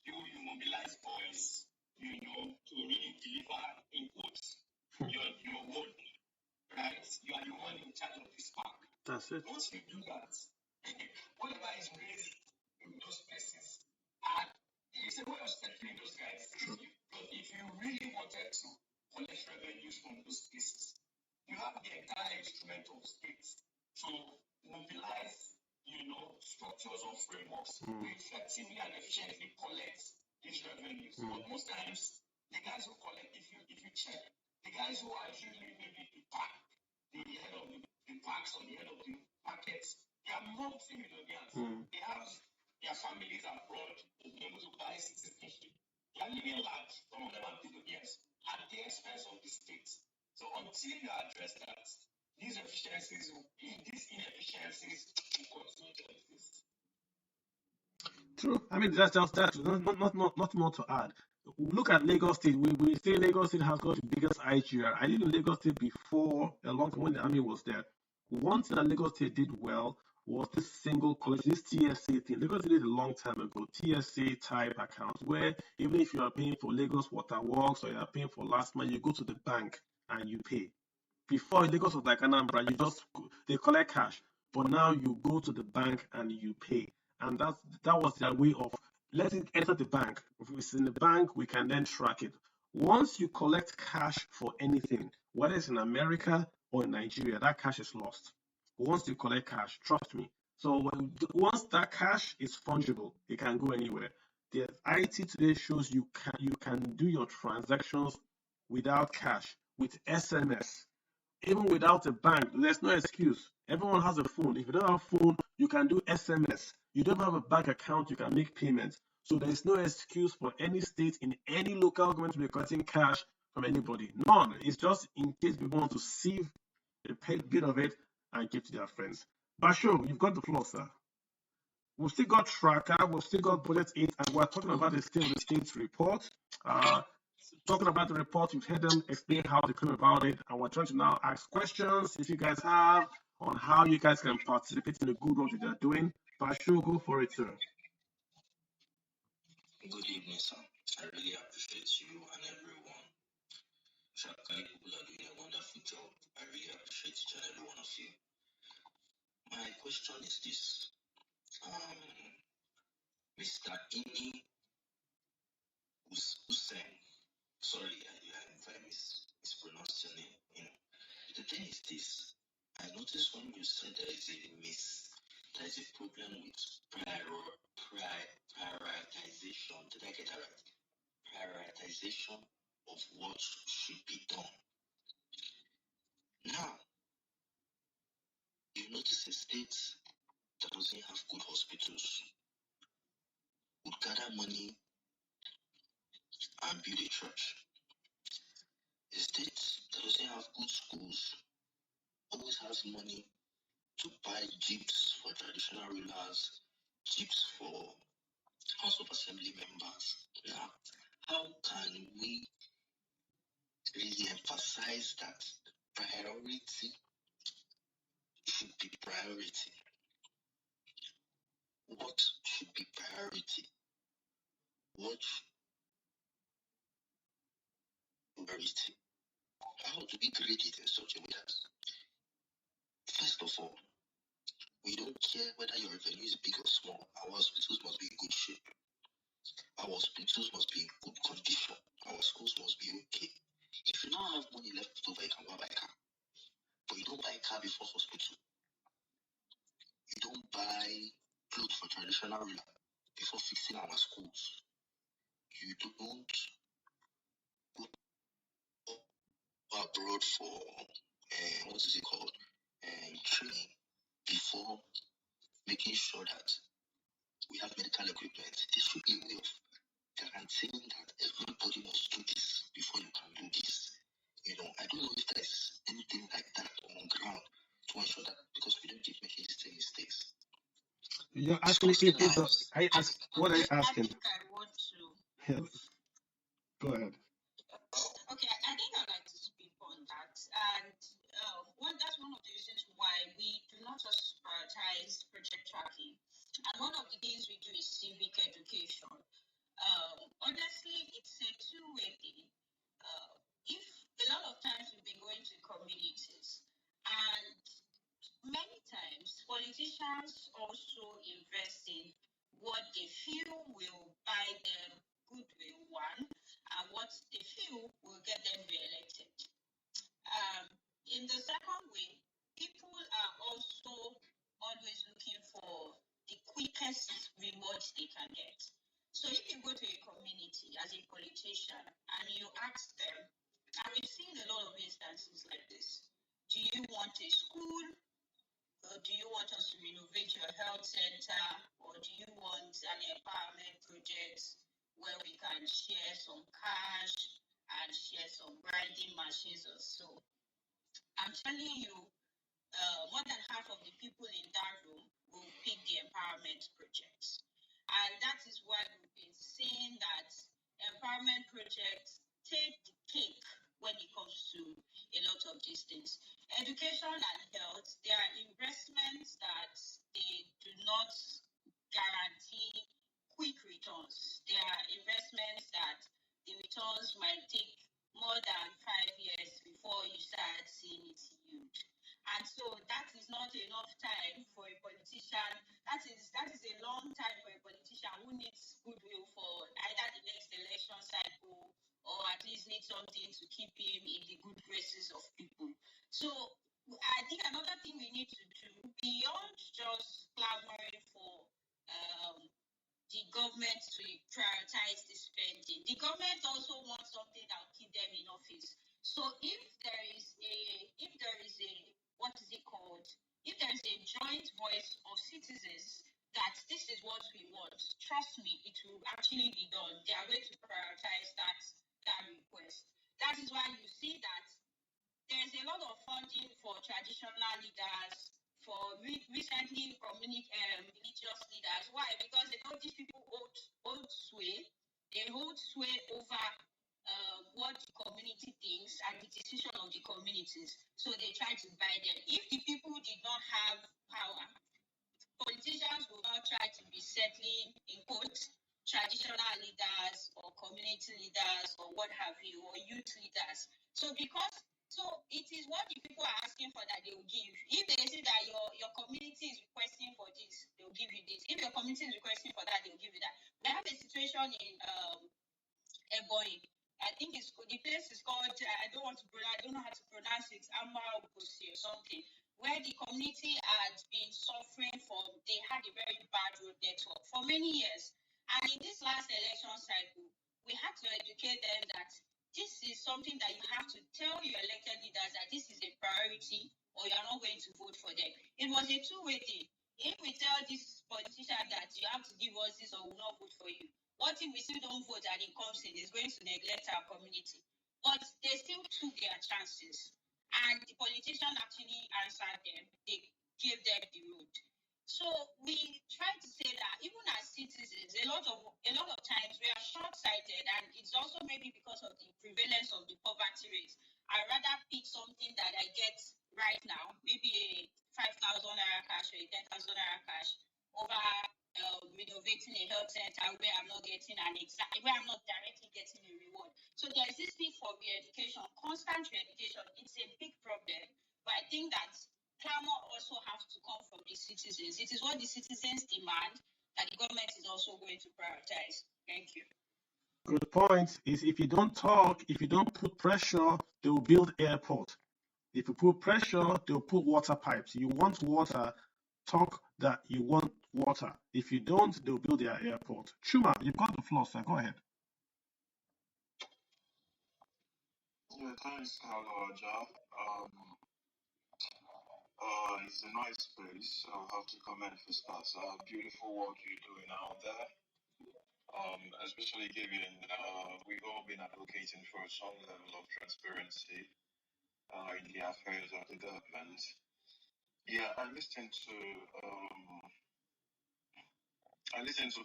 You mobilize boys, to really deliver inputs. Your word, right? You are the one in charge of this park. That's it. Once you do that, whatever is raised in those places, it's a way of settling those guys. True. But if you really wanted to collect revenues from those places, you have the entire instrument of states to mobilize, structures or frameworks to effectively and efficiently collect these revenues. But most times, the guys who collect, if you check, the guys who are usually maybe the park, the head of the parks or the head of the markets, they are multi-millionaires. They have their families abroad to be able to buy citizenship. They are living large. Some of them are billionaires at the expense of the state. So until you address that, these inefficiencies will continue to exist. True. I mean, that's just that. Not more to add. Look at Lagos State. We say Lagos State has got the biggest IGR. I lived in Lagos State before, a long time when the army was there. One thing that Lagos State did well was this single college, this TSA thing. Lagos State did a long time ago, TSA type accounts, where even if you are paying for Lagos Water Works or you are paying for last month, you go to the bank and you pay. Before, Lagos was like Anambra, they collect cash, but now you go to the bank and you pay, and that was their way of letting it enter the bank. If it's in the bank, we can then track it. Once you collect cash for anything, whether it's in America or in Nigeria, that cash is lost. Once you collect cash, trust me. So once that cash is fungible, it can go anywhere. The IT today shows you can do your transactions without cash with SMS. Even without a bank, there's no excuse. Everyone has a phone. If you don't have a phone, you can do SMS. You don't have a bank account, you can make payments. So there is no excuse for any state in any local government to be collecting cash from anybody. None. It's just in case people want to sieve a bit of it and give to their friends. Basho, you've got the floor, sir. We've still got Tracka, we've still got BudgIT, and we're talking about the State of the States report. Talking about the report, you've heard them explain how they came about it, and we're trying to now ask questions if you guys have on how you guys can participate in the good work that they're doing. Basho, go for it, sir. Good evening, sir. I really appreciate you and everyone. Tracka people are doing a wonderful job. I really appreciate each and every one of you. My question is this. Mr. Ini Hussein, sorry if I mispronounced your name. The thing is this. I noticed when you said there is a problem with prioritization. Did I get that right? Prioritization of what should be done. Now, you notice a state that doesn't have good hospitals would gather money and build a church. A state that doesn't have good schools always has money to buy jeeps for traditional rulers, jeeps for House of Assembly members. Now, how can we really emphasize that priority should be priority? What should be priority? What priority? how do we create it in such a way that, first of all, we don't care whether your revenue is big or small. Our hospitals must be in good shape. Our hospitals must be in good condition. Our schools must be okay. If you don't have money left over, you can go buy a car. But you don't buy a car before hospital. You don't buy clothes for traditional ruler before fixing our schools. You don't go abroad for what is it called? Training before making sure that we have medical equipment. There should be a way of guaranteeing that everybody must do this before you can do this. You know, I don't know if there's anything like that on ground to ensure that, because we don't keep making the same mistakes. You're asking if what are you asking? I think I want to. Yeah. Go ahead. Okay, I think I'd like to speak on that. And that's one of the reasons why we do not just prioritize project tracking. And one of the things we do is civic education. Honestly, it's a two-way thing. If a lot of times we've been going to communities, and many times politicians also invest in what they feel will buy them goodwill, one, and what they feel will get them re-elected. In the second way, people are also always looking for the quickest rewards they can get. So if you go to a community as a politician and you ask them, and we've seen a lot of instances like this, do you want a school? Or do you want us to renovate your health center? Or do you want an empowerment project where we can share some cash and share some grinding machines or so? I'm telling you, more than half of the people in that room will pick the empowerment projects. And that is why we've been seeing that empowerment projects take the cake when it comes to a lot of these things. Education and health, there are investments that they do not guarantee quick returns. There are investments that the returns might take more than 5 years before you start seeing it yield. And so that is not enough time for a politician. That is a long time for a politician who needs goodwill for either the next election cycle or at least needs something to keep him in the good graces of people. So I think another thing we need to do beyond just clamoring for the government to prioritize the spending, the government also wants something that will keep them in office. So if there is a what is it called? If there is a joint voice of citizens that this is what we want, trust me, it will actually be done. They are going to prioritize that request. That is why you see that there's a lot of funding for traditional leaders, for recently religious leaders. Why? Because they know these people hold sway. They hold sway over what the community thinks and the decision of the communities. So they try to buy them. If the people did not have power, politicians will not try to be settling, in quotes, traditional leaders or community leaders or what have you, or youth leaders. So it is what the people are asking for that they will give. If they see that your community is requesting for this, they will give you this. If your community is requesting for that, they will give you that. We have a situation in Ebonyi. I think the place is called, I don't know how to pronounce it, Amaobusi or something, where the community had been suffering from, they had a very bad road network for many years. And in this last election cycle, we had to educate them that this is something that you have to tell your elected leaders that this is a priority or you're not going to vote for them. It was a two-way thing. If we tell this politician that you have to give us this or we will not vote for you, what if we still don't vote and it comes in, is going to neglect our community? But they still took their chances. And the politician actually answered them. They gave them the road. So we try to say that even as citizens, a lot of times we are short-sighted, and it's also maybe because of the prevalence of the poverty rate. I'd rather pick something that I get right now, maybe a 5,000 naira cash or a 10,000 naira cash, over renovating a health center where I'm not directly getting a reward. So there is this need for re-education, constant re-education. It's a big problem, but I think that clamor also has to come from the citizens. It is what the citizens demand that the government is also going to prioritize. Thank you. Good point. Is if you don't talk, if you don't put pressure, they will build airport. If you put pressure, they'll put water pipes. You want water, talk that you want water. If you don't, they'll build their airport. Chuma, you've got the floor, sir. Go ahead. Yeah, thanks, hello, Aja. It's a nice space. I'll have to comment for starts. Beautiful work you're doing out there. Especially given we've all been advocating for some level of transparency in the affairs of the government. Yeah, I listened to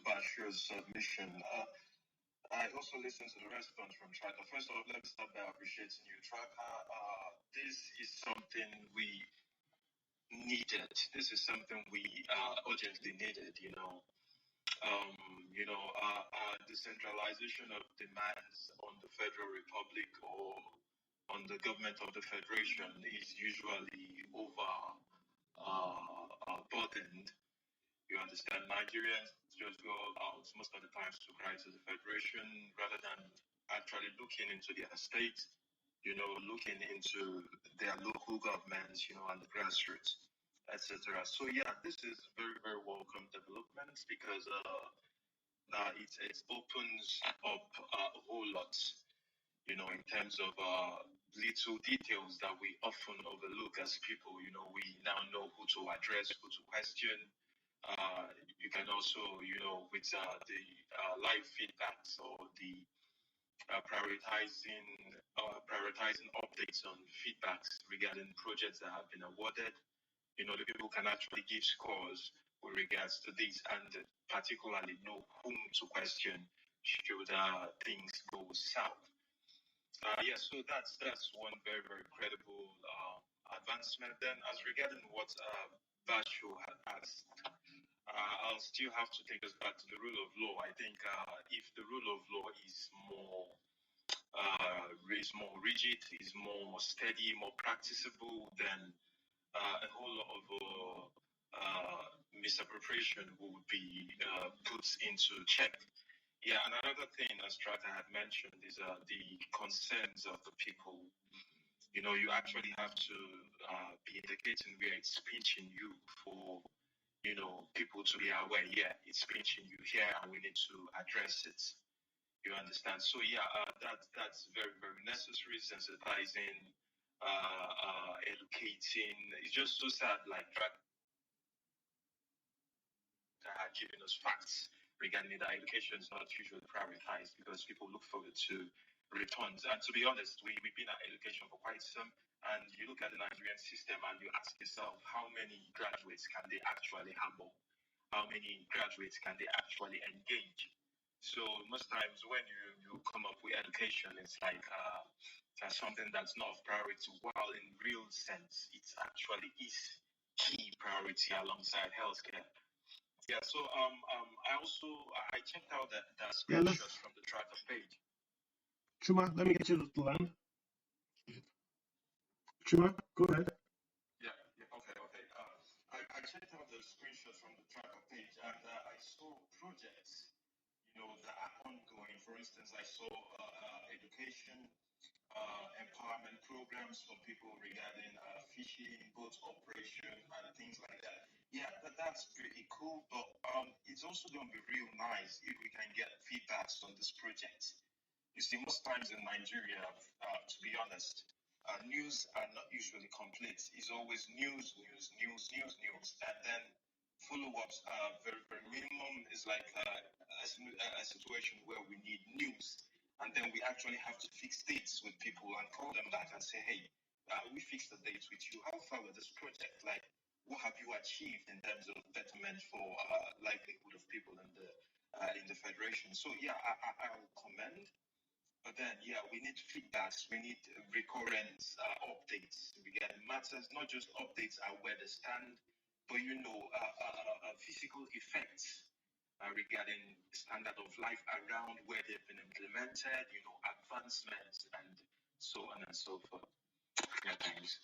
Bashir's submission. I also listened to the response from Tracka. First of all, let me start by appreciating you, Tracka. This is something we needed. This is something we urgently needed. Decentralization of demands on the Federal Republic or on the government of the Federation is usually burdened. You understand, Nigerians just go out most of the times to cry to the Federation rather than actually looking into their state, looking into their local governments, and the grassroots, etc. So yeah, this is very, very welcome development because it opens up a whole lot, in terms of little details that we often overlook as people. We now know who to address, who to question. You can also, with the live feedbacks or the prioritizing updates on feedbacks regarding projects that have been awarded. The people can actually give scores with regards to this and particularly know whom to question should things go south. So that's one very, very credible advancement. Then, as regarding what Basho had asked, I'll still have to take us back to the rule of law. I think if the rule of law is more rigid, is more steady, more practicable, then a whole lot of misappropriation would be put into check. Yeah, and another thing, as Tracka had mentioned, is the concerns of the people. You actually have to be indicating where it's pinching you for, people to be aware, yeah, it's pinching you here and we need to address it. You understand? So yeah, that's very, very necessary, sensitizing, educating. It's just so sad, like Tracka had given us facts regarding that education is not usually prioritized because people look forward to returns. And to be honest, we've been at education for quite some, and you look at the Nigerian system and you ask yourself, how many graduates can they actually handle? How many graduates can they actually engage? So most times when you come up with education, it's like something that's not of priority, while in real sense, it actually is key priority alongside healthcare. Yeah, so I checked out that screenshots from the Tracka page. Chuma, let me get you to land. Chuma, go ahead. Yeah, okay. I checked out the screenshots from the Tracka page and I saw projects, that are ongoing. For instance, I saw education, empowerment programs for people regarding fishing, boat operation, and things like that. Yeah, that's pretty cool, but it's also going to be real nice if we can get feedbacks on this project. You see, most times in Nigeria, to be honest, news are not usually complete. It's always news, and then follow-ups are very, very minimum. It's like a situation where we need news, and then we actually have to fix dates with people and call them back and say, hey, we fixed the dates with you. How far with this project? Like, what have you achieved in terms of betterment for livelihood of people in the federation? So yeah, I will commend. But then, yeah, we need feedbacks. We need recurrent updates regarding matters, not just updates at where they stand, but physical effects regarding standard of life around where they've been implemented, advancements and so on and so forth. Yeah, thanks.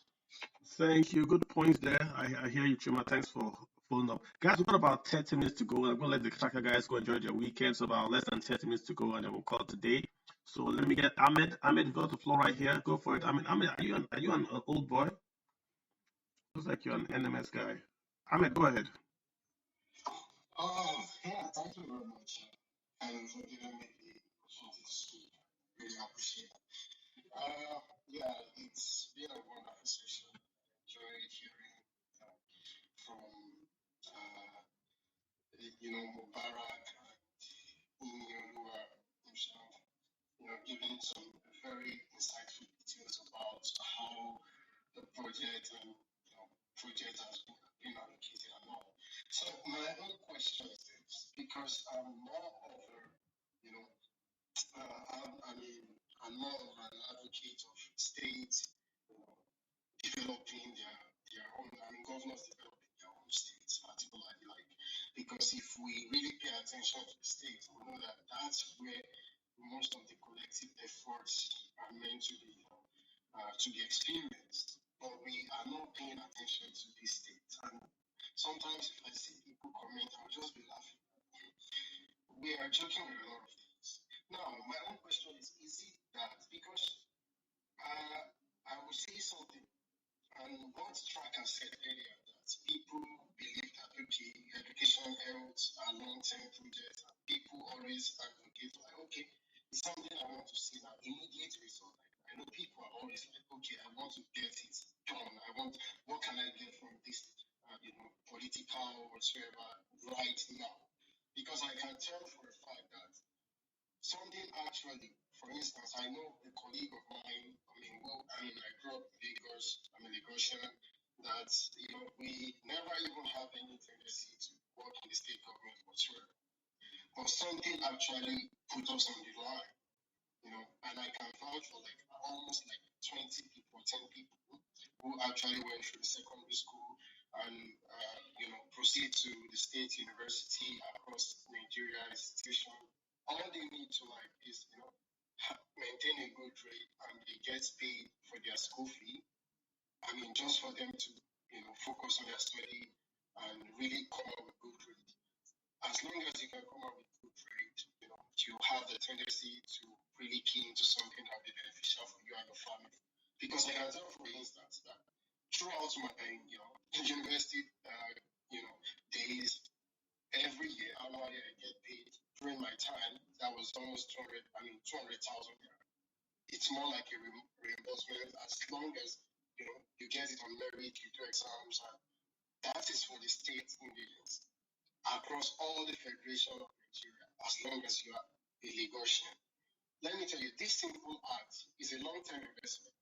Thank you. Good points there. I hear you, Chuma. Thanks for following up. Guys, we've got about 30 minutes to go. I'm going to let the Tracka guys go enjoy their weekend. So about less than 30 minutes to go, and then we'll call it a day. So let me get Ahmed. Ahmed, you've got the floor right here. Go for it. Ahmed, are you an old boy? Looks like you're an NMS guy. Ahmed, go ahead. Yeah, thank you very much. And for giving me the opportunity to speak. Really appreciate it. Yeah, it's been a wonderful session. Enjoyed hearing from, Mubarak and Yolua himself, giving some very insightful details about how the project and project has been allocated and all. So my own question is this, because I'm more of a, you know, I'm more of an advocate of states, you know, developing their own, governors developing their own states, particularly because if we really pay attention to the states, we know that that's where most of the collective efforts are meant to be experienced. But we are not paying attention to these states. And sometimes if I see people comment, I'll just be laughing. We are joking with a lot of things. Now, my own question is it that because I will say something, and what Tracka said earlier, that people believe that, okay, education, health are long-term projects, and people always advocate, like, okay, it's something I want to see now, immediate result. I know people are always like, okay, I want to get it done. What can I get from this, political whatsoever right now? Because I can tell for a fact that something actually, for instance, I know a colleague of mine, I grew up in Lagos, I'm a Lagosian, that, we never even have any tendency to work in the state government whatsoever. But something actually put us on the line, and I can vouch for almost 20 people, 10 people who actually went through the secondary school and, proceed to the state university across Nigeria institution. All they need to is, maintain a good rate and they get paid for their school fee. Just for them to, focus on their study and really come up with good rate. As long as you can come up with good rate, you have the tendency to really key into something that will be beneficial for you and your family. Because I can tell, for instance, that throughout my, university, days, every year, annually, I get paid. During my time, that was almost 200,000. It's more like a reimbursement as long as, you get it on merit, you do exams, and that is for the state indigents across all the federation of Nigeria, as long as you are a Lagosian. Let me tell you, this simple act is a long-term investment.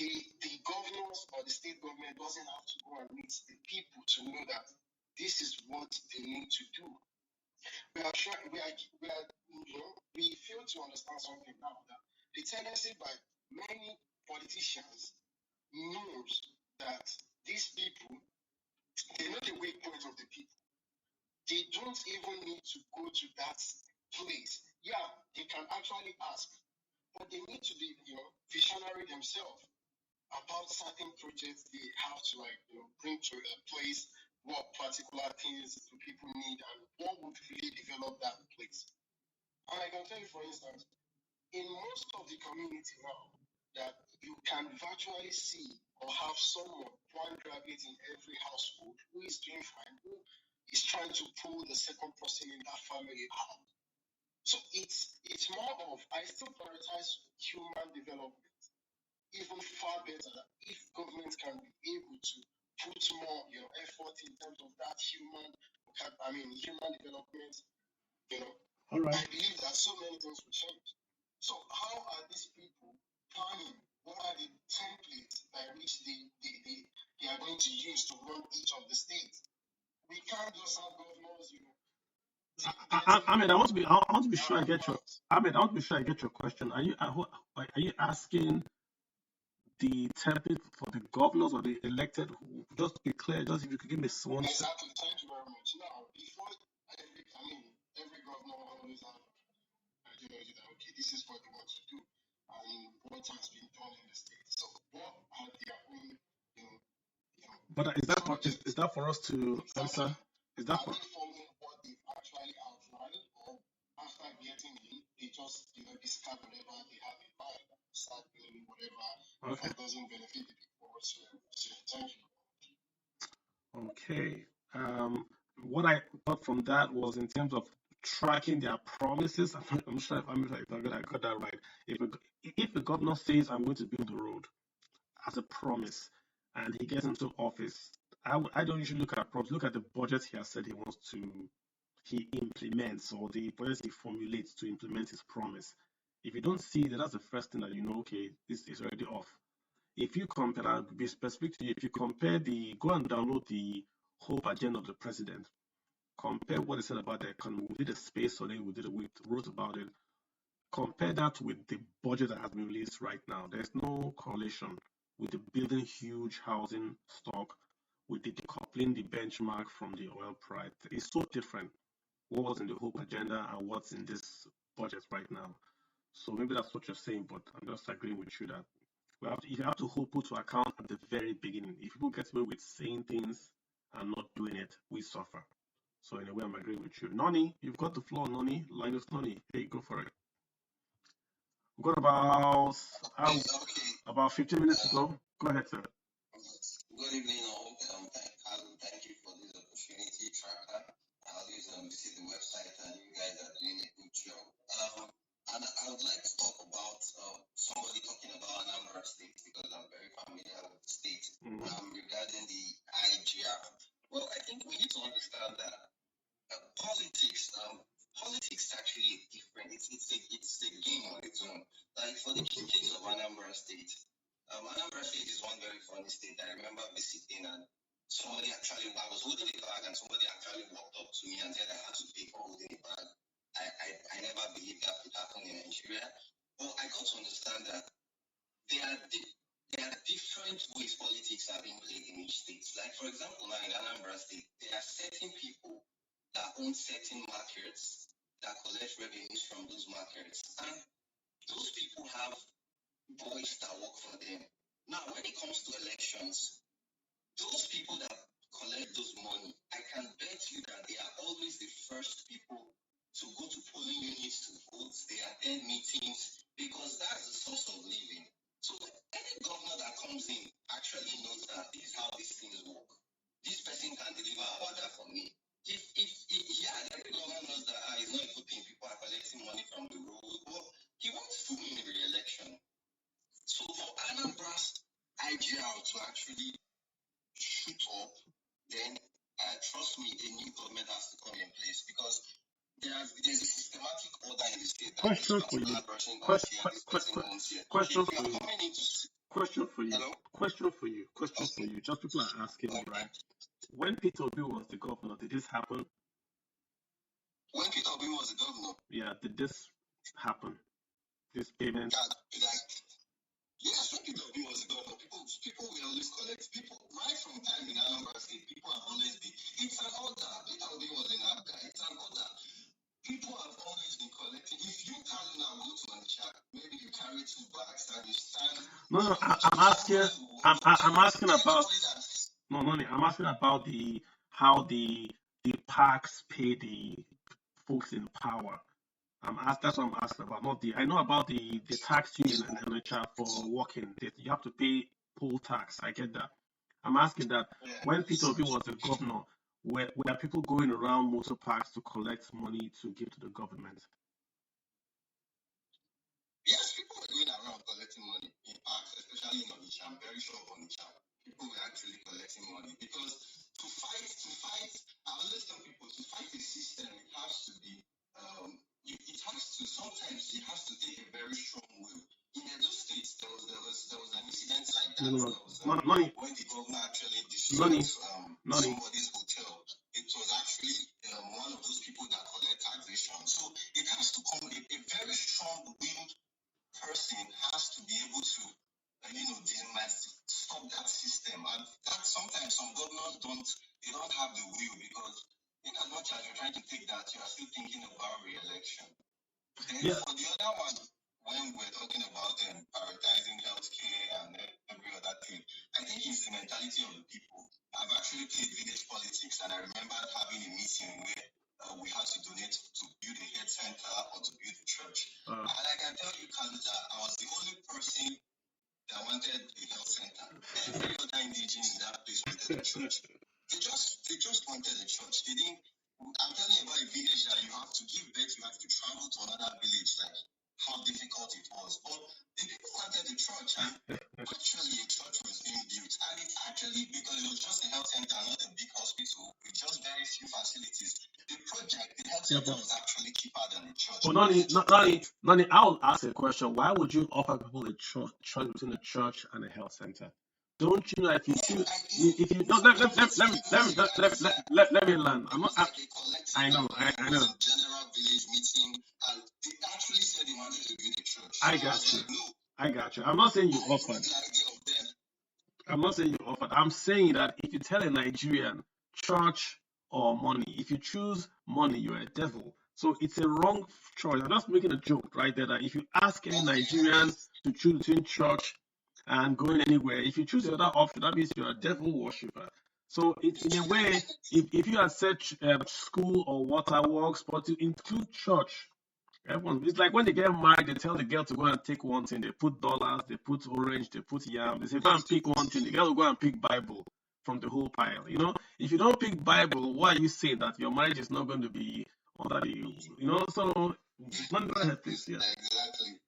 The governors or the state government doesn't have to go and meet the people to know that this is what they need to do. We fail to understand something now, that the tendency by many politicians knows that these people, they know the weak point of the people. They don't even need to go to that place. Yeah, they can actually ask, but they need to be, visionary themselves about certain projects they have to bring to a place, what particular things the people need and what would really develop that place. And I can tell you, for instance, in most of the community now, that you can virtually see or have someone, one graduate in every household who is doing fine, who is trying to pull the second person in that family out. So it's more of, I still prioritize human development even far better if government can be able to put more effort in terms of that human development. All right. I believe that so many things will change. So how are these people planning? What are the templates by which they are going to use to run each of the states? We can't just have governors, Ahmed, I want to be sure I get your Ahmed. I want to be sure I get your question. Are you asking the template for the governors or the elected? Just to be clear, just if you could give me one. Exactly. Thank you very much. Now, before easiest for anyone to do, and what has been done in the state. So what are their own, But is that for us to answer? Is that for? Are they following what they've actually outlined, or after getting in, they just discard whatever they have in mind, start doing whatever that doesn't benefit the people whatsoever? So thank you. Okay. What I got from that was in terms of tracking their promises. I'm sure if I got that right. If the governor says I'm going to build the road as a promise, and he gets into office, I don't usually look at promises. Look at the budget he has said he implements, or the budget he formulates to implement his promise. If you don't see that, that's the first thing that you know. Okay, this is already off. If you compare, I'll be specific to you. If you compare go and download the hope agenda of the president, compare what he said about the economy. We did a space on it, we wrote about it. Compare that with the budget that has been released right now. There's no correlation with the building huge housing stock, with the decoupling the benchmark from the oil price. It's so different what was in the hope agenda and what's in this budget right now. So maybe that's what you're saying, but I'm just agreeing with you that you have to hold people to account at the very beginning. If people get away with saying things and not doing it, we suffer. So in a way, I'm agreeing with you. Noni, you've got the floor, Noni. Linus Noni. Hey, go for it. We've got about 15 minutes to go. Go ahead, sir. Good evening, all. Thank you for this opportunity, Tracka. I always visit the website, and you guys are doing a good job. And I would like to talk about somebody talking about Anambra State, because I'm very familiar with the state, regarding the IGR. Well, I think we need to understand that politics actually is different. It's a game on its own. Like for the case of Anambra State, Anambra State is one very funny state. I remember visiting, and I was holding a bag, and somebody actually walked up to me and said I had to pay for holding a bag. I never believed that could happen in Nigeria. But I got to understand that there are different ways politics are being played in each state. Like, for example, now in Anambra State, there are certain people that own certain markets that collect revenues from those markets. And those people have boys that work for them. Now, when it comes to elections, those people that collect those money, I can bet you that they are always the first people to go to polling units to vote. They attend meetings, because that's the source of living. So any governor that comes in actually knows that this is how these things work. This person can deliver an order for me. Every governor knows that he's not a good thing. People are collecting money from the road. Well, he wants to win the election. So for Anambra's IGR to actually shoot up, then trust me, a new government has to come in place, because there's a systematic order in the state that Question for you. Question for you. Just people are asking me, right? When Peter Obi was the governor, did this happen? When Peter Obi was the governor? Yeah, did this happen? This payment? Yes, when Peter Obi was the governor, people will always collect. People, right from time in Anambra State, people have always been. It's an order. Peter Obi was an Abga. It's an order. People have always been collecting. If you carry now go to a chat, maybe you carry 2 bags and you stand. No, I'm asking about. No, I'm asking about how the parks pay the folks in power. That's what I'm asking about. Not I know about the tax union and the chat for working. You have to pay poll tax. I get that. I'm asking that when Peter Obi was the governor, were people going around motor parks to collect money to give to the government? Yes, people were going around collecting money in parks, especially in Onitsha. I'm very sure of Onitsha. People were actually collecting money, because to fight, I always tell people, to fight a system, it has to be, sometimes it has to take a very strong will. In those states, there was an incident like that. When the governor actually destroyed somebody's hotel. It was actually one of those people that collect taxation. So it has to come a very strong willed person has to be able to, stop that system. And that sometimes some governors don't have the will, because in as much as you're trying to take that, you are still thinking about re-election. Then for the other one, when we're talking about prioritizing healthcare and every other thing, I think it's the mentality of the people. I've actually played village politics, and I remember having a meeting where we had to donate to build a health center or to build a church. And I can tell you, Kaluta, I was the only person that wanted a health center. Every other indigenous in that place wanted a church. They just wanted a church. They didn't. I'm telling you about a village that you have to give birth, you have to travel to another village, like how difficult it was. But the people wanted a church, and actually a church was being built. And it's actually because it was just a health center, not a big hospital, with just very few facilities. The project, the health center was actually cheaper than the church. But Nani, I'll ask a question. Why would you offer people a choice between a church and a health center? Don't you know if you choose, if you don't let me learn. I'm not. I know. I know. General village meeting, and they actually said they wanted to build a church. I got you. I got you. I'm not saying you offered. I'm not saying you offered. I'm saying that if you tell a Nigerian church or money, if you choose money, you're a devil. So it's a wrong choice. I'm just making a joke right there that if you ask any Nigerian to choose between church and going anywhere, if you choose the other option, that means you're a devil worshiper. So it's in a way, if you had said school or waterworks, but to include church, everyone, it's like when they get married, they tell the girl to go and take one thing. They put dollars, they put orange, they put yam. They say, go and pick one thing. The girl will go and pick Bible from the whole pile. You know, if you don't pick Bible, why are you saying that your marriage is not going to be under the, you know? So, go ahead, please. Yeah. Exactly.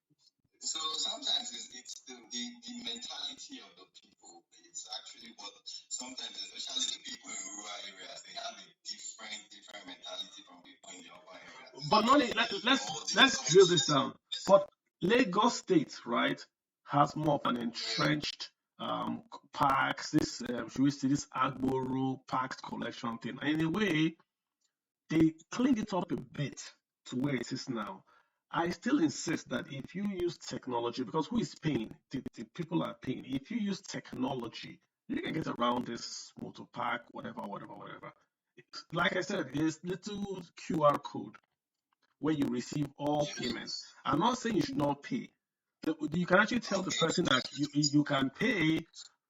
So sometimes it's the mentality of the people. It's actually what sometimes, especially the people in rural areas, they have a different mentality from people in the urban areas. But Noni, let's drill this down. But Lagos State, right, has more of an entrenched parks. This should we see this Agboro parks collection thing? And in a way, they cleaned it up a bit to where it is now. I still insist that if you use technology, because who is paying? The people are paying. If you use technology, you can get around this motor park, whatever. Like I said, there's little QR code where you receive all payments. I'm not saying you should not pay. You can actually tell the person that you can pay,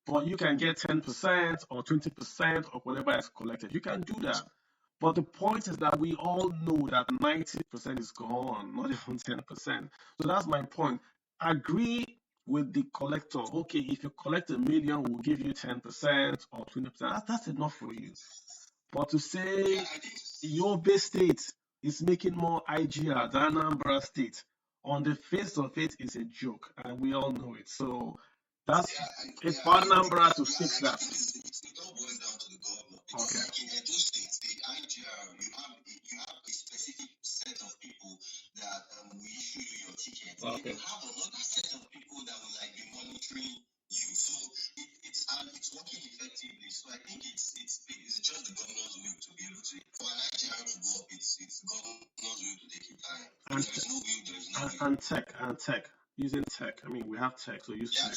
but you can get 10% or 20% of whatever is collected. You can do that. But the point is that we all know that 90% is gone, not even 10%. So that's my point. Agree with the collector. Okay, if you collect 1 million, we'll give you 10% or 20%. That's enough for you. But to say Yobe State is making more IGR than Anambra State, on the face of it, is a joke, and we all know it. So that's it's for Anambra to fix that. It all boils down to the governor. Because like in Edo State, the IGR, you have a specific set of people that will issue you your ticket. Okay. You have another set of people that will like be monitoring you. So it's working effectively. So I think it's just the governor's will to be able to, for an IGR to go up, it's the governor's will to take it higher. If there's no will, there's no will. And tech. Using tech. I mean, we have tech, so use tech.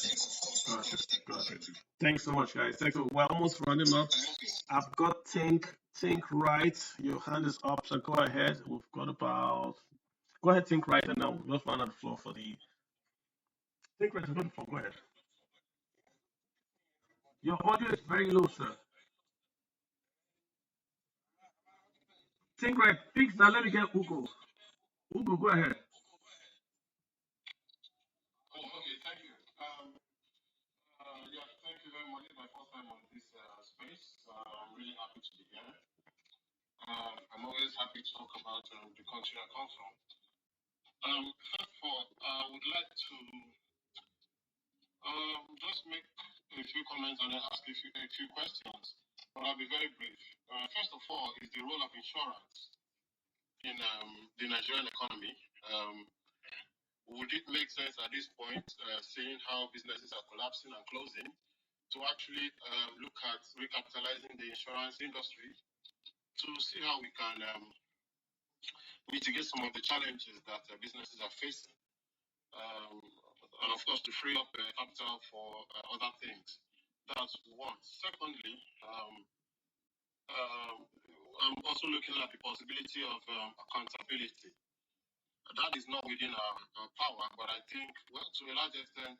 Perfect. Thanks so much, guys. Thanks. We're almost running up. I've got Think Right. Your hand is up, so go ahead. We've got about. Go ahead, Think Right, and now we'll run on the floor for the. Think Right is on the floor. Go ahead. Your audio is very low, sir. Think Right. Fix that. Let me get Ugo. Ugo, go ahead. Oh, okay, thank you. Yeah, thank you very much. It's my first time on this space. I'm really happy to be here. I'm always happy to talk about the country I come from. First of all, I would like to just make a few comments and then ask a few questions, but I'll be very brief. First of all, is the role of insurance in the Nigerian economy. Would it make sense at this point, seeing how businesses are collapsing and closing, to actually look at recapitalizing the insurance industry to see how we can mitigate some of the challenges that businesses are facing, and of course to free up capital for other things. That's one. Secondly, I'm also looking at the possibility of accountability. That is not within our power, but I think, well, to a large extent,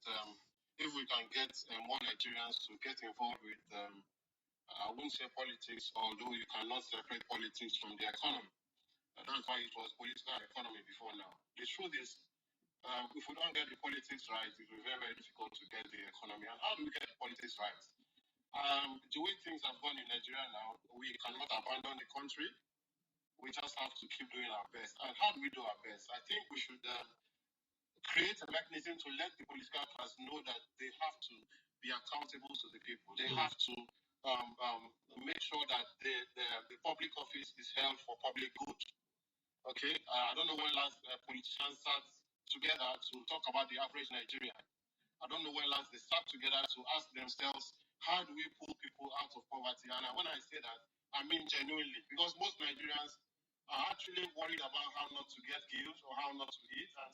if we can get more Nigerians to get involved with, I wouldn't say politics, although you cannot separate politics from the economy. That's why it was political economy before now. The truth is, if we don't get the politics right, it will be very, very difficult to get the economy. And how do we get the politics right? The way things have gone in Nigeria now, we cannot abandon the country. We just have to keep doing our best. And how do we do our best? I think we should create a mechanism to let the political class know that they have to be accountable to the people. They have to make sure that the public office is held for public good. Okay, I don't know when last politicians sat together to talk about the average Nigerian. I don't know when last they sat together to ask themselves, how do we pull people out of poverty? And when I say that, I mean genuinely, because most Nigerians are actually worried about how not to get killed or how not to eat, and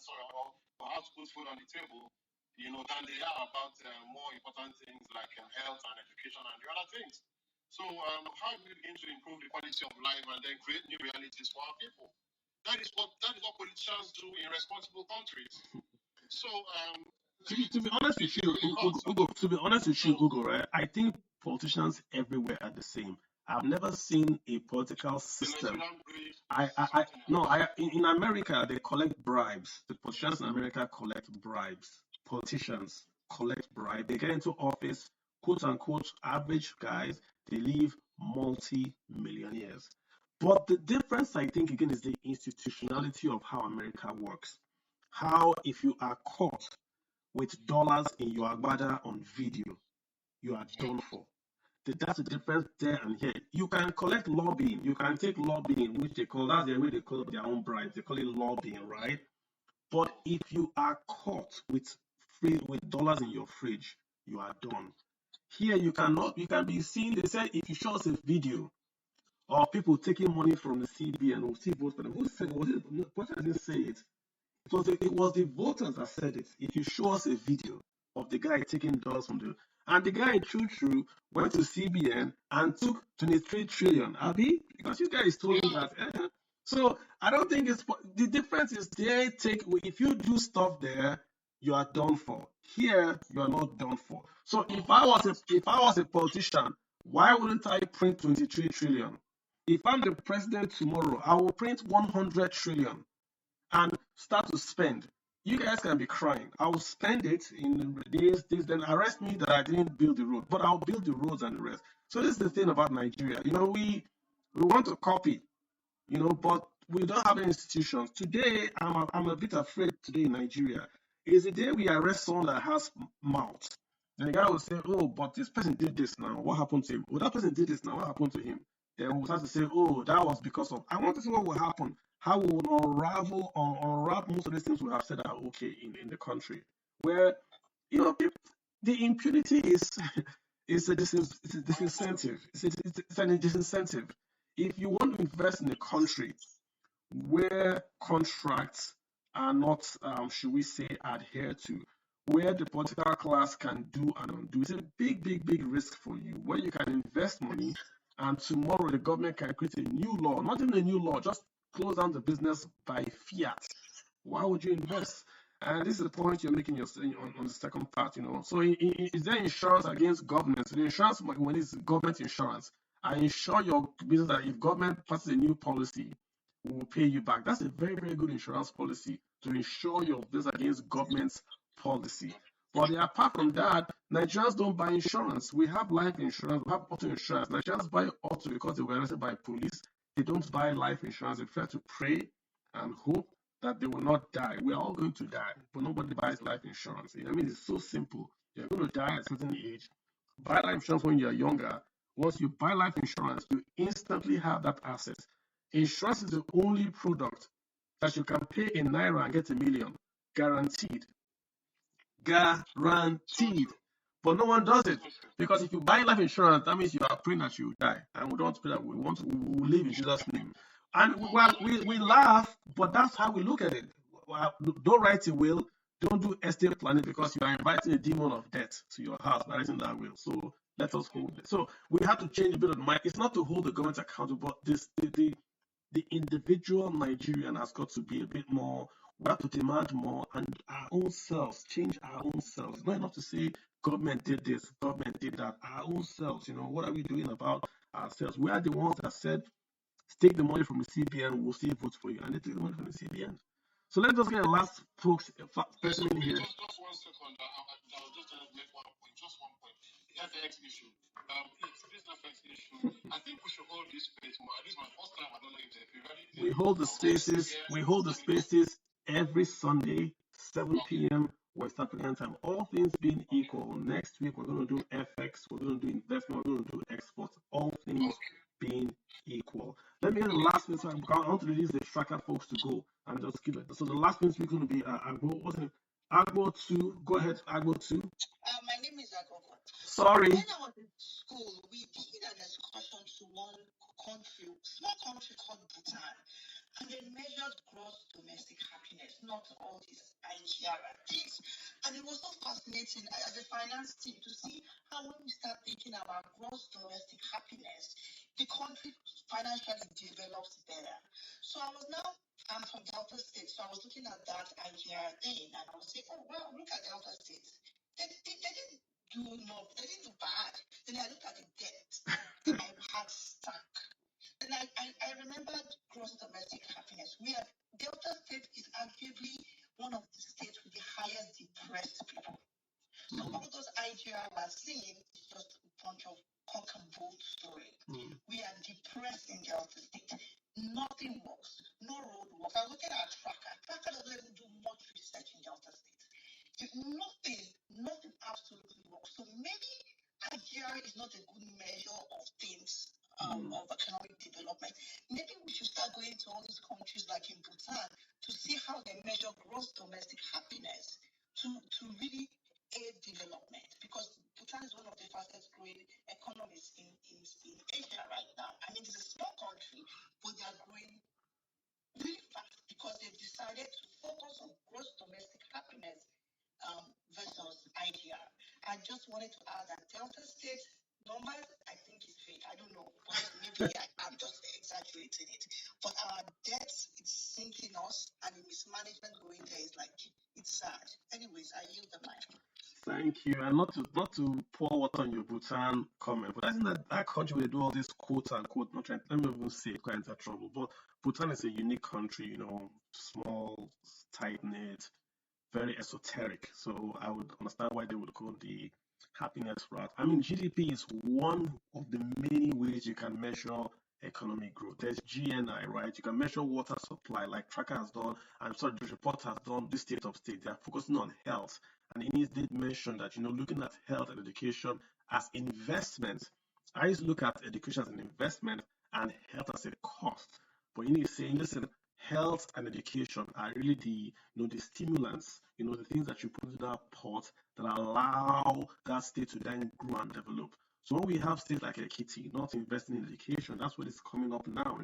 or how to put food on the table, than they are about more important things like health and education and the other things. So how do we begin to improve the quality of life and then create new realities for our people? That is what politicians do in responsible countries. So to be honest with you, Ugo, to be honest with you, Ugo, right? I think politicians everywhere are the same. I've never seen a political system. In America they collect bribes. The politicians in America collect bribes. Politicians collect bribes. They get into office, quote unquote, average guys. They leave multi-millionaires. But the difference, I think, again, is the institutionality of how America works. How, if you are caught with dollars in your agbada on video, you are done for. That's the difference there and here. You can collect lobbying. You can take lobbying, which that's the way they call their own bribes. They call it lobbying, right? But if you are caught with dollars in your fridge, you are done. Here you can be seen. They said if you show us a video of people taking money from the CBN, we'll see vote for them. Who said it? President didn't say it. It was the voters that said it. If you show us a video of the guy taking dollars from and the guy true went to CBN and took 23 trillion, Abi, because you guys told me that. So I don't think the difference is if you do stuff there, you are done for. Here, you are not done for. So if I was a politician, why wouldn't I print 23 trillion? If I'm the president tomorrow, I will print 100 trillion and start to spend. You guys can be crying. I will spend it in this, then arrest me that I didn't build the road, but I'll build the roads and the rest. So this is the thing about Nigeria. We want to copy, but we don't have any institutions. Today, I'm a bit afraid today in Nigeria. Is the day we arrest someone that has mouth. Then the guy will say, oh, but this person did this now. What happened to him? Oh, that person did this now. What happened to him? Then we'll start to say, oh, that was because of. I want to see what will happen. How we will unravel most of these things we have said are okay in the country. Where, the impunity is a disincentive. It's a disincentive. If you want to invest in a country where contracts are not, should we say, adhered to, where the political class can do and undo, it's a big, big, big risk for you, where you can invest money and tomorrow the government can create a new law, not even a new law, just close down the business by fiat. Why would you invest? And this is the point you're making on the second part, So is there insurance against government? The insurance, when it's government insurance, I insure your business that if government passes a new policy, we will pay you back. That's a very, very good insurance policy to insure your business against government's policy. But apart from that, Nigerians don't buy insurance. We have life insurance, we have auto insurance. Nigerians buy auto because they were arrested by police. They don't buy life insurance. They prefer to pray and hope that they will not die. We are all going to die, but nobody buys life insurance. It's so simple. You're going to die at a certain age. Buy life insurance when you're younger. Once you buy life insurance, you instantly have that asset. Insurance is the only product that you can pay in Naira and get $1 million. Guaranteed. Guaranteed. But no one does it. Because if you buy life insurance, that means you are praying that you will die. And we don't pray that. We will live in Jesus' name. And we laugh, but that's how we look at it. Don't write a will. Don't do estate planning because you are inviting a demon of death to your house by writing that will. So let us hold it. So we have to change a bit of the mind. It's not to hold the government accountable, but the individual Nigerian has got to be a bit more We have to demand more and our own selves, change our own selves. It's not enough to say government did this, government did that. Our own selves, what are we doing about ourselves? We are the ones that said, take the money from the CBN, we'll still vote for you. And they take the money from the CBN. So let's just get the last person in here. Just 1 second. I'll just make one point. Just 1 point. The FX issue. This FX issue. I think we should hold this space more. This is my first time. I don't know if they're ready. We hold the spaces. We hold the spaces every Sunday, 7 p.m. West African time. All things being equal. Next week we're going to do FX. We're going to do investment. We're going to do exports. All things being equal. Let me get the last thing. I want to release the Tracka folks to go and just give it. So the last thing we're going to be Agbo. What's it? Agbo 2. Go ahead, Agbo 2. My name is Agbo. Sorry. When I was in school, we did an excursion to one country, small country called Bhutan, and they measured gross domestic happiness, not all these IGR things. And it was so fascinating as a finance team to see how when we start thinking about gross domestic happiness, the country financially develops better. So I'm from Delta State, so I was looking at that IGR thing, and I was saying, oh, well, look at Delta State. They didn't they didn't do bad. Then I looked at the debt. My heart stuck. Then I remembered gross domestic happiness. Delta State is arguably one of the states with the highest depressed people. So all those IGR we're seeing is just a bunch of cock and bull story. We are depressed in Delta State. Nothing works. No road works. I was looking at Tracka. Tracka doesn't even do much research in Delta State. Nothing absolutely works. So maybe IGR is not a good measure of things, of economic development. Maybe we should start going to all these countries like in Bhutan to see how they measure gross domestic happiness to really aid development, because Bhutan is one of the fastest growing economies in Asia right now. I mean, it's a small country, but they are growing really fast because they've decided to focus on gross domestic happiness versus IGR. I just wanted to add that Delta State numbers, I think, is fake. I don't know, but maybe I'm just exaggerating it. But our debt is sinking us, and the mismanagement going there is it's sad. Anyways, I yield the mic. Thank you. And not to pour water on your Bhutan comment, but I think that country where they do all this quote unquote, not trying, let me even say it, quite into trouble. But Bhutan is a unique country, small, tight knit, very esoteric. So I would understand why they would go the happiness route. I mean, GDP is one of the many ways you can measure economic growth. There's GNI, right? You can measure water supply, like Tracka has done. I'm sorry, the report has done this state of state. They are focusing on health. And Ines did mention that, looking at health and education as investment. I used to look at education as an investment and health as a cost. But Ines is saying, listen, health and education are really the stimulants, the things that you put into that pot that allow that state to then grow and develop. So when we have states like Ekiti not investing in education, that's what is coming up now.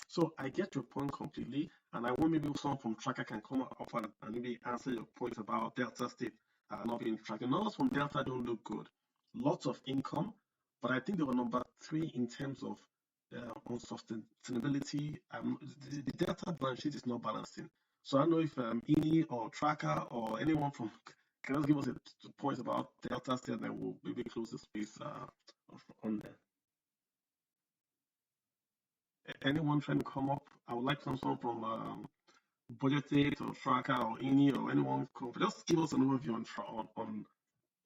So I get your point completely, and I want maybe someone from Tracka can come up and maybe answer your point about Delta State not being tracked. Numbers from Delta don't look good. Lots of income, but I think they were number 3 in terms of on sustainability. The Delta balance sheet is not balancing. So I don't know if INI or Tracka or anyone from can just give us a point about Delta State, and then we'll maybe close the space on there. Anyone trying to come up? I would like someone from BudgIT or Tracka or INI or anyone come. Just give us an overview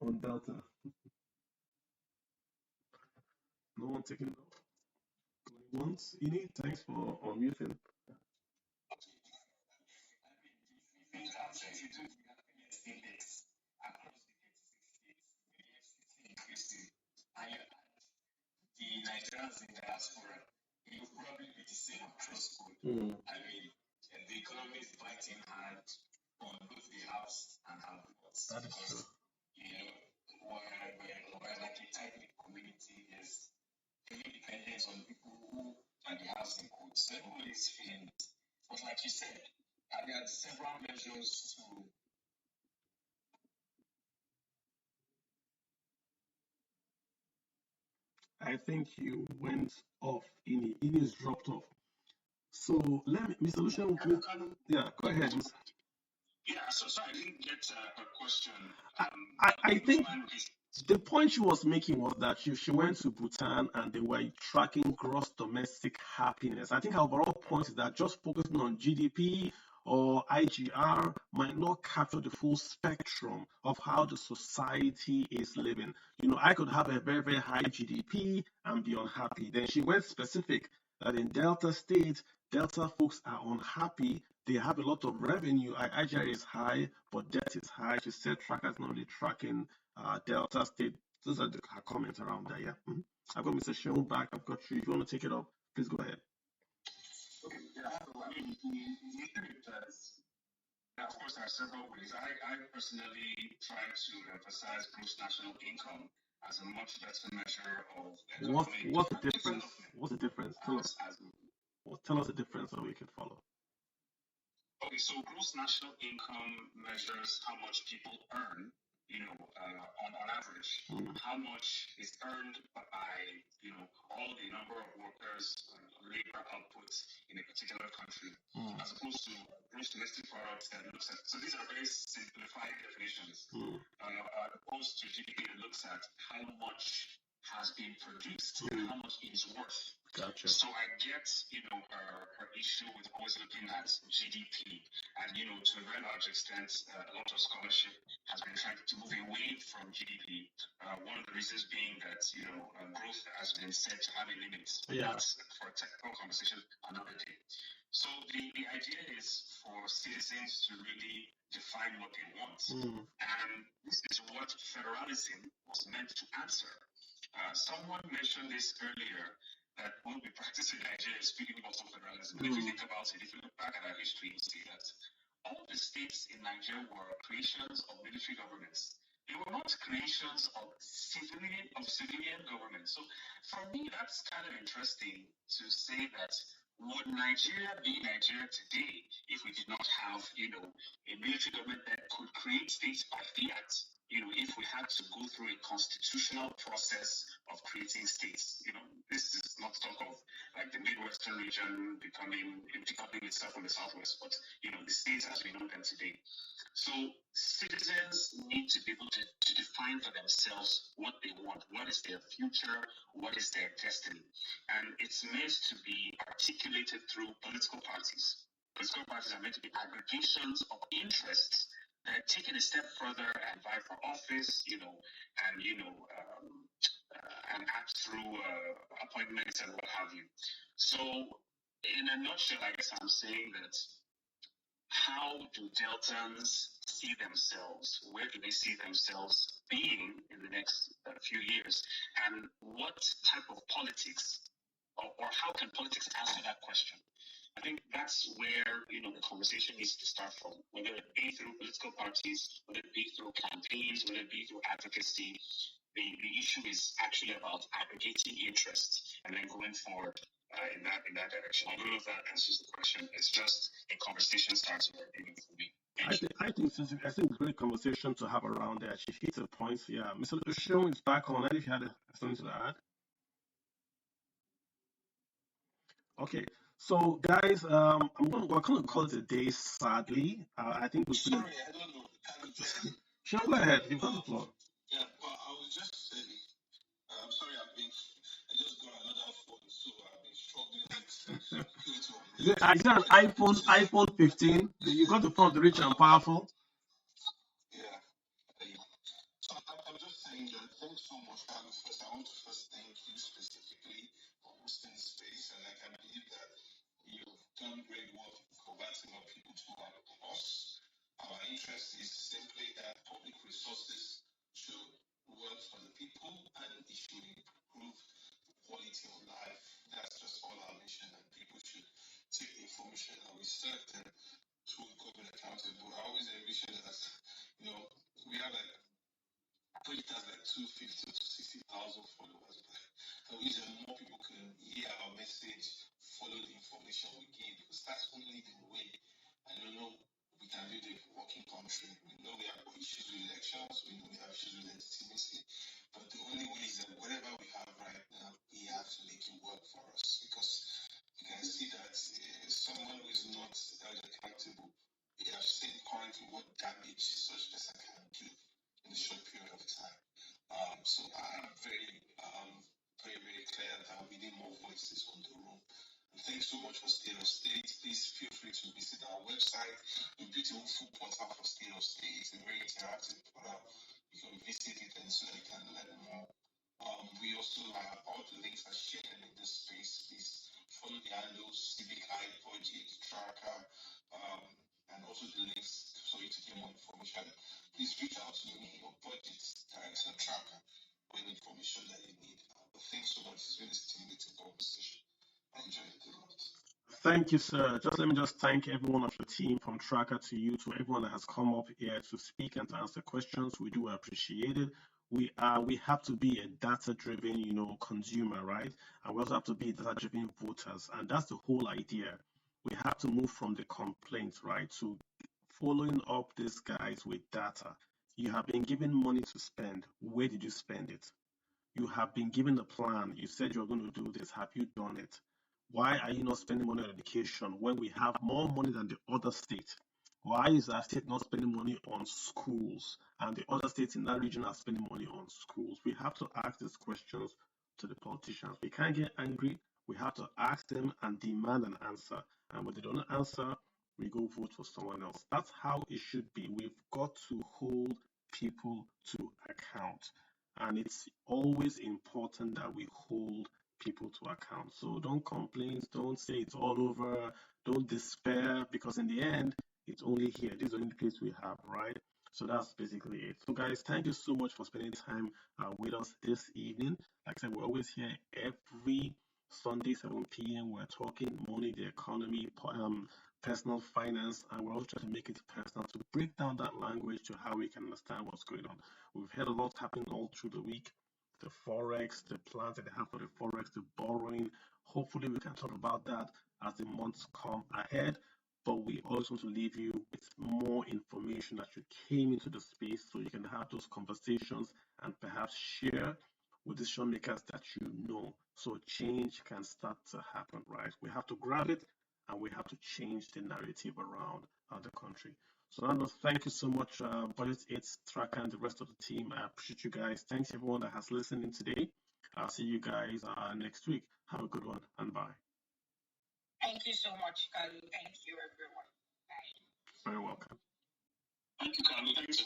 on Delta. No one taking it off. Going once. INI, thanks for unmuting. The Nigerians in diaspora, it will probably be the same across board. I mean, the economy is biting hard on both the haves and have-nots. That is true. We're like a tight-knit community. There's heavy dependence on people who are the housing codes. So everybody is feeling it. But like you said, there are several measures to I think you went off. Ines dropped off. So let me, Mr. Lucian, yeah, go ahead. So sorry, I didn't get her question. I think the point she was making was that she went to Bhutan and they were tracking gross domestic happiness. I think her overall point is that just focusing on GDP or IGR might not capture the full spectrum of how the society is living. I could have a very, very high GDP and be unhappy. Then she went specific that in Delta State, Delta folks are unhappy. They have a lot of revenue. IGR is high, but debt is high. She said Tracka is not really tracking Delta State. Those are her comments around that. Yeah. I've got Mr. Sean back. I've got you. If you want to take it up, please go ahead. Okay. Yeah. I mean, the issue is that, of course, there are several ways. I personally try to emphasize gross national income as a much better measure of economic What's the difference? What's the difference? Tell us the difference so we can follow. Okay, so gross national income measures how much people earn, on average. How much is earned by, all the number of workers, labor output in a particular country, as opposed to gross domestic product that looks at. So these are very simplified definitions. As opposed to GDP that looks at how much has been produced and how much is worth. Gotcha. So I get, her issue with always looking at GDP, and to a very large extent, a lot of scholarship has been trying to move away from GDP. One of the reasons being that growth has been said to have a limit. Yeah. That's for a technical conversation another day. So the idea is for citizens to really define what they want, and this is what federalism was meant to answer. Someone mentioned this earlier, that what we practice in Nigeria is speaking about federalism. But if you think about it, if you look back at our history, you see that all the states in Nigeria were creations of military governments. They were not creations of civilian government. So for me, that's kind of interesting to say that would Nigeria be Nigeria today if we did not have, a military government that could create states by fiat? If we had to go through a constitutional process of creating states, this is not talk of like the Midwestern region decoupling itself from the Southwest, but the states as we know them today. So citizens need to be able to define for themselves what they want, what is their future, what is their destiny, and it's meant to be articulated through political parties. Political parties are meant to be aggregations of interests that taken a step further and vie for office, and act through appointments and what have you. So, in a nutshell, I guess I'm saying that how do Deltans see themselves? Where do they see themselves being in the next few years? And what type of politics, or how can politics answer that question? I think that's where the conversation needs to start from, whether it be through political parties, whether it be through campaigns, whether it be through advocacy. The issue is actually about aggregating interest and then going forward in that direction. I don't know if that answers the question. It's just a conversation starts for me. I think it's a great conversation to have around there. She hits the points. Yeah, Mr. Sean is back on. I think he had something to add. Okay, so guys, we're going to call it a day. Sadly, I think we've been. Sorry, I don't know. Sean, go ahead. You've got the floor. Yeah, well, I was just saying, I'm sorry, I just got another phone, so I've been struggling with I got an iPhone 15. You got the phone of the rich and powerful. Yeah. So I'm just saying that thanks so much, Carlos. First, I want to thank you specifically for hosting the space, and I can believe that you've done great work converting our people to our cause. Our interest is simply that public resources should work for the people and it should improve the quality of life. That's just all our mission, and people should take the information and research and to government accountable. I always envision that, we have like it has like 250 to 60,000 followers. I wish that more people can hear our message, follow the information we give, because that's only the way. I don't know we can build a working country. We know we have issues with elections, we know we have issues with legitimacy, but the only way is that whatever we have right now, we have to make it work for us, because you can see that someone who is not held accountable, we have seen currently what that so much for State of State. Please feel free to visit our website, the beautiful full portal for State of State. It's a very interactive portal. You can visit it and so that you can learn more. We also all the links are shared in this space. Please follow the handles, CBI, BudgIT, Tracka, and also the links for you to get more information. Please reach out to me or BudgIT Director Tracka for any information that you need. But thanks so much. It's been a stimulating conversation. I enjoyed it a lot. Thank you, sir. Let me thank everyone of your team from Tracka to you, to everyone that has come up here to speak and to answer questions. We do appreciate it. We have to be a data-driven, consumer, right? And we also have to be data-driven voters, and that's the whole idea. We have to move from the complaints, right, to following up these guys with data. You have been given money to spend. Where did you spend it? You have been given a plan. You said you're going to do this. Have you done it? Why are you not spending money on education when we have more money than the other state? Why is our state not spending money on schools and the other states in that region are spending money on schools? We have to ask these questions to the politicians. We can't get angry. We have to ask them and demand an answer. And when they don't answer, we go vote for someone else. That's how it should be. We've got to hold people to account. And it's always important that we hold people to account. So don't complain, don't say it's all over, don't despair, because in the end, it's only here. This is the only place we have, right? So that's basically it. So, guys, thank you so much for spending time with us this evening. Like I said, we're always here every Sunday, 7 p.m. We're talking money, the economy, personal finance, and we're also trying to make it personal to break down that language to how we can understand what's going on. We've had a lot happen all through the week. The forex, the plans that they have for the forex, the borrowing. Hopefully, we can talk about that as the months come ahead. But we also want to leave you with more information that you came into the space so you can have those conversations and perhaps share with decision makers that you know. So change can start to happen, right? We have to grab it and we have to change the narrative around the country. So, Nando, thank you so much, BudgIT, Tracka, and the rest of the team. I appreciate you guys. Thanks everyone that has listened in today. I'll see you guys next week. Have a good one and bye. Thank you so much, Kalu. Thank you, everyone. Bye. Very welcome. Thank you, Carlo. Thanks.